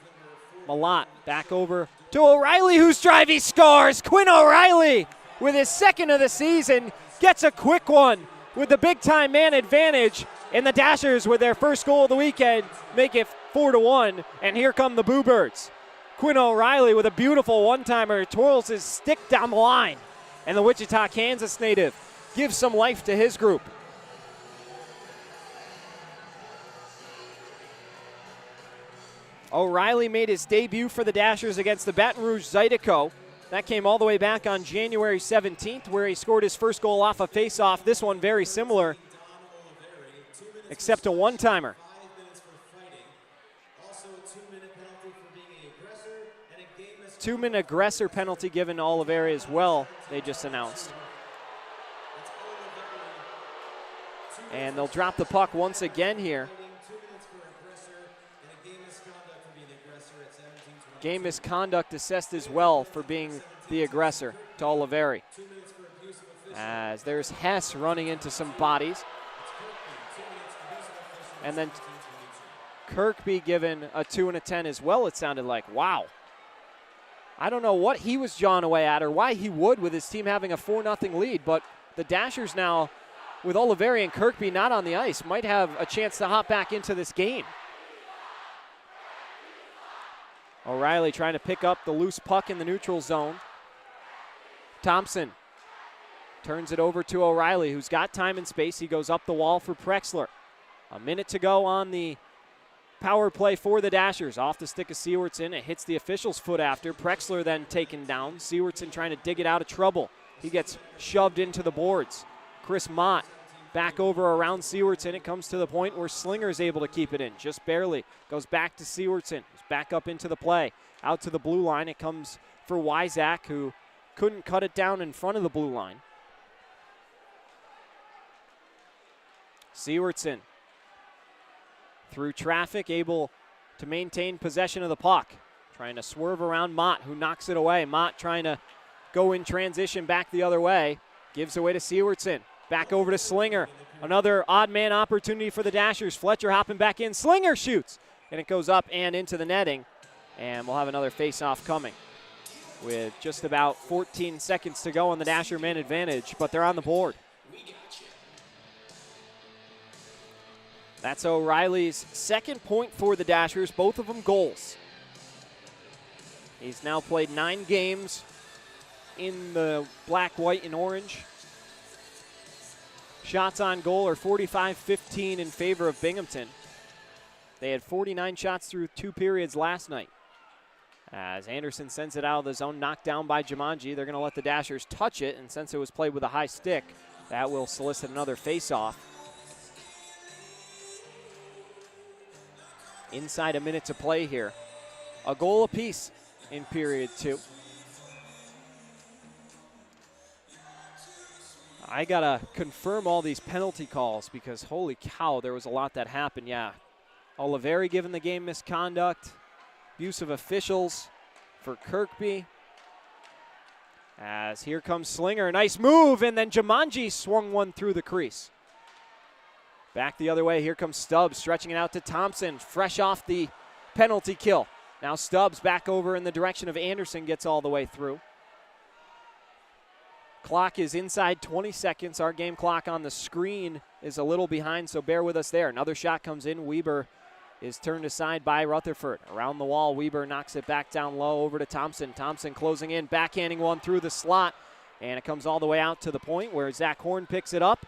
Malott back over to O'Reilly, who's driving, scores. Quinn O'Reilly with his second of the season gets a quick one with the big-time man advantage. And the Dashers, with their first goal of the weekend, make it 4-1. And here come the Boo Birds. Quinn O'Reilly with a beautiful one-timer, twirls his stick down the line. And the Wichita, Kansas native gives some life to his group. O'Reilly made his debut for the Dashers against the Baton Rouge Zydeco. That came all the way back on January 17th, where he scored his first goal off a face-off. This one very similar, except a one-timer. 2-minute aggressor penalty given to Oliveri as well, they just announced. And they'll drop the puck once again here. Game misconduct assessed as well for being the aggressor to Oliveri. As there's Hess running into some bodies. And then Kirkby given a 2 and a 10 as well, it sounded like. Wow. I don't know what he was jawing away at or why he would with his team having a 4-0 lead, but the Dashers now, with Oliveri and Kirkby not on the ice, might have a chance to hop back into this game. O'Reilly trying to pick up the loose puck in the neutral zone. Thompson turns it over to O'Reilly, who's got time and space. He goes up the wall for Prexler. A minute to go on the power play for the Dashers. Off the stick of Sewardson. It hits the official's foot after. Prexler then taken down. Sewardson trying to dig it out of trouble. He gets shoved into the boards. Chris Mott back over around Sewardson. It comes to the point where Slinger is able to keep it in, just barely. Goes back to Sewardson. He's back up into the play. Out to the blue line. It comes for Wyzak, who couldn't cut it down in front of the blue line. Sewardson through traffic, able to maintain possession of the puck. Trying to swerve around Mott, who knocks it away. Mott trying to go in transition back the other way. Gives away to Sewardson. Back over to Slinger. Another odd man opportunity for the Dashers. Fletcher hopping back in. Slinger shoots. And it goes up and into the netting. And we'll have another face-off coming with just about 14 seconds to go on the Dasher man advantage. But they're on the board. That's O'Reilly's second point for the Dashers, both of them goals. He's now played 9 games in the black, white, and orange. Shots on goal are 45-15 in favor of Binghamton. They had 49 shots through 2 periods last night. As Anderson sends it out of the zone, knocked down by Jumanji. They're going to let the Dashers touch it, and since it was played with a high stick, that will solicit another face-off. Inside a minute to play here. A goal apiece in period 2. I gotta confirm all these penalty calls because holy cow, there was a lot that happened. Yeah, Oliveri given the game misconduct, abuse of officials for Kirkby. As here comes Slinger, nice move, and then Jumanji swung one through the crease. Back the other way, here comes Stubbs, stretching it out to Thompson, fresh off the penalty kill. Now Stubbs back over in the direction of Anderson, gets all the way through. Clock is inside 20 seconds. Our game clock on the screen is a little behind, so bear with us there. Another shot comes in. Weber is turned aside by Rutherford. Around the wall, Weber knocks it back down low over to Thompson. Thompson closing in, backhanding one through the slot, and it comes all the way out to the point where Zach Horn picks it up,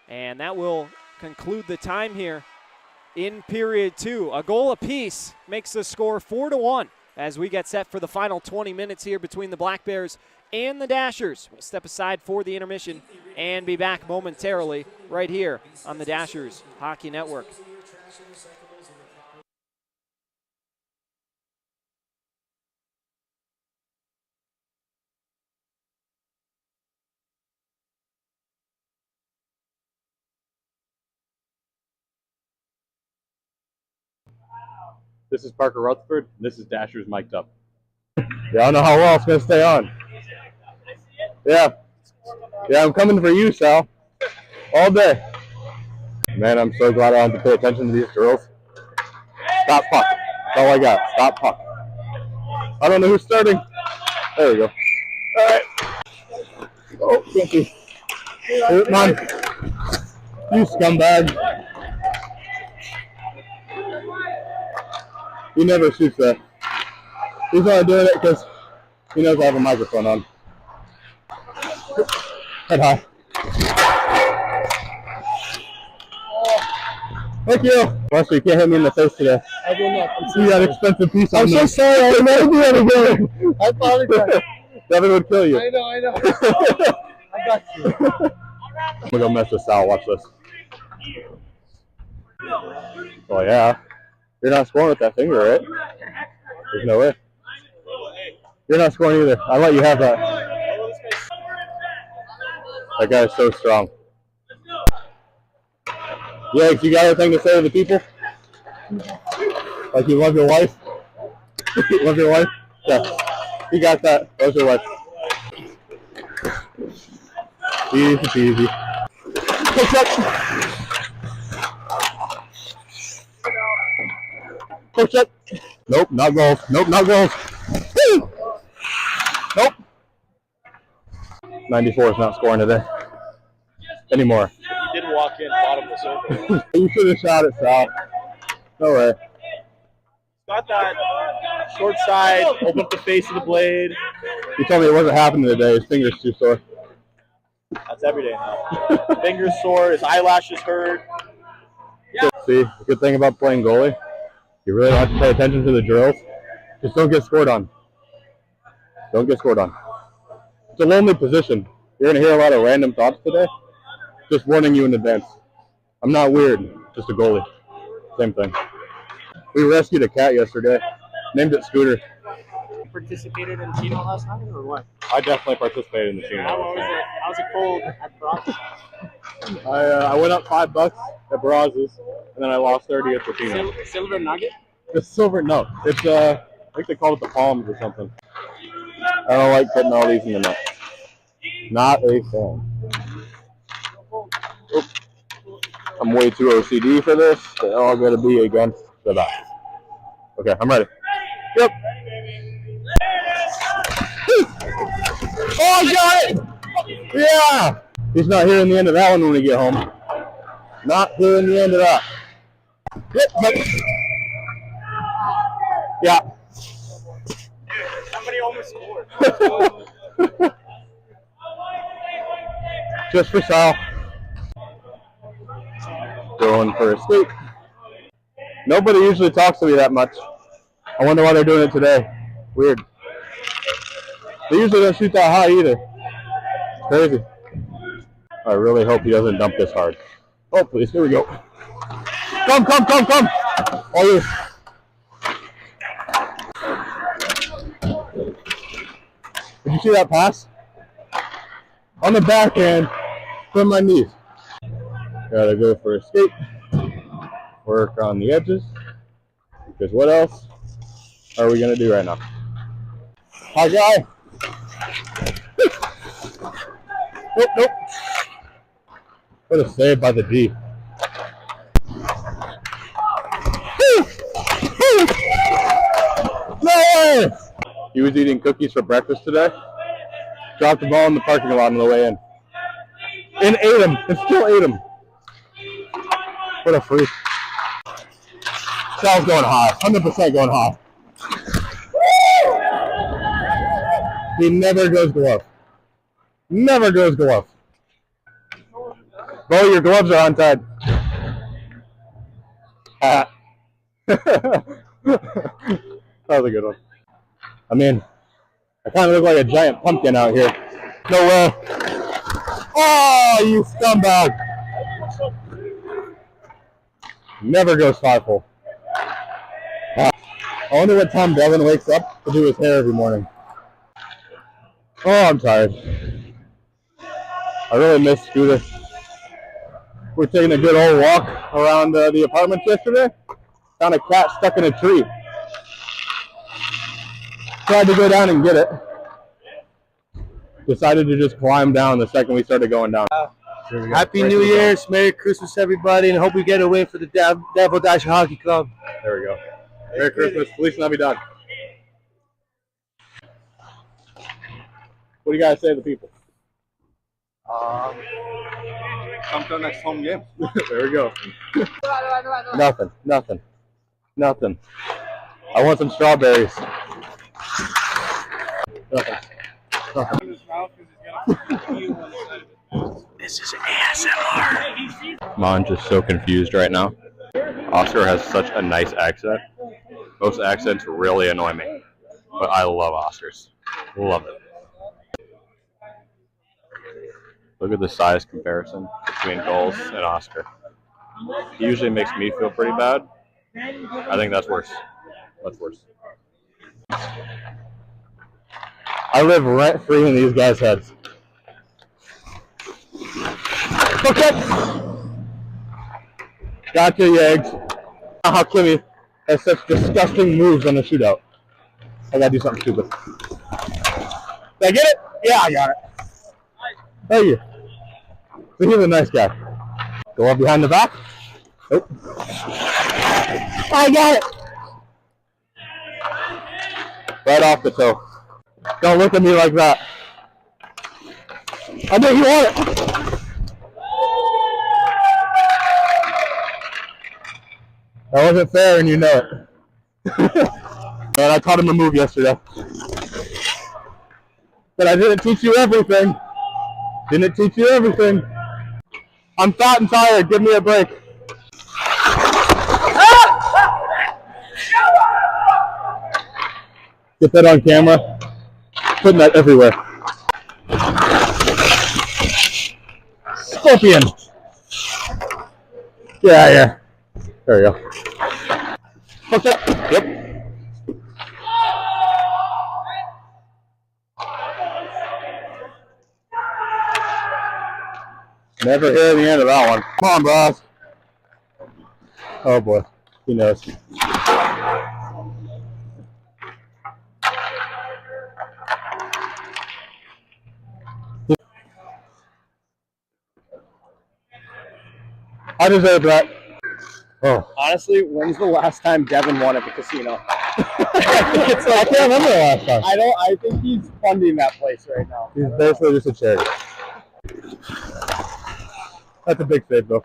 and that will conclude the time here in period 2. A goal apiece makes the score 4-1 as we get set for the final 20 minutes here between the Black Bears and the Dashers. We'll step aside for the intermission and be back momentarily right here on the Dashers Hockey Network. This is Parker Rutherford. And this is Dasher's Mic'd Up. Yeah, I don't know how well it's going to stay on. Yeah. Yeah, I'm coming for you, Sal. All day. Man, I'm so glad I don't have to pay attention to these girls. Stop puck. That's all I got. Stop puck. I don't know who's starting. There we go. All right. Oh, thank you. Come on. You scumbag. He never shoots that. He's only doing it because he knows I have a microphone on. Head high. Thank you. Wesley, you can't hit me in the face today. I will not. See that expensive piece on I'm me. so sorry. I will never do that again. I apologize. Devin would kill you. I know. I got you. I'm gonna go mess with Sal. Watch this. Oh yeah. You're not scoring with that finger, right? There's no way. You're not scoring either. I'll let you have that. That guy is so strong. Yanks, you got anything to say to the people? Like you love your wife? You love your wife? Yeah. You got that. Loves your wife. Easy peasy. Push up. Push up. Nope, not goals. Nope, not goals. Woo! Nope. 94 is not scoring today. Anymore. He did walk in bottom of the circle. You should have shot it, Sal. No way. Got that short side, open up the face of the blade. He told me it wasn't happening today. His finger's too sore. That's every day now. Fingers sore, his eyelashes hurt. See, the good thing about playing goalie, you really don't have to pay attention to the drills. Just don't get scored on. Don't get scored on. It's a lonely position. You're going to hear a lot of random thoughts today. Just warning you in advance. I'm not weird, just a goalie. Same thing. We rescued a cat yesterday. Named it Scooter. You participated in Chino last night or what? I definitely participated in the Chino. How was it? How's it cold at Brock's? I went up $5 at Barraz's, and then I lost 30 at the Chino. Silver nugget? The silver, no. It's I think they call it the palms or something. I don't like putting all these in the net. Not a fan. Oop. I'm way too OCD for this. They're all going to be against the back. Okay, I'm ready. Yep. Oh, I got it! Yeah! He's not hearing the end of that one when we get home. Not hearing the end of that. Yep, but... Yeah. Somebody almost scored. Just for Sal. Going for a skate. Nobody usually talks to me that much. I wonder why they're doing it today. Weird. They usually don't shoot that high either. It's crazy. I really hope he doesn't dump this hard. Oh, please. Here we go. Come. All yours. Did you see that pass? On the backhand from my knees. Gotta go for a skate. Work on the edges. Because what else are we gonna do right now? Hi, guy. Nope. What a save by the D. No way! He was eating cookies for breakfast today. Dropped the ball in the parking lot on the way in. And ate them. And still ate them. What a freak. Sal's going high. 100% going high. He never goes glove. Never goes glove. Bo, your gloves are untied. That was a good one. I mean, I kind of look like a giant pumpkin out here. No way. Oh, you scumbag. Never goes 5-hole. I wonder what time Devin wakes up to do his hair every morning. Oh, I'm tired. I really miss Scooter. We're taking a good old walk around the apartments yesterday. Found a cat stuck in a tree. tried to go down and get it. Decided to just climb down the second we started going down. Happy New Year's, Merry Christmas, everybody, and hope we get a win for the Devil Dasher Hockey Club. There we go. Merry Christmas, Feliz Navidad. What do you guys say to the people? Come to our next home game. There we go. Nothing. I want some strawberries. Nothing. This is ASMR. Mon's just so confused right now. Oscar has such a nice accent. Most accents really annoy me, but I love Oscar's. Love it. Look at the size comparison between goals and Oscar. He usually makes me feel pretty bad. I think that's worse. That's worse. I live rent-free in these guys' heads. Okay. Gotcha, you eggs. How Kimmy has such disgusting moves on the shootout. I gotta do something stupid. Did I get it? Yeah, I got it. Thank you. So he's a nice guy. Go up behind the back. Nope. I got it. Right off the toe. Don't look at me like that. I know you want it. That wasn't fair and you know it. But I taught him a move yesterday. But I didn't teach you everything. Didn't teach you everything. I'm fat and tired. Give me a break. Get that on camera. Putting that everywhere. Scorpion. Yeah. There we go. Okay. Yep. Never hear the end of that one. Come on, bros. Oh boy. He knows. I deserve that. Oh. Honestly, when's the last time Devin won at the casino? It's like, I can't remember the last time. I think he's funding that place right now. He's basically just a charity. That's a big save, though.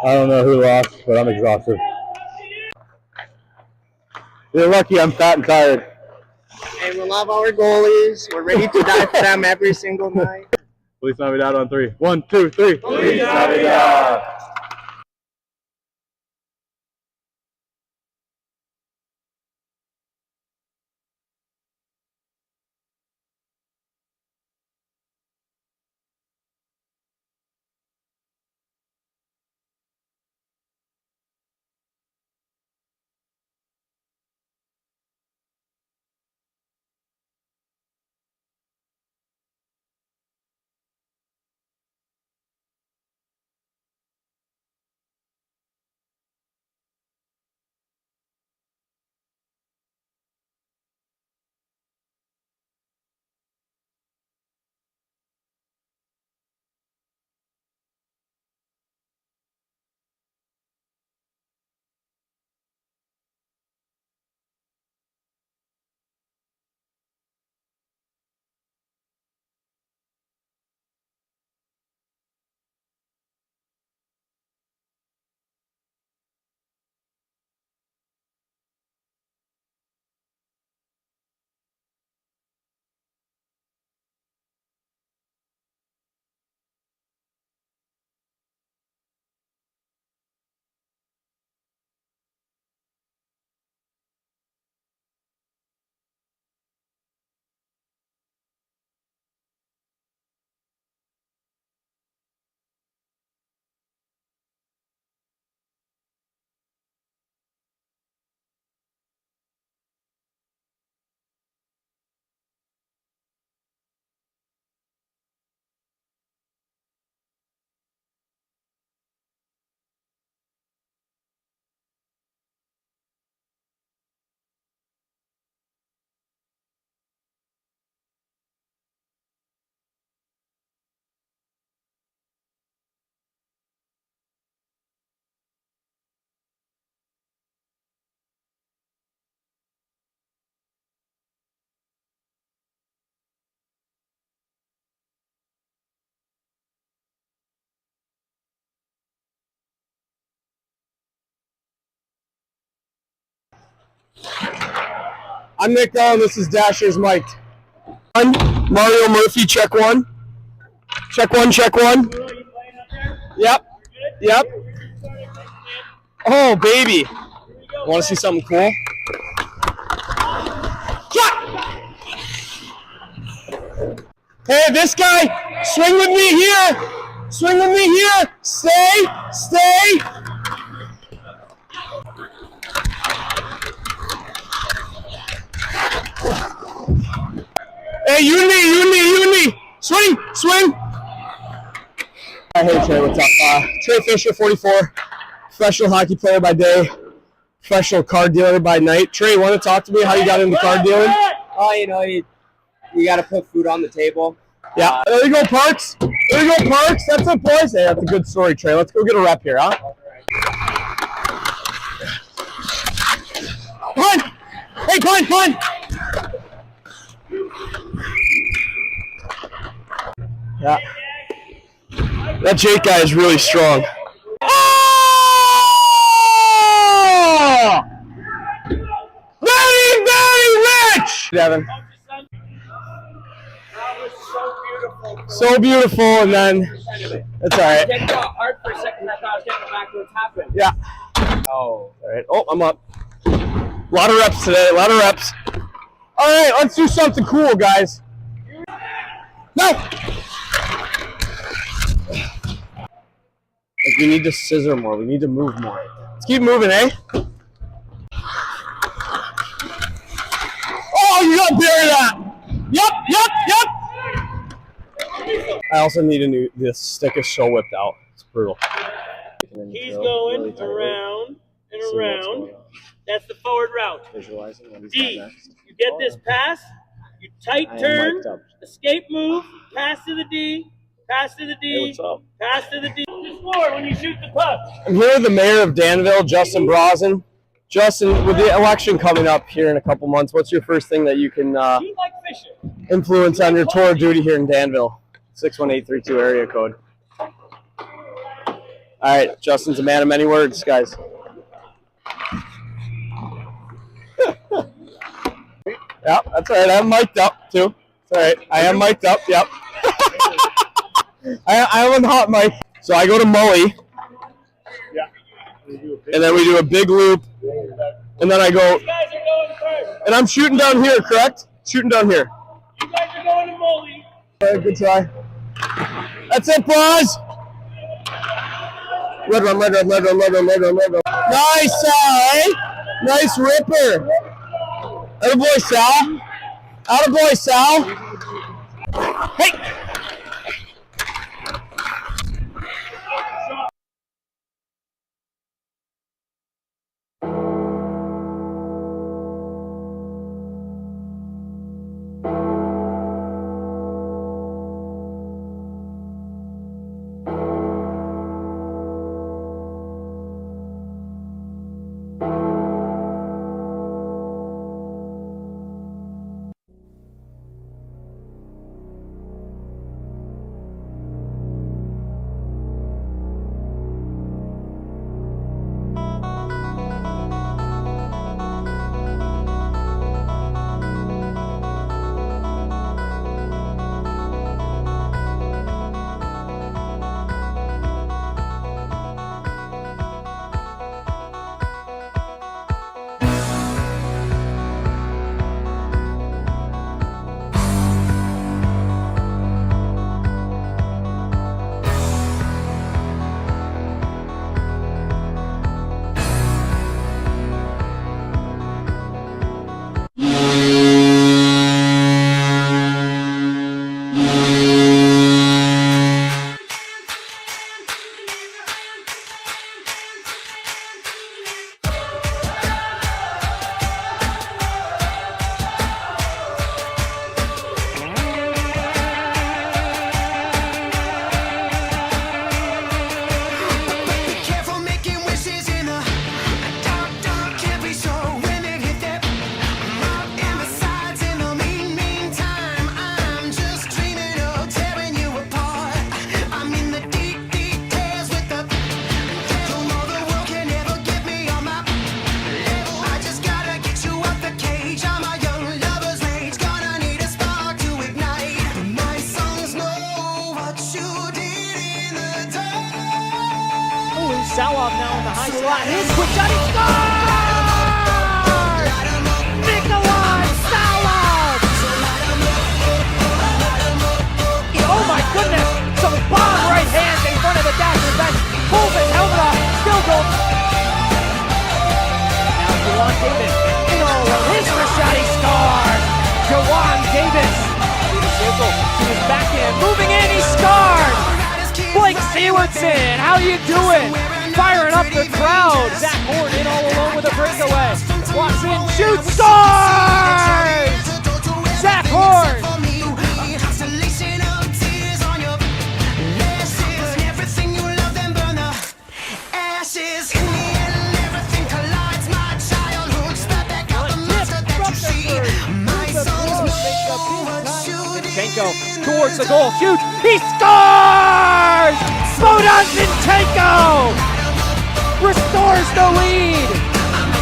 I don't know who lost, but I'm exhausted. You're lucky I'm fat and tired. And we love our goalies. We're ready to die for them every single night. Feliz Navidad on 3. 1, 2, 3. Feliz Navidad. I'm Nick Bell, and this is Dasher's Mike. Mario Murphy, check one. Check one, check one. Yep. Yep. Oh, baby. Want to see something cool? Hey, this guy, swing with me here. Swing with me here. Stay, stay. Hey, you and me, you and me, you and me. Swing, swing. Hey, Trey, what's up? Trey Fisher, 44, professional hockey player by day, professional card dealer by night. Trey, want to talk to me how you got into card dealing? Oh, you know, you got to put food on the table. Yeah, there you go, Parks. There you go, Parks. That's it, boys. Hey, that's a good story, Trey. Let's go get a rep here, huh? Punt! Hey, punt, punt! Yeah. That Jake guy is really strong. Oh! Very, very rich! Devin. So beautiful, and then it's all right. It got hard for a second. I thought I was getting back to what's happening. Yeah. Oh, all right. Oh, I'm up. A lot of reps today. A lot of reps. All right, let's do something cool, guys. No. Like, we need to scissor more. We need to move more. Let's keep moving, eh? Oh, you got to bury that. Yep, yep, yep. I also need a new. This stick is so whipped out. It's brutal. He's going around and around. That's the forward route. Visualizing what he's D. got next. You get this pass. You tight turn. Escape move. Pass to the D. Pass to the D. Hey, what's up? Pass to the D. Just score when you shoot the puck. I'm here with the mayor of Danville, Justin Brosnan. Justin, with the election coming up here in a couple months, what's your first thing that you can influence on your tour of duty here in Danville? 61832 area code. All right, Justin's a man of many words, guys. Yeah, that's all right. I'm mic'd up, too. It's all right. I am mic'd up, yep. I'm on hot mic. So I go to Mully. And then we do a big loop. And then I go. And I'm shooting down here, correct? Shooting down here. You guys are going to Molly. All right, good try. That's it, boys. Red run, red run, red run, red run, red run, red run. Nice, Sal, eh? Nice ripper. Attaboy, Sal. Attaboy, Sal. Hey! now in the high slot. His quick shot, he scores! Nikolai Salov! Oh my goodness! Some bomb right hands in front of the Dasher bench. Pulls his helmet off. Still goes. Now Jawan Davis. His first shot, he scores! Jawan Davis. To his backhand, moving in, he scored! Blake Sewardson, how you doing? Firing up the crowd. Zach Horn in all alone with a breakaway. Walks in, shoots, scores! Zach Horn! Zinchenko towards the goal, shoots, he scores! Bogdan Zinchenko restores the lead.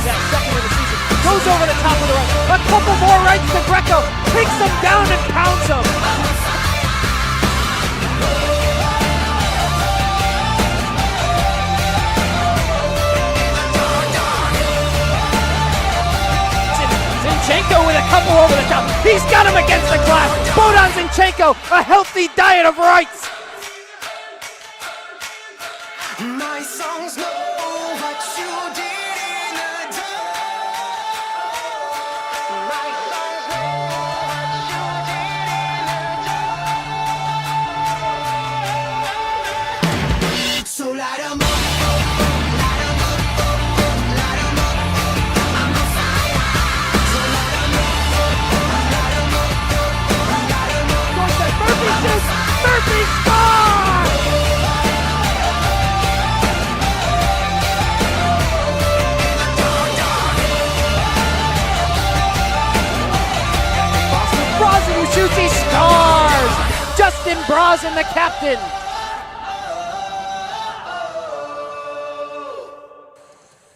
That second of the season goes over the top of the right. A couple more rights to Greco, takes him down and pounds him. Zinchenko with a couple over the top. He's got him against the glass. Bogdan Zinchenko, a healthy diet of rights. My songs know what you did in the dark. My songs know what you did in the dark. So light 'em up. Murphy scores! Brosnan who shoots, he scores! Justin Brosnan, the captain.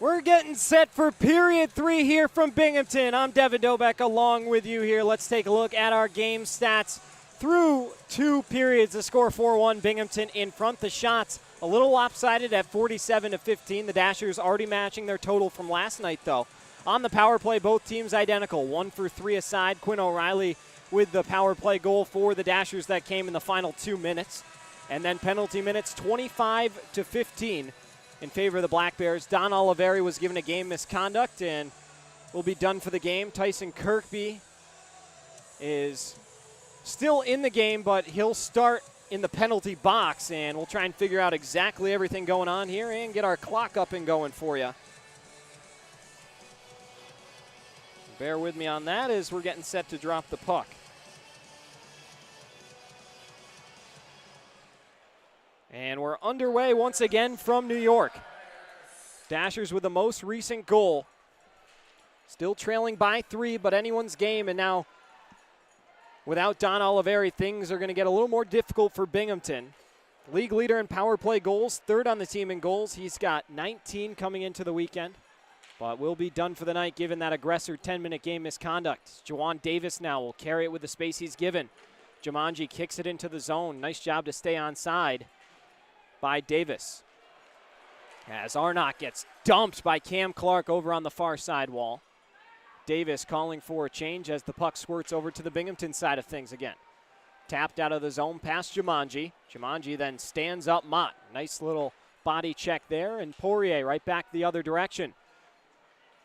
We're getting set for period 3 here from Binghamton. I'm Devin Dobeck along with you here. Let's take a look at our game stats. Through 2 periods, the score 4-1, Binghamton in front. The shots a little lopsided at 47-15. The Dashers already matching their total from last night, though. On the power play, both teams identical. 1 for 3 aside. Quinn O'Reilly with the power play goal for the Dashers that came in the final 2 minutes. And then penalty minutes 25-15 in favor of the Black Bears. Don Oliveri was given a game misconduct and will be done for the game. Tyson Kirkby is still in the game, but he'll start in the penalty box, and we'll try and figure out exactly everything going on here and get our clock up and going for you. Bear with me on that as we're getting set to drop the puck. And we're underway once again from New York. Dashers with the most recent goal. Still trailing by 3, but anyone's game, and now without Don Oliveri, things are going to get a little more difficult for Binghamton. League leader in power play goals, 3rd on the team in goals. He's got 19 coming into the weekend, but will be done for the night given that aggressor 10-minute game misconduct. Jawan Davis now will carry it with the space he's given. Jumanji kicks it into the zone. Nice job to stay onside by Davis. As Arnott gets dumped by Cam Clark over on the far side wall. Davis calling for a change as the puck squirts over to the Binghamton side of things again. Tapped out of the zone past Jumanji. Jumanji then stands up Mott. Nice little body check there, and Poirier right back the other direction.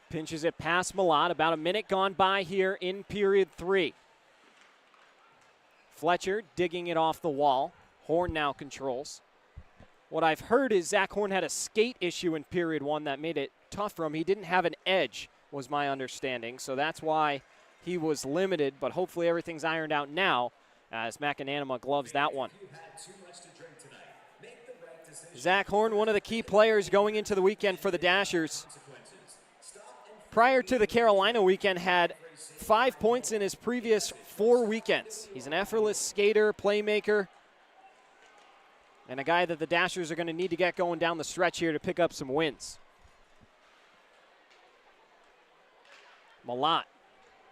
Pinches it past Malott. About a minute gone by here in period 3. Fletcher digging it off the wall. Horn now controls. What I've heard is Zach Horn had a skate issue in period 1 that made it tough for him. He didn't have an edge, was my understanding, so that's why he was limited, but hopefully everything's ironed out now as McAnanima gloves that one. Zach Horn, one of the key players going into the weekend for the Dashers. Prior to the Carolina weekend, had 5 points in his previous 4 weekends. He's an effortless skater, playmaker, and a guy that the Dashers are going to need to get going down the stretch here to pick up some wins. Malott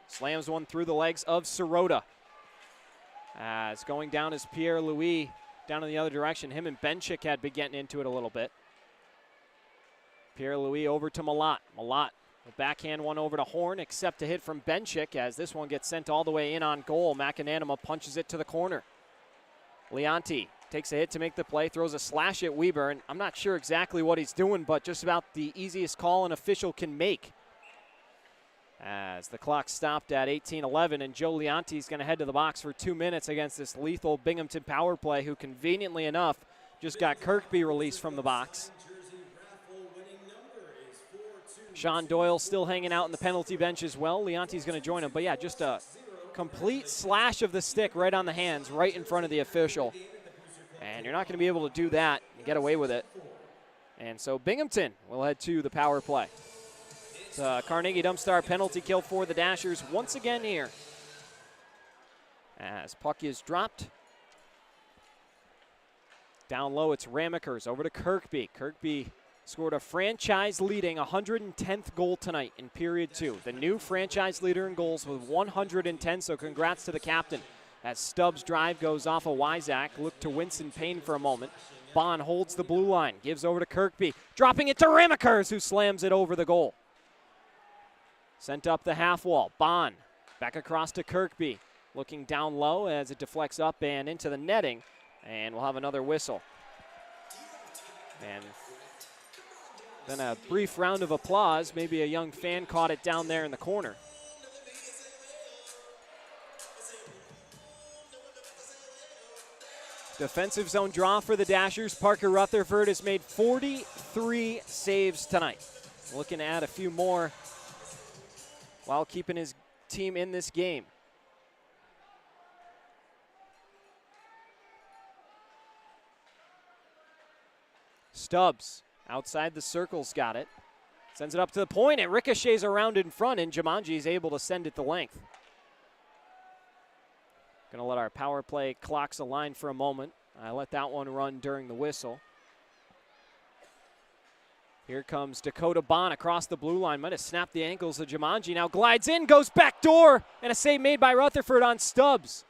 slams one through the legs of Sirota. As going down is Pierre-Louis down in the other direction. Him and Benchik had been getting into it a little bit. Pierre-Louis over to Malott. Malott will backhand one over to Horn, except a hit from Benchik as this one gets sent all the way in on goal. McAnanima punches it to the corner. Leonti takes a hit to make the play, throws a slash at Weber, and I'm not sure exactly what he's doing, but just about the easiest call an official can make. As the clock stopped at 18:11, and Joe Leonti's going to head to the box for 2 minutes against this lethal Binghamton power play, who conveniently enough just got Kirkby released from the box. Sean Doyle still hanging out in the penalty bench as well. Leonti's going to join him, but yeah, just a complete slash of the stick right on the hands, right in front of the official. And you're not going to be able to do that and get away with it. And so Binghamton will head to the power play. It's a Carnegie Dumpstar penalty kill for the Dashers once again here. As puck is dropped. Down low, it's Ramekers over to Kirkby. Kirkby scored a franchise-leading 110th goal tonight in period 2. The new franchise leader in goals with 110, so congrats to the captain. As Stubbs' drive goes off of Wyzak, look to wince in pain for a moment. Bond holds the blue line, gives over to Kirkby, dropping it to Ramekers, who slams it over the goal. Sent up the half wall. Bond back across to Kirkby, looking down low as it deflects up and into the netting, and we'll have another whistle. And then a brief round of applause. Maybe a young fan caught it down there in the corner. Defensive zone draw for the Dashers. Parker Rutherford has made 43 saves tonight. Looking to add a few more while keeping his team in this game. Stubbs outside the circle's got it. Sends it up to the point. It ricochets around in front, and Jumanji is able to send it the length. Going to let our power play clocks align for a moment. I let that one run during the whistle. Here comes Dakota Bond across the blue line. Might have snapped the ankles of Jumanji. Now glides in, goes back door, and a save made by Rutherford on Stubbs.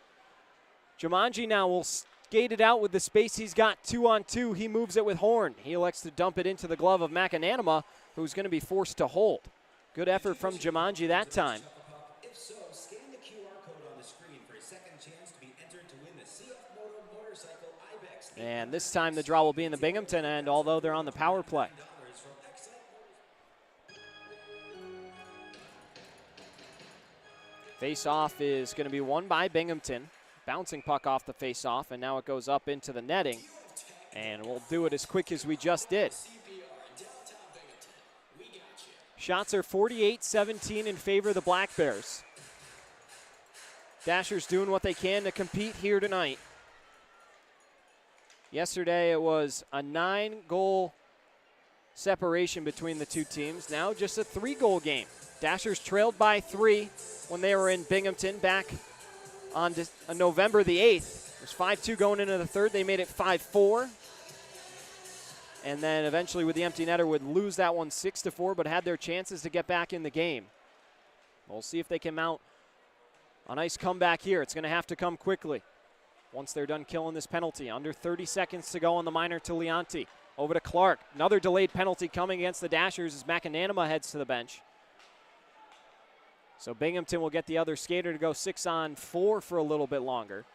Jumanji now will skate it out with the space he's got 2-on-2. He moves it with Horn. He elects to dump it into the glove of McAnanima, who's going to be forced to hold. Good effort from Jumanji that time. If so, scan the QR code on the screen for a second chance to be entered to win the CF Moto Motorcycle Ibex. And this time the draw will be in the Binghamton end, although they're on the power play. Face-off is going to be won by Binghamton. Bouncing puck off the face-off, and now it goes up into the netting. And we'll do it as quick as we just did. Shots are 48-17 in favor of the Black Bears. Dashers doing what they can to compete here tonight. Yesterday it was a 9-goal separation between the two teams. Now just a 3-goal game. Dashers trailed by 3 when they were in Binghamton back on November the 8th. It was 5-2 going into the third. They made it 5-4. And then eventually with the empty netter would lose that one 6-4, but had their chances to get back in the game. We'll see if they can mount a nice comeback here. It's going to have to come quickly once they're done killing this penalty. Under 30 seconds to go on the minor to Leonti. Over to Clark. Another delayed penalty coming against the Dashers as McAnanima heads to the bench. So Binghamton will get the other skater to go 6-on-4 for a little bit longer.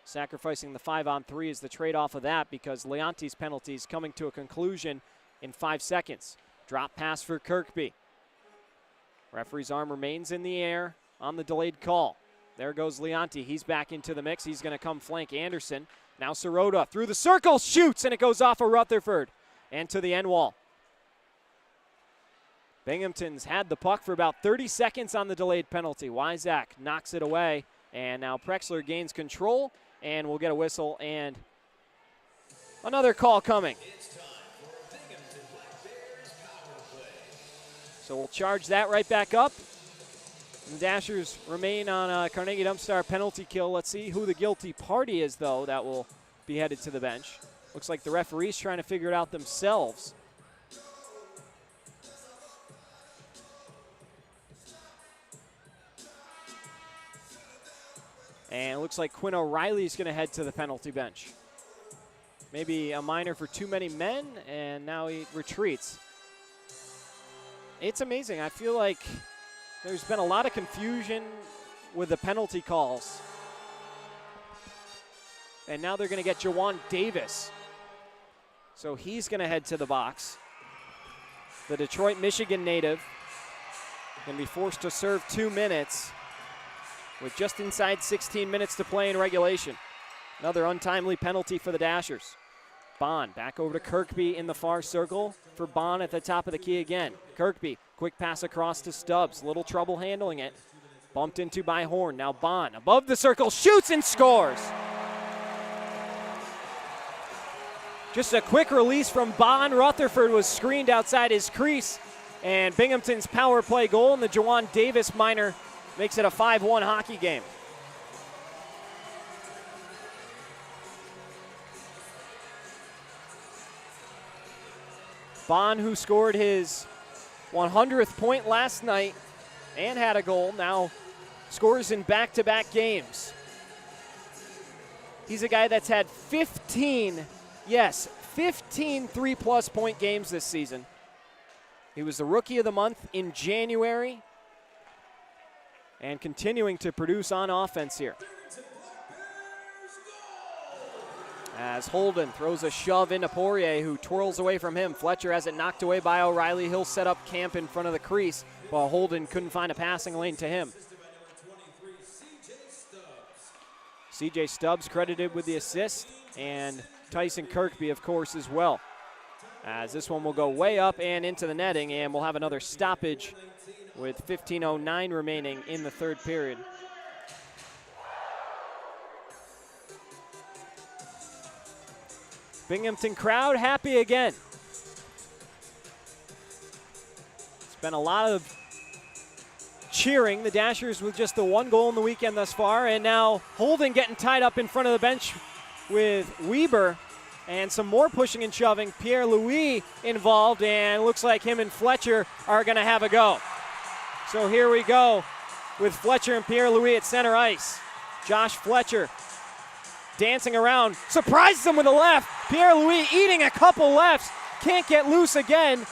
Sacrificing the 5-on-3 is the trade-off of that because Leonti's penalty is coming to a conclusion in 5 seconds. Drop pass for Kirkby. Referee's arm remains in the air on the delayed call. There goes Leonti. He's back into the mix. He's going to come flank Anderson. Now Sirota through the circle, shoots, and it goes off of Rutherford and to the end wall. Binghamton's had the puck for about 30 seconds on the delayed penalty. Wyzak knocks it away, and now Prexler gains control, and we'll get a whistle and another call coming. So we'll charge that right back up. The Dashers remain on a Carnegie Dumpstar penalty kill. Let's see who the guilty party is, though, that will be headed to the bench. Looks like the referee's trying to figure it out themselves. And it looks like Quinn O'Reilly's going to head to the penalty bench. Maybe a minor for too many men, and now he retreats. It's amazing. I feel like there's been a lot of confusion with the penalty calls. And now they're going to get Jawan Davis. So he's going to head to the box. The Detroit, Michigan native going to be forced to serve 2 minutes with just inside 16 minutes to play in regulation. Another untimely penalty for the Dashers. Bond back over to Kirkby in the far circle for Bond at the top of the key again. Kirkby, quick pass across to Stubbs. Little trouble handling it. Bumped into by Horn. Now Bond above the circle, shoots and scores. Just a quick release from Bond. Rutherford was screened outside his crease. And Binghamton's power play goal, and the Jawan Davis minor makes it a 5-1 hockey game. Bond, who scored his 100th point last night and had a goal, now scores in back-to-back games. He's a guy that's had 15 3-plus point games this season. He was the Rookie of the Month in January and continuing to produce on offense here. As Holden throws a shove into Poirier, who twirls away from him. Fletcher has it knocked away by O'Reilly. He'll set up camp in front of the crease, while Holden couldn't find a passing lane to him. CJ Stubbs credited with the assist, and Tyson Kirkby, of course, as well. As this one will go way up and into the netting, and we'll have another stoppage with 15:09 remaining in the third period. Binghamton crowd happy again. It's been a lot of cheering. The Dashers with just the one goal in the weekend thus far, and now Holden getting tied up in front of the bench with Weber, and some more pushing and shoving. Pierre-Louis involved, and looks like him and Fletcher are going to have a go. So here we go with Fletcher and Pierre-Louis at center ice. Josh Fletcher dancing around, surprises him with a left. Pierre-Louis eating a couple lefts, can't get loose again.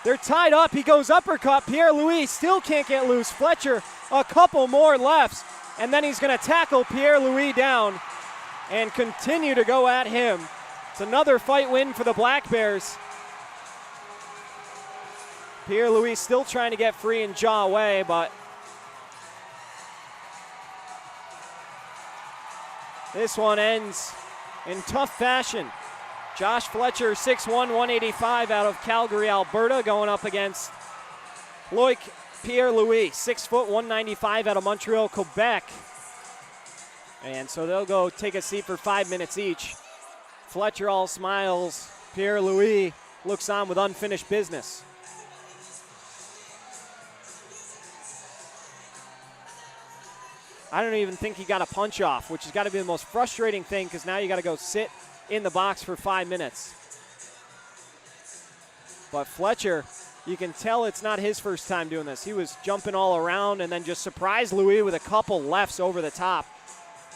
They're tied up, he goes uppercut. Pierre-Louis still can't get loose. Fletcher, a couple more lefts, and then he's going to tackle Pierre-Louis down and continue to go at him. It's another fight win for the Black Bears. Pierre-Louis still trying to get free and jaw away, but this one ends in tough fashion. Josh Fletcher, 6'1", 185 out of Calgary, Alberta, going up against Loic Pierre-Louis, 6 foot, 195 out of Montreal, Quebec. And so they'll go take a seat for 5 minutes each. Fletcher all smiles. Pierre-Louis looks on with unfinished business. I don't even think he got a punch off, which has got to be the most frustrating thing, because now you got to go sit in the box for 5 minutes. But Fletcher, you can tell it's not his first time doing this. He was jumping all around and then just surprised Louis with a couple lefts over the top.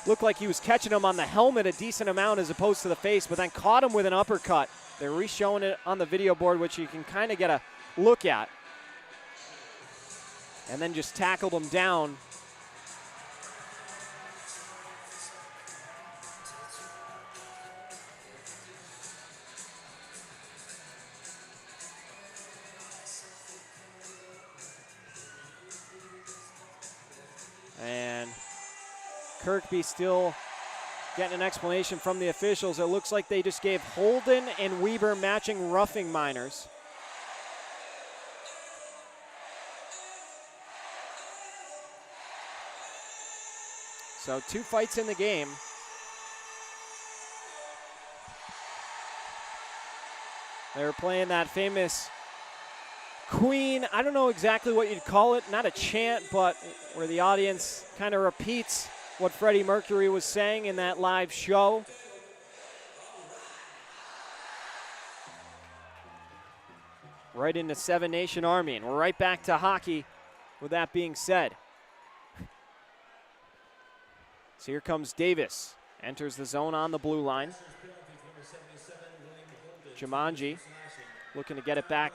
Looked like he was catching him on the helmet a decent amount as opposed to the face, but then caught him with an uppercut. They're re-showing it on the video board, which you can kind of get a look at. And then just tackled him down. And Kirkby still getting an explanation from the officials. It looks like they just gave Holden and Weber matching roughing minors. So 2 fights in the game. They were playing that famous Queen, I don't know exactly what you'd call it, not a chant, but where the audience kind of repeats what Freddie Mercury was saying in that live show. Right into Seven Nation Army, and we're right back to hockey with that being said. So here comes Davis, enters the zone on the blue line. Jumanji looking to get it back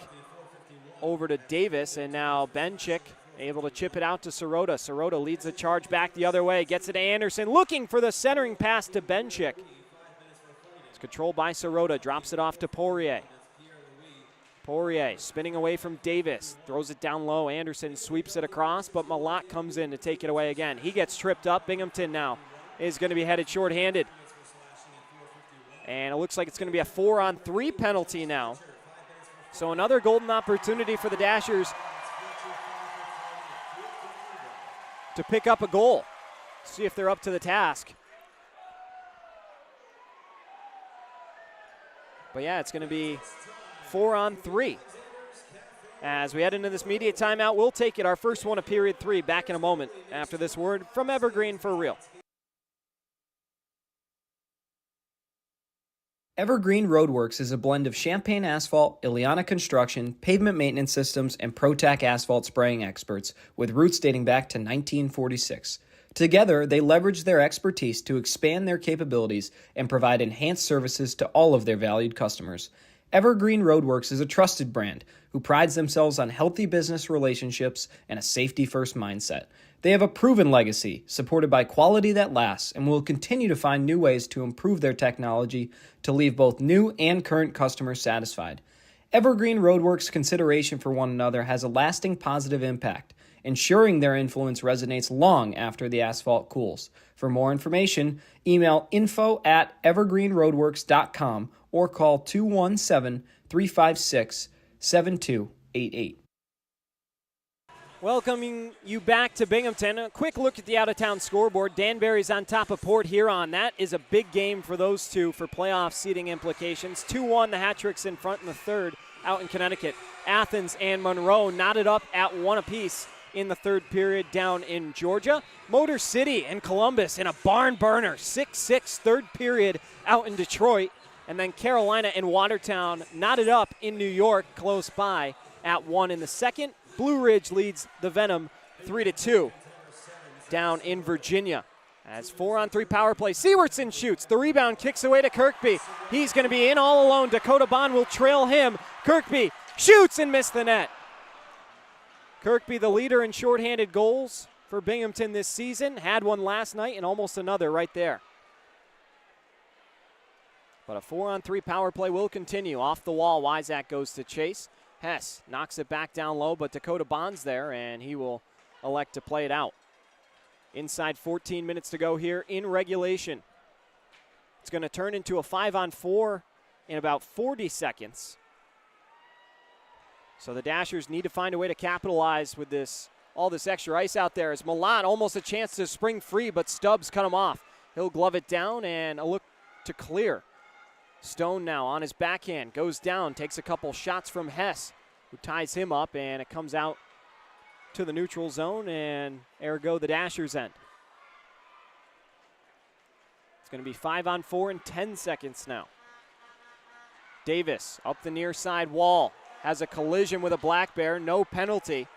over to Davis, and now Benchik able to chip it out to Sirota. Sirota leads the charge back the other way, gets it to Anderson, looking for the centering pass to Benchik. It's controlled by Sirota, drops it off to Poirier. Poirier spinning away from Davis, throws it down low. Anderson sweeps it across, but Malott comes in to take it away again. He gets tripped up. Binghamton now is going to be headed shorthanded. And it looks like it's going to be a 4-on-3 penalty now. So another golden opportunity for the Dashers to pick up a goal. See if they're up to the task. But yeah, it's going to be 4-on-3. As we head into this media timeout, we'll take it. Our first one of period 3. Back in a moment after this word from Evergreen for real. Evergreen Roadworks is a blend of Champaign Asphalt, Ileana Construction, pavement maintenance systems, and ProTac asphalt spraying experts with roots dating back to 1946. Together, they leverage their expertise to expand their capabilities and provide enhanced services to all of their valued customers. Evergreen Roadworks is a trusted brand who prides themselves on healthy business relationships and a safety-first mindset. They have a proven legacy, supported by quality that lasts, and will continue to find new ways to improve their technology to leave both new and current customers satisfied. Evergreen Roadworks' consideration for one another has a lasting positive impact, ensuring their influence resonates long after the asphalt cools. For more information, email info@evergreenroadworks.com or call 217-356-7288. Welcoming you back to Binghamton. A quick look at the out-of-town scoreboard. Danbury's on top of Port Huron. That is a big game for those two for playoff seeding implications. 2-1, the hat-tricks in front in the third out in Connecticut. Athens and Monroe knotted up at 1 apiece in the third period down in Georgia. Motor City and Columbus in a barn burner. 6-6 third period out in Detroit. And then Carolina and Watertown knotted up in New York close by at 1 in the second. Blue Ridge leads the Venom 3-2 down in Virginia. As 4-on-3 power play, Sewardson shoots. The rebound kicks away to Kirkby. He's going to be in all alone. Dakota Bond will trail him. Kirkby shoots and missed the net. Kirkby, the leader in shorthanded goals for Binghamton this season. Had one last night and almost another right there. But a 4-on-3 power play will continue. Off the wall, Wyzak goes to chase. Hess knocks it back down low, but Dakota Bond's there, and he will elect to play it out. Inside 14 minutes to go here in regulation. It's going to turn into a 5-on-4 in about 40 seconds. So the Dashers need to find a way to capitalize with all this extra ice out there. As Milan almost a chance to spring free, but Stubbs cut him off. He'll glove it down and a look to clear. Stone now on his backhand, goes down, takes a couple shots from Hess, who ties him up, and it comes out to the neutral zone, and ergo the Dashers end. It's going to be 5-on-4 in 10 seconds now. Davis up the near side wall, has a collision with a Black Bear, no penalty.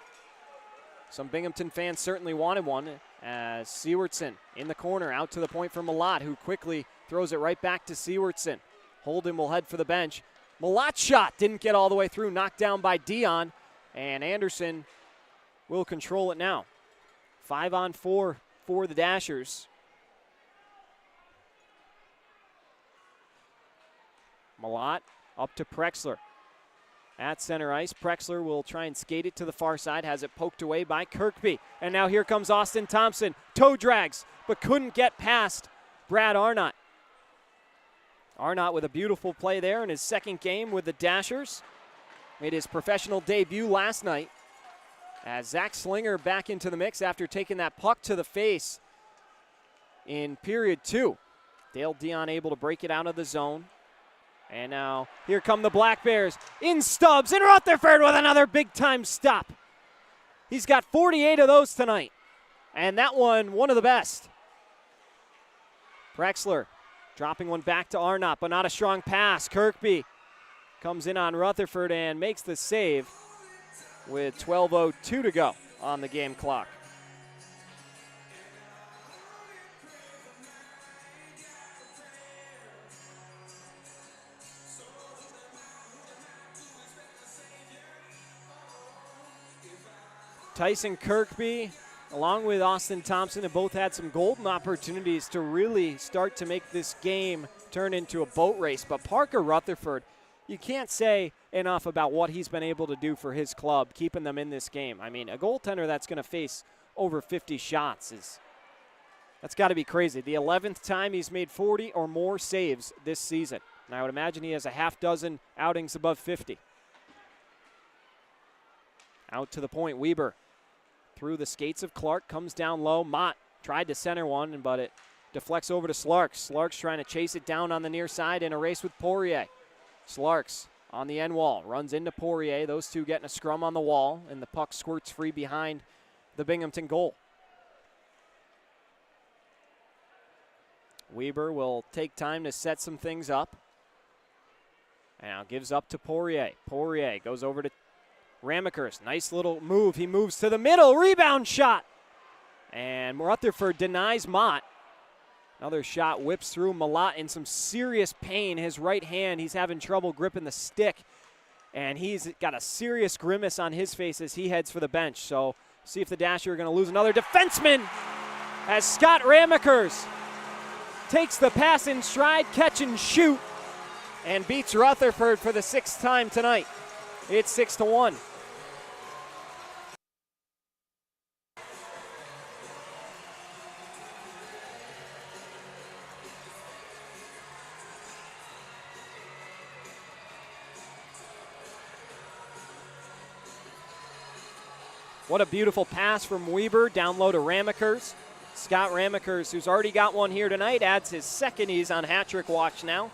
Some Binghamton fans certainly wanted one, as Sewardson in the corner, out to the point for Malott, who quickly throws it right back to Sewardson. Holden will head for the bench. Malott's shot didn't get all the way through, knocked down by Dion, and Anderson will control it now. 5-on-4 for the Dashers. Malott up to Prexler. At center ice, Prexler will try and skate it to the far side, has it poked away by Kirkby. And now here comes Austin Thompson. Toe drags, but couldn't get past Brad Arnott. Arnott with a beautiful play there in his second game with the Dashers. Made his professional debut last night. As Zach Slinger back into the mix after taking that puck to the face in period 2. Dale Dion able to break it out of the zone. And now here come the Black Bears in Stubbs, and Rutherford with another big-time stop. He's got 48 of those tonight, and that one of the best. Prexler dropping one back to Arnott, but not a strong pass. Kirkby comes in on Rutherford and makes the save with 12:02 to go on the game clock. Tyson Kirkby, along with Austin Thompson, have both had some golden opportunities to really start to make this game turn into a boat race. But Parker Rutherford, you can't say enough about what he's been able to do for his club, keeping them in this game. I mean, a goaltender that's going to face over 50 shots that's got to be crazy. The 11th time he's made 40 or more saves this season. And I would imagine he has a half dozen outings above 50. Out to the point, Weber. Through the skates of Clark, comes down low. Mott tried to center one, but it deflects over to Slarks. Slarks trying to chase it down on the near side in a race with Poirier. Slarks on the end wall, runs into Poirier. Those two getting a scrum on the wall, and the puck squirts free behind the Binghamton goal. Weber will take time to set some things up. And now gives up to Poirier. Poirier goes over to Ramekers. Nice little move. He moves to the middle. Rebound shot. And Rutherford denies Mott. Another shot whips through. Malott in some serious pain. His right hand, he's having trouble gripping the stick. And he's got a serious grimace on his face as he heads for the bench. So see if the Dasher are going to lose another defenseman as Scott Ramekers takes the pass in stride, catch and shoot, and beats Rutherford for the 6th time tonight. It's 6-1. What a beautiful pass from Weber down low to Ramekers. Scott Ramekers, who's already got one here tonight, adds his second. He's on hat-trick watch now.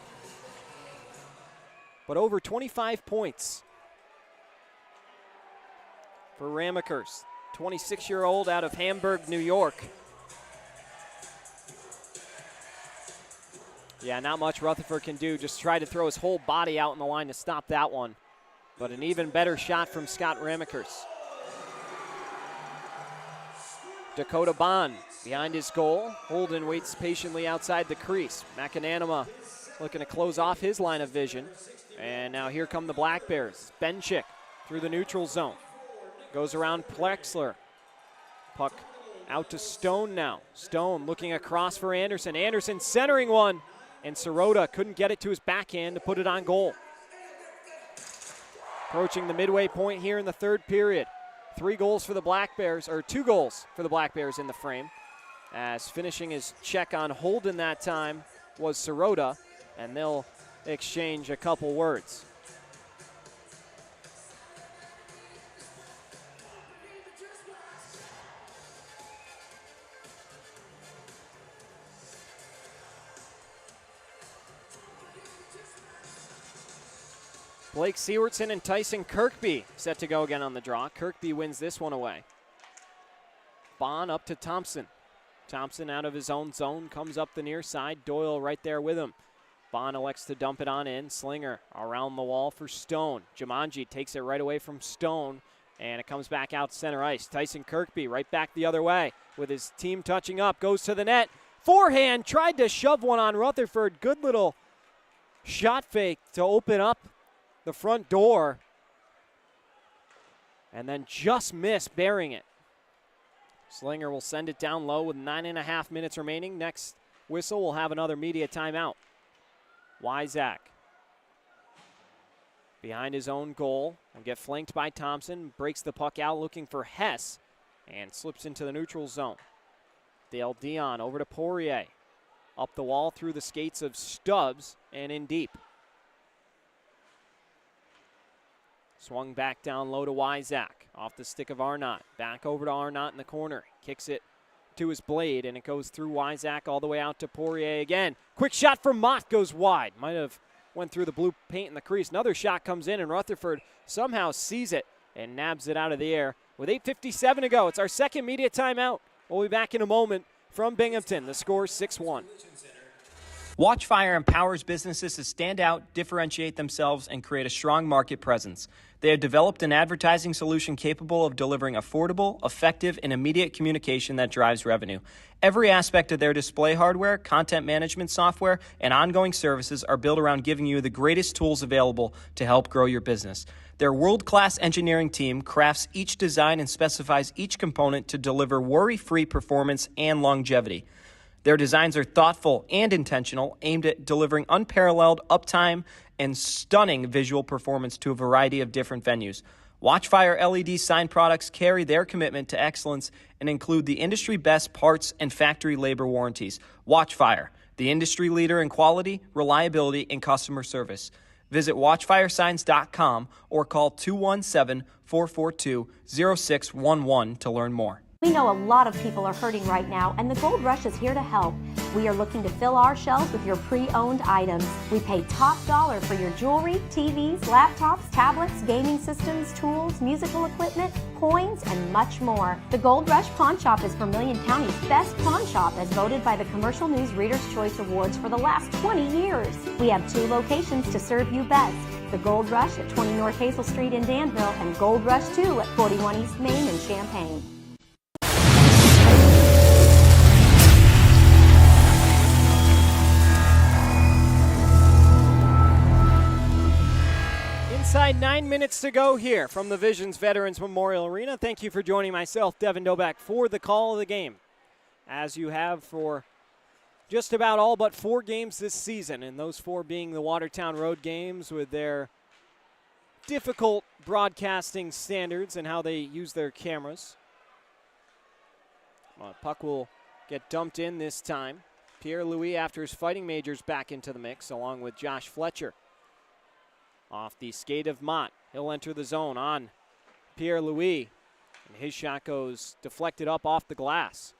But over 25 points for Ramekers, 26-year-old out of Hamburg, New York. Yeah, not much Rutherford can do. Just try to throw his whole body out in the line to stop that one. But an even better shot from Scott Ramekers. Dakota Bond behind his goal. Holden waits patiently outside the crease. McAnanama looking to close off his line of vision. And now here come the Black Bears. Benchik through the neutral zone. Goes around Plexler. Puck out to Stone now. Stone looking across for Anderson. Anderson centering one. And Sirota couldn't get it to his backhand to put it on goal. Approaching the midway point here in the third period. 3 goals for the Black Bears, or 2 goals for the Black Bears in the frame. As finishing his check on Holden that time was Sirota, and they'll exchange a couple words. Blake Sewardson and Tyson Kirkby set to go again on the draw. Kirkby wins this one away. Bond up to Thompson. Thompson out of his own zone, comes up the near side. Doyle right there with him. Bond elects to dump it on in. Slinger around the wall for Stone. Jumanji takes it right away from Stone, and it comes back out center ice. Tyson Kirkby right back the other way with his team touching up. Goes to the net. Forehand, tried to shove one on Rutherford. Good little shot fake to open up the front door, and then just missed bearing it. Slinger will send it down low with 9.5 minutes remaining. Next whistle, we'll have another media timeout. Wyzak behind his own goal and get flanked by Thompson. Breaks the puck out looking for Hess and slips into the neutral zone. Dale Dion over to Poirier. Up the wall through the skates of Stubbs and in deep. Swung back down low to Wyzak. Off the stick of Arnott. Back over to Arnott in the corner. Kicks it to his blade, and it goes through Wyzak all the way out to Poirier again. Quick shot from Mott goes wide. Might have went through the blue paint in the crease. Another shot comes in, and Rutherford somehow sees it and nabs it out of the air. With 8:57 to go, it's our second media timeout. We'll be back in a moment from Binghamton. The score is 6-1. Watchfire empowers businesses to stand out, differentiate themselves, and create a strong market presence. They have developed an advertising solution capable of delivering affordable, effective, and immediate communication that drives revenue. Every aspect of their display hardware, content management software, and ongoing services are built around giving you the greatest tools available to help grow your business. Their world-class engineering team crafts each design and specifies each component to deliver worry-free performance and longevity. Their designs are thoughtful and intentional, aimed at delivering unparalleled uptime and stunning visual performance to a variety of different venues. Watchfire LED sign products carry their commitment to excellence and include the industry-best parts and factory labor warranties. Watchfire, the industry leader in quality, reliability, and customer service. Visit watchfiresigns.com or call 217-442-0611 to learn more. We know a lot of people are hurting right now, and the Gold Rush is here to help. We are looking to fill our shelves with your pre-owned items. We pay top dollar for your jewelry, TVs, laptops, tablets, gaming systems, tools, musical equipment, coins, and much more. The Gold Rush Pawn Shop is Vermilion County's best pawn shop, as voted by the Commercial News Reader's Choice Awards for the last 20 years. We have 2 locations to serve you best. The Gold Rush at 20 North Hazel Street in Danville, and Gold Rush 2 at 41 East Main in Champaign. Inside 9 minutes to go here from the Visions Veterans Memorial Arena. Thank you for joining myself, Devin Doback, for the call of the game, as you have for just about all but 4 games this season, and those 4 being the Watertown Road games with their difficult broadcasting standards and how they use their cameras. Puck will get dumped in this time. Pierre-Louis, after his fighting majors, back into the mix, along with Josh Fletcher. Off the skate of Mott, he'll enter the zone on Pierre-Louis, and his shot goes deflected up off the glass.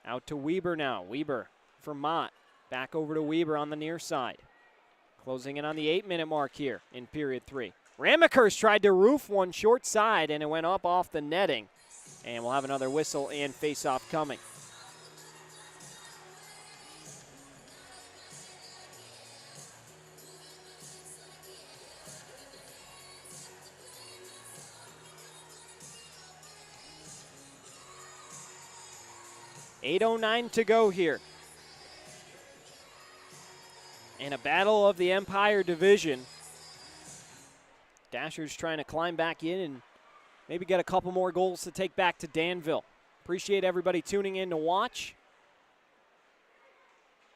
Out to Weber now. Weber for Mott. Back over to Weber on the near side. Closing in on the 8-minute mark here in period 3. Ramekers tried to roof one short side, and it went up off the netting. And we'll have another whistle and face-off coming. .809 to go here. In a battle of the Empire Division. Dashers trying to climb back in and maybe get a couple more goals to take back to Danville. Appreciate everybody tuning in to watch.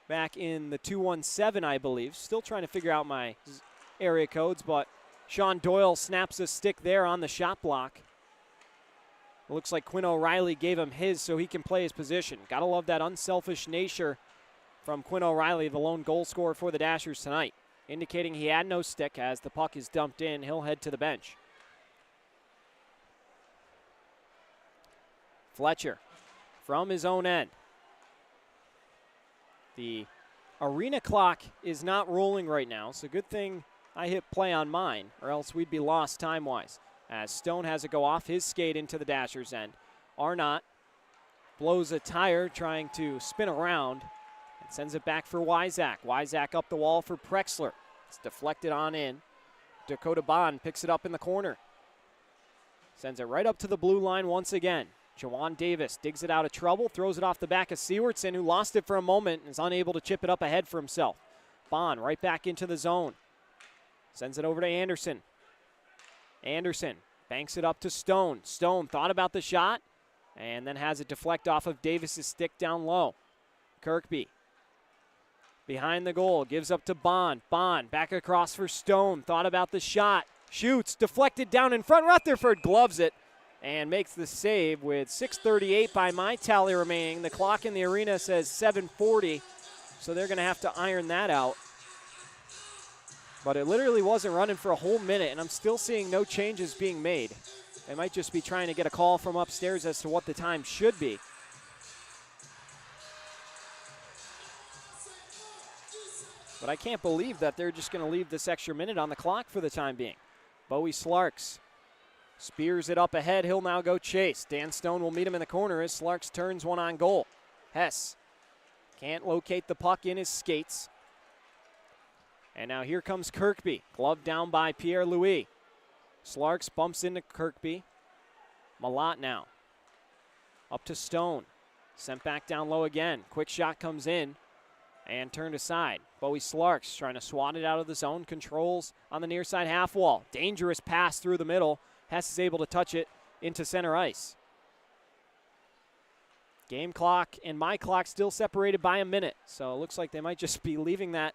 Back in the 217, I believe. Still trying to figure out my area codes, but Sean Doyle snaps a stick there on the shot block. It looks like Quinn O'Reilly gave him his so he can play his position. Gotta love that unselfish nature from Quinn O'Reilly, the lone goal scorer for the Dashers tonight, indicating he had no stick. As the puck is dumped in, he'll head to the bench. Fletcher from his own end. The arena clock is not rolling right now, so good thing I hit play on mine, or else we'd be lost time-wise. As Stone has it go off his skate into the Dashers' end. Arnott blows a tire trying to spin around and sends it back for Wyzak. Wyzak up the wall for Prexler. It's deflected on in. Dakota Bond picks it up in the corner. Sends it right up to the blue line once again. Jawan Davis digs it out of trouble, throws it off the back of Sewardson, who lost it for a moment and is unable to chip it up ahead for himself. Bond right back into the zone. Sends it over to Anderson. Anderson banks it up to Stone. Stone thought about the shot and then has it deflect off of Davis's stick down low. Kirkby behind the goal, gives up to Bond. Bond back across for Stone. Thought about the shot. Shoots, deflected down in front. Rutherford gloves it and makes the save with 6:38 by my tally remaining. The clock in the arena says 7:40, so they're going to have to iron that out. But it literally wasn't running for a whole minute, and I'm still seeing no changes being made. They might just be trying to get a call from upstairs as to what the time should be. But I can't believe that they're just going to leave this extra minute on the clock for the time being. Bowie Slarks spears it up ahead. He'll now go chase. Dan Stone will meet him in the corner as Slarks turns one on goal. Hess can't locate the puck in his skates. And now here comes Kirkby. Glove down by Pierre-Louis. Slarks bumps into Kirkby. Malott now. Up to Stone. Sent back down low again. Quick shot comes in. and turned aside. Bowie Slarks trying to swat it out of the zone. Controls on the near side half wall. Dangerous pass through the middle. Hess is able to touch it into center ice. Game clock and my clock still separated by a minute. So it looks like they might just be leaving that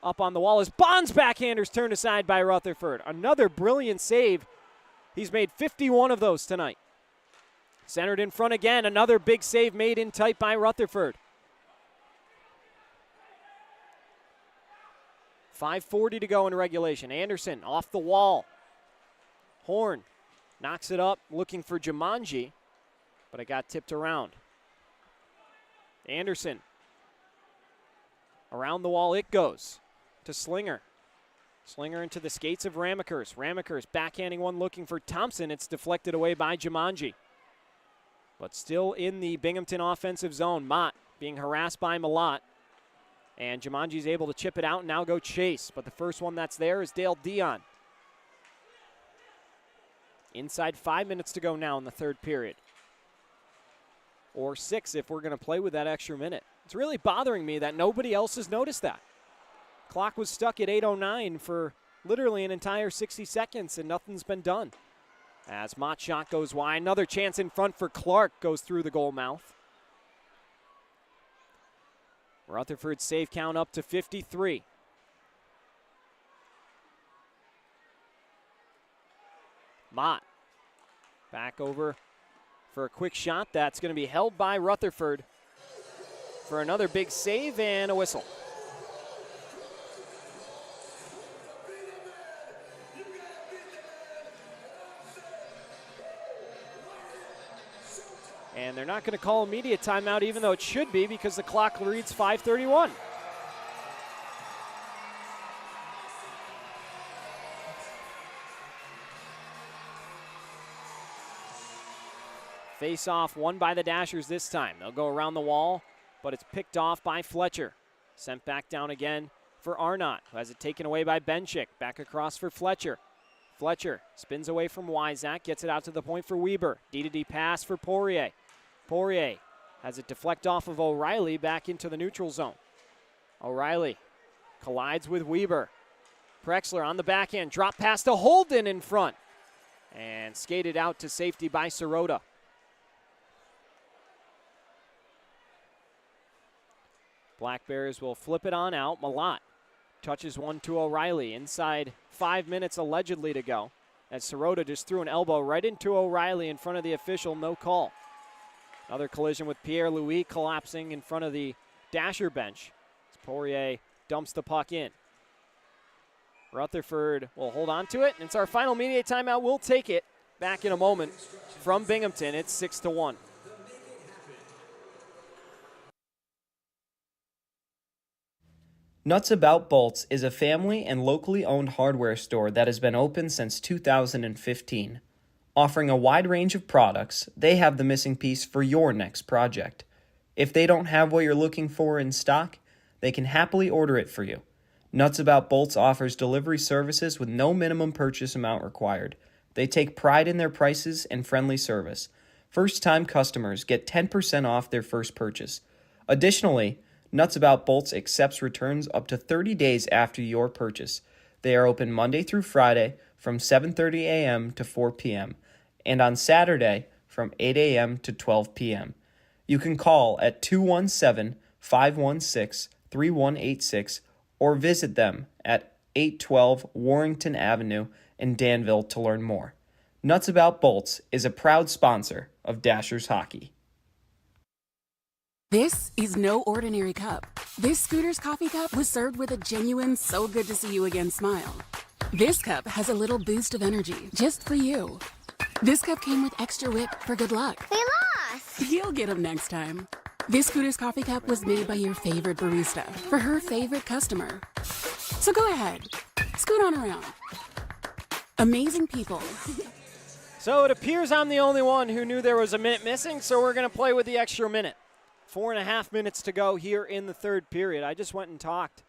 up on the wall as Bond's backhanders turned aside by Rutherford. Another brilliant save. He's made 51 of those tonight. Centered in front again. Another big save made in tight by Rutherford. 5:40 to go in regulation. Anderson off the wall. Horn knocks it up looking for Jumanji, but it got tipped around. Anderson. Around the wall it goes to Slinger. Slinger into the skates of Ramekers. Ramekers backhanding one looking for Thompson. It's deflected away by Jumanji. But still in the Binghamton offensive zone. Mott being harassed by Malott. And Jumanji's able to chip it out and now go chase. But the first one that's there is Dale Dion. Inside 5 minutes to go now in the third period. Or 6 if we're going to play with that extra minute. It's really bothering me that nobody else has noticed that. Clock was stuck at 8:09 for literally an entire 60 seconds and nothing's been done. As Mott's shot goes wide, another chance in front for Clark goes through the goal mouth. Rutherford's save count up to 53. Mott back over for a quick shot. That's going to be held by Rutherford for another big save and a whistle. And they're not going to call immediate timeout, even though it should be, because the clock reads 5:31. Face-off won by the Dashers this time. They'll go around the wall, but it's picked off by Fletcher. Sent back down again for Arnott, who has it taken away by Benchik. Back across for Fletcher. Fletcher spins away from Wyzak, gets it out to the point for Weber. D-to-D pass for Poirier. Poirier has it deflect off of O'Reilly back into the neutral zone. O'Reilly collides with Weber. Prexler on the backhand, drop pass to Holden in front. And skated out to safety by Sirota. Black Bears will flip it on out. Malott touches one to O'Reilly. Inside 5 minutes allegedly to go. As Sirota just threw an elbow right into O'Reilly in front of the official, no call. Another collision with Pierre-Louis collapsing in front of the Dasher bench. As Poirier dumps the puck in. Rutherford will hold on to it, and it's our final immediate timeout. We'll take it back in a moment from Binghamton. It's 6-1. Nuts About Bolts is a family and locally owned hardware store that has been open since 2015. Offering a wide range of products, they have the missing piece for your next project. If they don't have what you're looking for in stock, they can happily order it for you. Nuts About Bolts offers delivery services with no minimum purchase amount required. They take pride in their prices and friendly service. First-time customers get 10% off their first purchase. Additionally, Nuts About Bolts accepts returns up to 30 days after your purchase. They are open Monday through Friday from 7:30 a.m. to 4 p.m. and on Saturday from 8 a.m. to 12 p.m. You can call at 217-516-3186 or visit them at 812 Warrington Avenue in Danville to learn more. Nuts About Bolts is a proud sponsor of Dashers Hockey. This is no ordinary cup. This Scooter's coffee cup was served with a genuine so good to see you again smile. This cup has a little boost of energy just for you. This cup came with extra whip for good luck. We lost! You'll get them next time. This Scooter's coffee cup was made by your favorite barista for her favorite customer. So go ahead, scoot on around. Amazing people. So it appears I'm the only one who knew there was a minute missing, so we're going to play with the extra minute. 4.5 minutes to go here in the third period. I just went and talked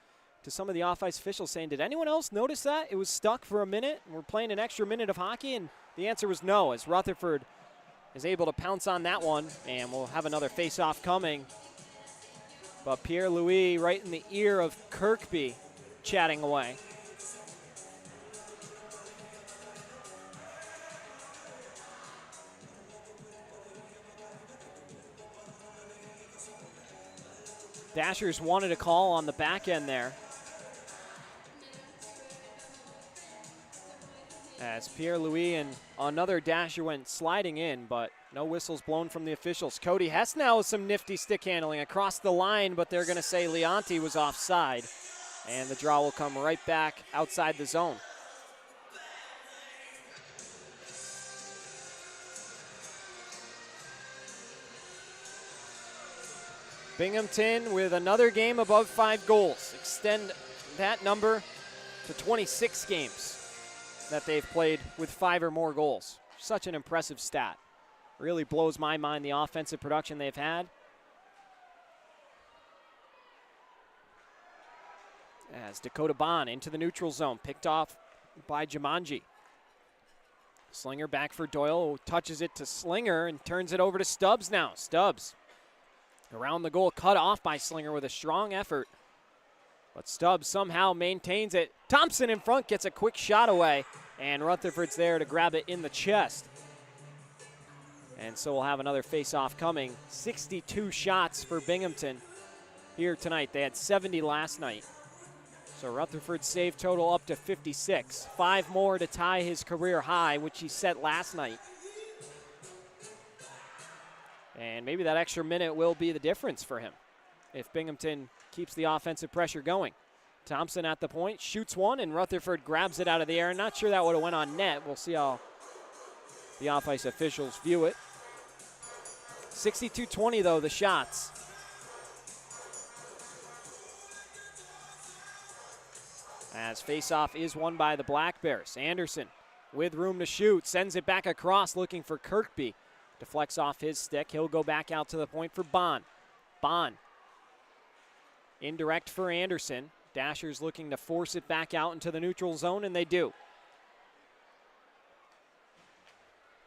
to some of the off-ice officials saying, did anyone else notice that? It was stuck for a minute, and we're playing an extra minute of hockey, and the answer was no, as Rutherford is able to pounce on that one, and we'll have another face-off coming. But Pierre-Louis right in the ear of Kirkby, chatting away. Dashers wanted a call on the back end there. As Pierre-Louis and another Dasher went sliding in, but no whistles blown from the officials. Cody Hess now with some nifty stick handling across the line, but they're going to say Leonti was offside. And the draw will come right back outside the zone. Binghamton with another game above 5 goals. Extend that number to 26 games that they've played with 5 or more goals. Such an impressive stat. Really blows my mind, the offensive production they've had. As Dakota Bond into the neutral zone, picked off by Jumanji. Slinger back for Doyle, who touches it to Slinger and turns it over to Stubbs now. Stubbs around the goal, cut off by Slinger with a strong effort. But Stubbs somehow maintains it. Thompson in front gets a quick shot away, and Rutherford's there to grab it in the chest. And so we'll have another face-off coming. 62 shots for Binghamton here tonight. They had 70 last night. So Rutherford's save total up to 56. 5 more to tie his career high, which he set last night. And maybe that extra minute will be the difference for him if Binghamton keeps the offensive pressure going. Thompson at the point, shoots one, and Rutherford grabs it out of the air. Not sure that would have went on net. We'll see how the off-ice officials view it. 62-20, though, the shots. As face-off is won by the Black Bears. Anderson with room to shoot, sends it back across looking for Kirkby. Deflects off his stick. He'll go back out to the point for Bond. Bond. Indirect for Anderson. Dashers looking to force it back out into the neutral zone, and they do.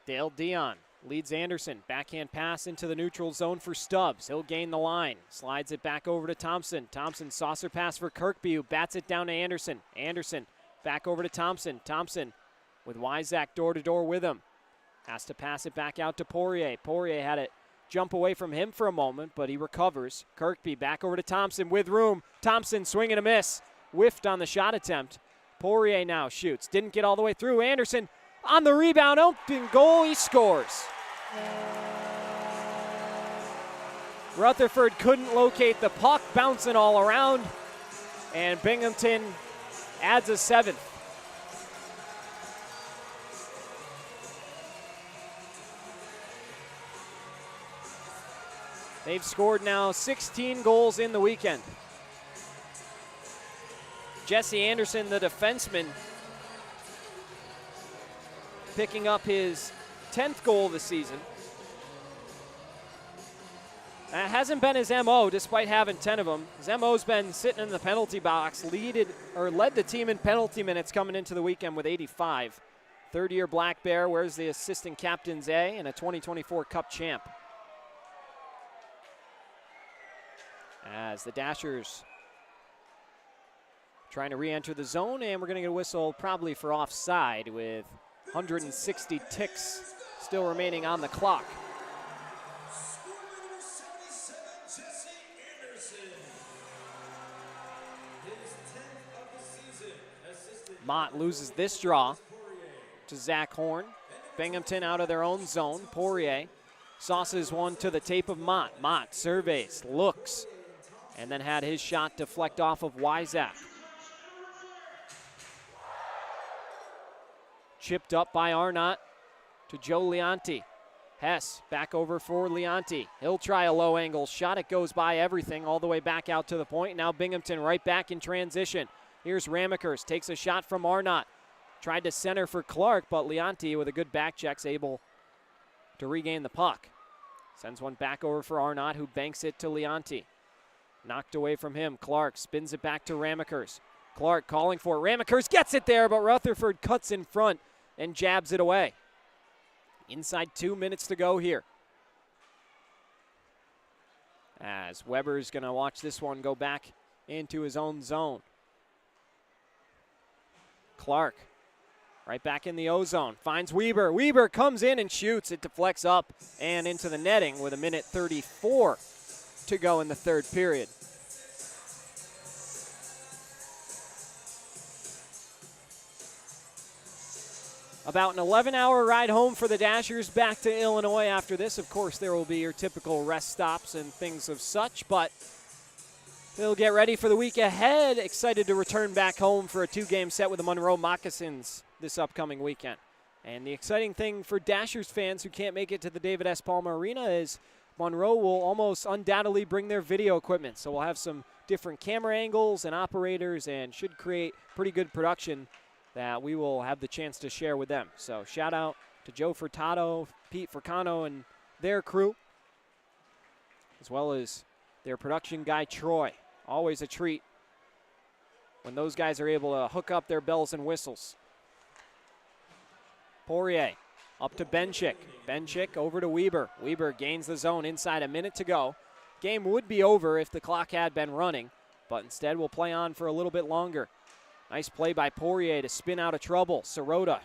Dale Dion leads Anderson. Backhand pass into the neutral zone for Stubbs. He'll gain the line. Slides it back over to Thompson. Thompson saucer pass for Kirkby, who bats it down to Anderson. Anderson back over to Thompson. Thompson with Wyzak door-to-door with him. Has to pass it back out to Poirier. Poirier had it jump away from him for a moment, but he recovers. Kirkby back over to Thompson with room. Thompson swing and a miss. Whiffed on the shot attempt. Poirier now shoots. Didn't get all the way through. Anderson on the rebound. Open goal. He scores. Rutherford couldn't locate the puck, bouncing all around. And Binghamton adds a 7th. They've scored now 16 goals in the weekend. Jesse Anderson, the defenseman, picking up his 10th goal of the season. That hasn't been his MO, despite having 10 of them. His MO's been sitting in the penalty box, led the team in penalty minutes coming into the weekend with 85. Third-year Black Bear, wears the assistant captain's A, and a 2024 Cup champ. As the Dashers trying to re-enter the zone, and we're going to get a whistle probably for offside with 160 ticks still remaining on the clock. Mott loses this draw to Zach Horn. Binghamton out of their own zone. Poirier sauces one to the tape of Mott. Mott surveys, looks, and then had his shot deflect off of Wyzak. Chipped up by Arnott to Joe Leonti. Hess back over for Leonti. He'll try a low angle shot. It goes by everything all the way back out to the point. Now Binghamton right back in transition. Here's Ramekers, takes a shot from Arnott. Tried to center for Clark, but Leonti with a good back check's able to regain the puck. Sends one back over for Arnott, who banks it to Leonti. Knocked away from him. Clark spins it back to Ramekers. Clark calling for it. Ramekers gets it there, but Rutherford cuts in front and jabs it away. Inside 2 minutes to go here. as Weber's going to watch this one go back into his own zone. Clark right back in the O-zone, finds Weber. Weber comes in and shoots. It deflects up and into the netting with 1:34 to go in the third period. About an 11-hour ride home for the Dashers back to Illinois after this. Of course, there will be your typical rest stops and things of such, but they'll get ready for the week ahead. Excited to return back home for a 2-game set with the Monroe Moccasins this upcoming weekend. And the exciting thing for Dashers fans who can't make it to the David S. Palmer Arena is Monroe will almost undoubtedly bring their video equipment. So we'll have some different camera angles and operators and should create pretty good production that we will have the chance to share with them. So shout out to Joe Furtado, Pete Furcano, and their crew, as well as their production guy, Troy. Always a treat when those guys are able to hook up their bells and whistles. Poirier up to Benchik. Benchik over to Weber. Weber gains the zone inside, a minute to go. Game would be over if the clock had been running, but instead we'll play on for a little bit longer. Nice play by Poirier to spin out of trouble. Sirota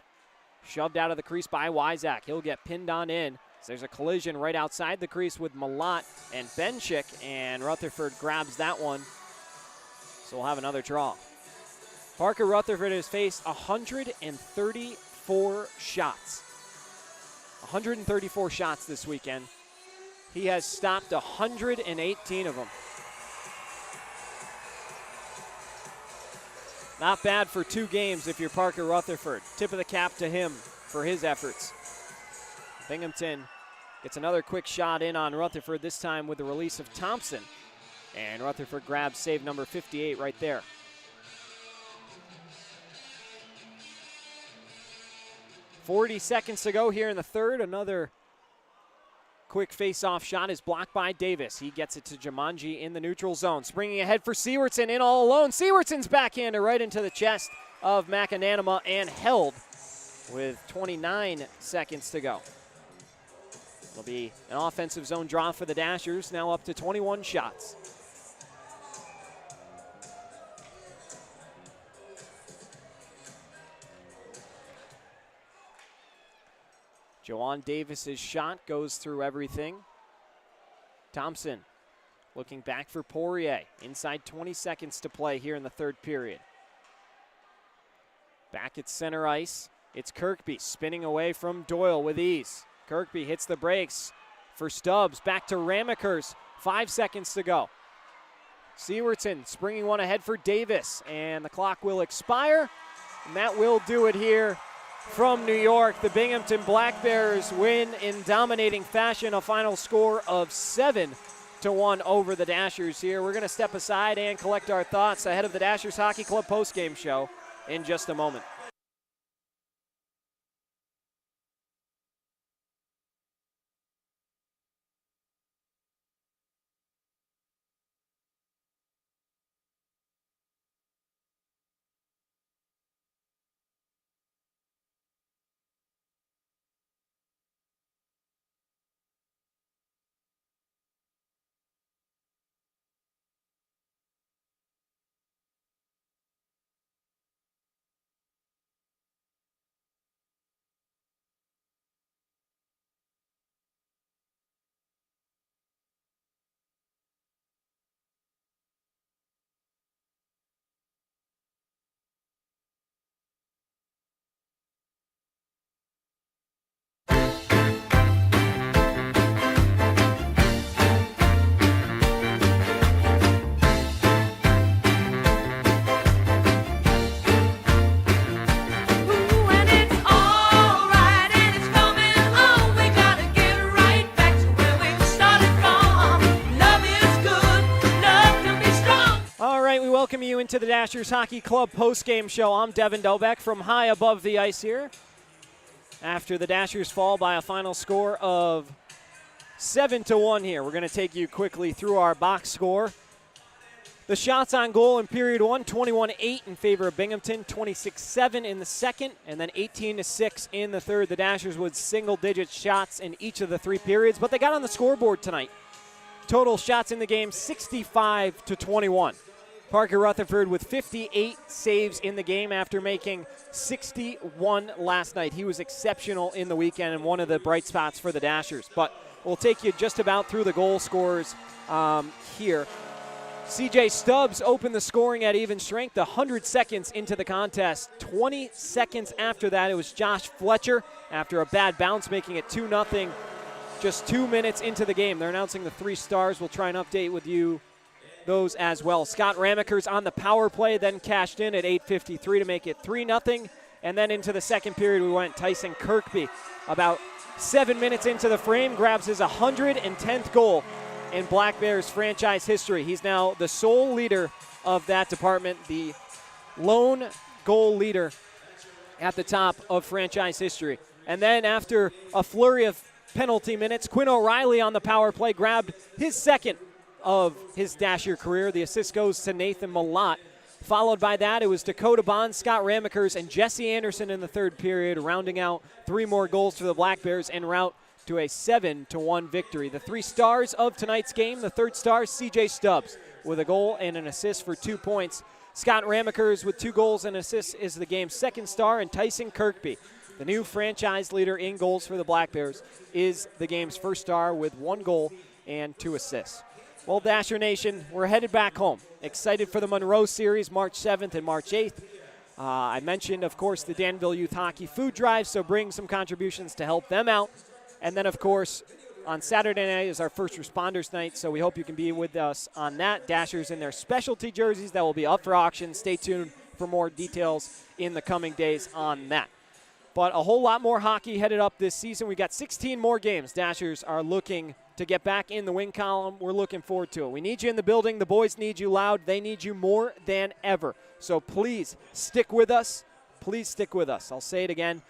shoved out of the crease by Wyzak. He'll get pinned on in. So there's a collision right outside the crease with Malott and Benchik, and Rutherford grabs that one. So we'll have another draw. Parker Rutherford has faced 134 shots. 134 shots this weekend. He has stopped 118 of them. Not bad for 2 games if you're Parker Rutherford. Tip of the cap to him for his efforts. Binghamton gets another quick shot in on Rutherford, this time with the release of Thompson. And Rutherford grabs save number 58 right there. .40 seconds to go here in the third. Another quick face-off shot is blocked by Davis. He gets it to Jumanji in the neutral zone. Springing ahead for Sewardson in all alone. Sewardson's backhander right into the chest of McAnanima and held with 29 seconds to go. It'll be an offensive zone draw for the Dashers, now up to 21 shots. Joanne Davis's shot goes through everything. Thompson looking back for Poirier. Inside 20 seconds to play here in the third period. Back at center ice, it's Kirkby spinning away from Doyle with ease. Kirkby hits the brakes for Stubbs. Back to Ramekers. 5 seconds to go. Sewardson springing one ahead for Davis, and the clock will expire. And that will do it here from New York. The Binghamton Black Bears win in dominating fashion, a final score of 7-1 over the Dashers here. We're going to step aside and collect our thoughts ahead of the Dashers Hockey Club postgame show in just a moment. Welcome you into the Dashers Hockey Club postgame show. I'm Devin Dobeck from high above the ice here. After the Dashers fall by a final score of 7-1 here, we're going to take you quickly through our box score. The shots on goal in period 1, 21-8 in favor of Binghamton, 26-7 in the second, and then 18-6 in the third. The Dashers with single-digit shots in each of the 3 periods, but they got on the scoreboard tonight. Total shots in the game, 65-21. Parker Rutherford with 58 saves in the game after making 61 last night. He was exceptional in the weekend and one of the bright spots for the Dashers. But we'll take you just about through the goal scorers here. CJ Stubbs opened the scoring at even strength 100 seconds into the contest. 20 seconds after that, it was Josh Fletcher after a bad bounce, making it 2-0 just 2 minutes into the game. They're announcing the 3 stars. We'll try and update with you those as well. Scott Ramekers on the power play, then cashed in at 8:53 to make it 3-0. And then into the second period, we went Tyson Kirkby. About 7 minutes into the frame, grabs his 110th goal in Black Bears franchise history. He's now the sole leader of that department, the lone goal leader at the top of franchise history. And then after a flurry of penalty minutes, Quinn O'Reilly on the power play grabbed his second of his Dasher career. The assist goes to Nathan Malott. Followed by that, it was Dakota Bond, Scott Ramekers, and Jesse Anderson in the third period, rounding out 3 more goals for the Black Bears en route to a 7-1 victory. The 3 stars of tonight's game, the third star, CJ Stubbs, with a goal and an assist for 2 points. Scott Ramekers with 2 goals and assists is the game's second star, and Tyson Kirkby, the new franchise leader in goals for the Black Bears, is the game's first star with 1 goal and 2 assists. Well, Dasher Nation, we're headed back home. Excited for the Monroe Series, March 7th and March 8th. I mentioned, of course, the Danville Youth Hockey Food Drive, so bring some contributions to help them out. And then, of course, on Saturday night is our First Responders Night, so we hope you can be with us on that. Dashers in their specialty jerseys that will be up for auction. Stay tuned for more details in the coming days on that. But a whole lot more hockey headed up this season. We got 16 more games. Dashers are looking to get back in the win column. We're looking forward to it. We need you in the building. The boys need you loud. They need you more than ever. So please stick with us. Please stick with us. I'll say it again.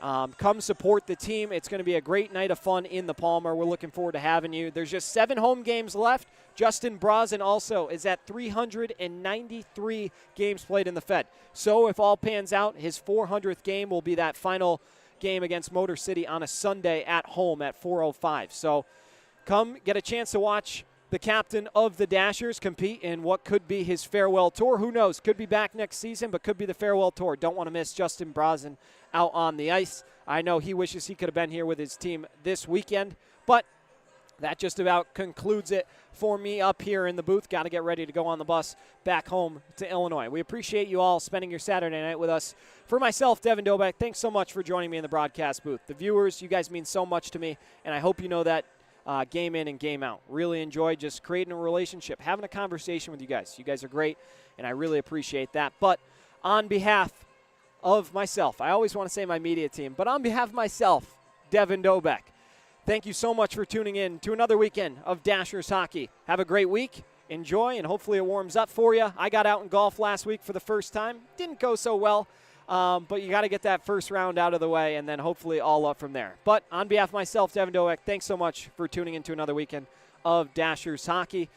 Come support the team. It's going to be a great night of fun in the Palmer. We're looking forward to having you. There's just 7 home games left. Justin Brazen also is at 393 games played in the Fed. So if all pans out, his 400th game will be that final game against Motor City on a Sunday at home at 4:05. So come get a chance to watch the captain of the Dashers compete in what could be his farewell tour. Who knows? Could be back next season, but could be the farewell tour. Don't want to miss Justin Brazen out on the ice. I know he wishes he could have been here with his team this weekend, but that just about concludes it for me up here in the booth. Got to get ready to go on the bus back home to Illinois. We appreciate you all spending your Saturday night with us. For myself, Devin Doback, thanks so much for joining me in the broadcast booth. The viewers, you guys mean so much to me, and I hope you know that game in and game out. Really enjoy just creating a relationship, having a conversation with you guys. You guys are great, and I really appreciate that. But on behalf of myself, I always want to say my media team, but on behalf of myself, Devin Doback, thank you so much for tuning in to another weekend of Dashers Hockey. Have a great week. Enjoy, and hopefully it warms up for you. I got out in golf last week for the first time. Didn't go so well, but you got to get that first round out of the way, and then hopefully all up from there. But on behalf of myself, Devin Doback, thanks so much for tuning in to another weekend of Dashers Hockey.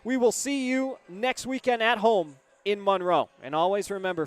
We will see you next weekend at home in Monroe. And always remember,